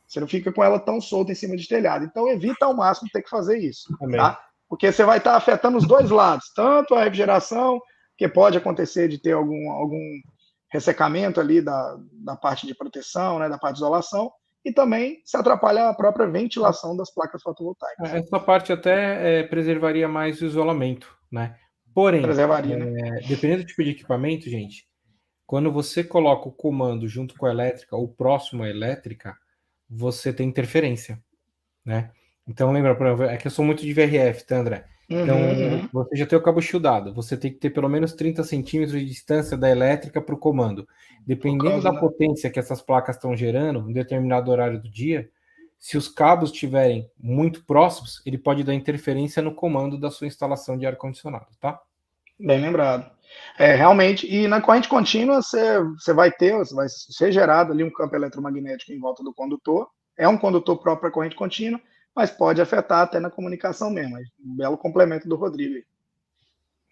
Você não fica com ela tão solta em cima de telhado. Então, evita ao máximo ter que fazer isso, tá? Porque você vai estar afetando os dois lados, tanto a refrigeração, que pode acontecer de ter algum ressecamento ali da parte de proteção, né, da parte de isolação, e também se atrapalha a própria ventilação das placas fotovoltaicas. Essa parte até preservaria mais o isolamento, né? Porém, né? dependendo do tipo de equipamento, gente, quando você coloca o comando junto com a elétrica ou próximo à elétrica, você tem interferência, né? Então, lembra, é que eu sou muito de VRF, tá, André? Então, você já tem o cabo shieldado, você tem que ter pelo menos 30 centímetros de distância da elétrica para o comando. Dependendo da potência que essas placas estão gerando, em determinado horário do dia, se os cabos estiverem muito próximos, ele pode dar interferência no comando da sua instalação de ar-condicionado, tá? Bem lembrado. Realmente, e na corrente contínua você vai ser gerado ali um campo eletromagnético em volta do condutor. É um condutor próprio para corrente contínua, mas pode afetar até na comunicação mesmo. Um belo complemento do Rodrigo aí.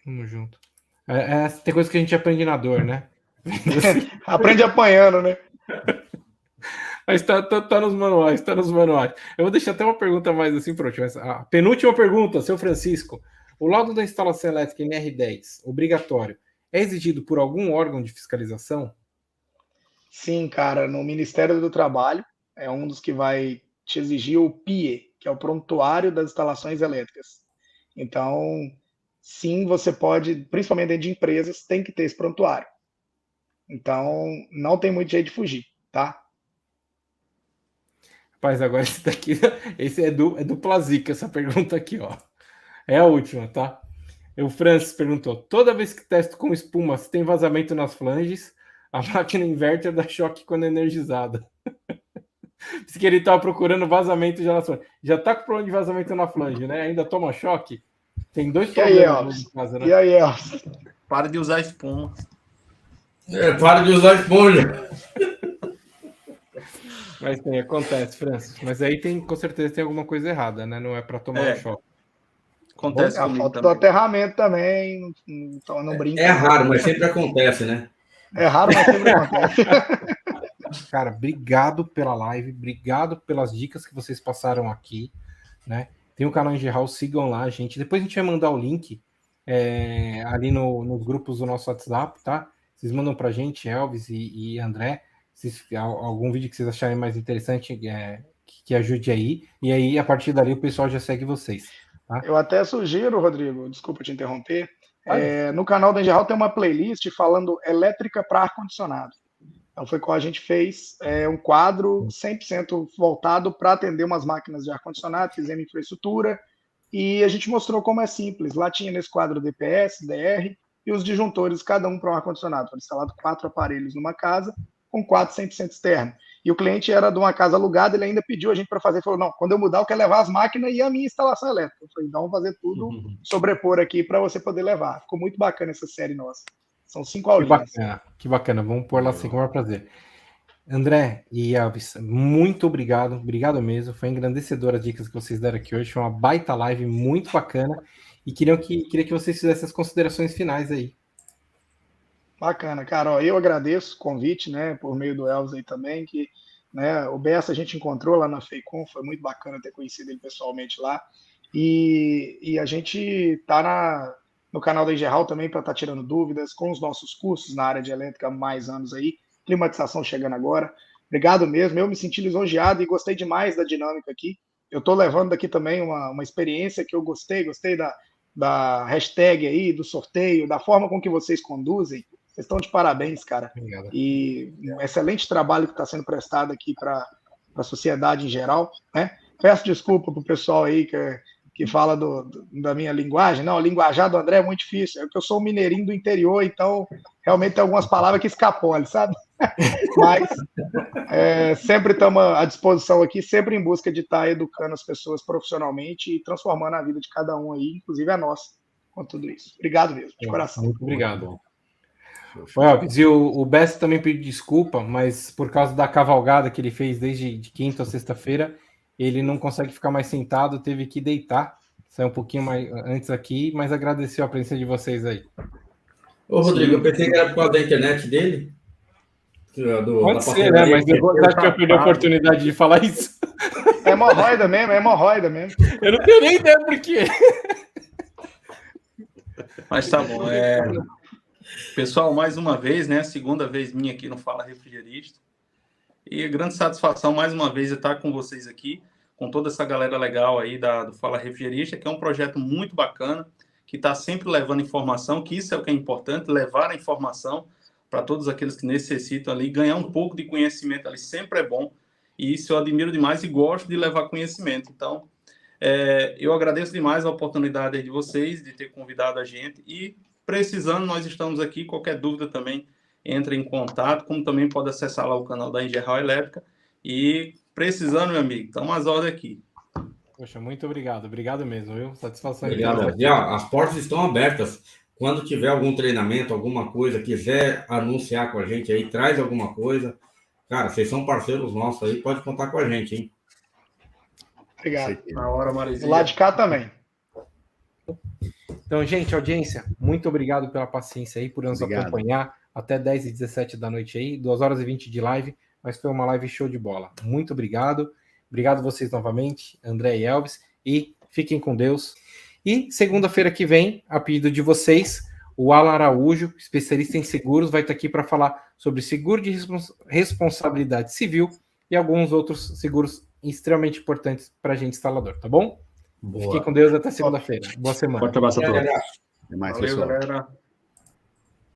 Tamo junto. Tem coisa que a gente aprende na dor, né? Aprende apanhando, né? Mas tá nos manuais, tá nos manuais. Eu vou deixar até uma pergunta mais assim para a penúltima pergunta, seu Francisco. O laudo da instalação elétrica NR10, obrigatório, é exigido por algum órgão de fiscalização? Sim, cara, no Ministério do Trabalho é um dos que vai te exigir o PIE, que é o Prontuário das Instalações Elétricas. Então, sim, você pode, principalmente dentro de empresas, tem que ter esse prontuário. Então, não tem muito jeito de fugir, tá? Rapaz, agora esse daqui, esse é dupla zica, essa pergunta aqui, ó. É a última, tá? O Francis perguntou, toda vez que testo com espuma, se tem vazamento nas flanges, a máquina inverter dá choque quando é energizada. Diz que ele estava procurando vazamento já na flange. Já tá com problema de vazamento na flange, né? Ainda toma choque? Tem dois problemas em casa, né? E aí, Elvis? Para de usar espuma. Para de usar esponja. Mas tem, acontece, Francis. Mas aí com certeza tem alguma coisa errada, né? Não é para tomar um choque. Acontece a falta do aterramento também, não brinca. É raro, mas sempre acontece, né? É raro, mas sempre acontece. Cara, obrigado pela live, obrigado pelas dicas que vocês passaram aqui, né? Tem o canal em geral, sigam lá, gente. Depois a gente vai mandar o link ali nos grupos do nosso WhatsApp, tá? Vocês mandam pra gente, Elvis e André, algum vídeo que vocês acharem mais interessante, que ajude aí. E aí, a partir dali, o pessoal já segue vocês. Tá? Eu até sugiro, Rodrigo, desculpa te interromper, no canal da Engeral tem uma playlist falando elétrica para ar-condicionado. Então foi qual a gente fez um quadro 100% voltado para atender umas máquinas de ar-condicionado, fizemos infraestrutura e a gente mostrou como é simples. Lá tinha nesse quadro DPS, DR e os disjuntores, cada um para um ar-condicionado. Foi instalado 4 aparelhos numa casa com 4 100% externo. E o cliente era de uma casa alugada, ele ainda pediu a gente para fazer, falou, não, quando eu mudar eu quero levar as máquinas e a minha instalação elétrica. Eu falei, então vamos fazer tudo, sobrepor aqui para você poder levar. Ficou muito bacana essa série nossa. São 5 aulinhas. Que bacana, vamos pôr lá assim, com o maior prazer. André e Elvis, muito obrigado mesmo, foi engrandecedora as dicas que vocês deram aqui hoje, foi uma baita live muito bacana, e queria que vocês fizessem as considerações finais aí. Bacana, cara. Eu agradeço o convite, né, por meio do Elvis aí também, que, né, o Bessa a gente encontrou lá na FEICOM, foi muito bacana ter conhecido ele pessoalmente lá, e a gente tá no canal da Engerhall também para estar tirando dúvidas, com os nossos cursos na área de elétrica há mais anos aí, climatização chegando agora. Obrigado mesmo, eu me senti lisonjeado e gostei demais da dinâmica aqui. Eu estou levando daqui também uma experiência que eu gostei da hashtag aí, do sorteio, da forma com que vocês conduzem. Vocês estão de parabéns, cara. Obrigado. E um excelente trabalho que está sendo prestado aqui para a sociedade em geral, né? Peço desculpa para o pessoal aí que fala da minha linguagem. Não, o linguajar do André é muito difícil. É que eu sou um mineirinho do interior, então realmente tem algumas palavras que escapolem, sabe? Mas sempre estamos à disposição aqui, sempre em busca de estar educando as pessoas profissionalmente e transformando a vida de cada um aí, inclusive a nossa, com tudo isso. Obrigado mesmo, de coração. Muito obrigado. Elvis, e o Bess também pediu desculpa, mas por causa da cavalgada que ele fez desde de quinta a sexta-feira, ele não consegue ficar mais sentado, teve que deitar, saiu um pouquinho mais antes aqui, mas agradeceu a presença de vocês aí. Ô, Rodrigo, eu pensei que era por causa da internet dele. Pode ser, né? Mas eu acho que eu perdi a oportunidade de falar isso. É hemorroida mesmo. Eu não tenho nem ideia por quê. Mas tá bom. Pessoal, mais uma vez, né? Segunda vez minha aqui no Fala Refrigerista. E grande satisfação, mais uma vez, estar com vocês aqui, com toda essa galera legal aí do Fala Refrigerista, que é um projeto muito bacana, que está sempre levando informação, que isso é o que é importante, levar a informação para todos aqueles que necessitam ali, ganhar um pouco de conhecimento ali sempre é bom, e isso eu admiro demais e gosto de levar conhecimento. Então, eu agradeço demais a oportunidade aí de vocês, de ter convidado a gente, e precisando, nós estamos aqui, qualquer dúvida também, entre em contato, como também pode acessar lá o canal da Engerhall Elétrica, e precisando, meu amigo, estamos às ordens aqui. Poxa, muito obrigado. Obrigado mesmo, viu? Satisfação. Obrigado. As portas estão abertas. Quando tiver algum treinamento, alguma coisa, quiser anunciar com a gente aí, traz alguma coisa. Cara, vocês são parceiros nossos aí, pode contar com a gente, hein? Obrigado. Na hora, Marizinha. Do lado de cá também. Então, gente, audiência, muito obrigado pela paciência aí, por nos acompanhar até 10h17 da noite aí, 2h20 de live, mas foi uma live show de bola. Muito obrigado. Obrigado vocês novamente, André e Elvis, e fiquem com Deus. E segunda-feira que vem, a pedido de vocês, o Alan Araújo, especialista em seguros, vai estar aqui para falar sobre seguro de responsabilidade civil e alguns outros seguros extremamente importantes para a gente instalador, tá bom? Boa. Fiquem com Deus até segunda-feira. Boa semana. Forte abraço a todos. Até mais, valeu, pessoal. Galera.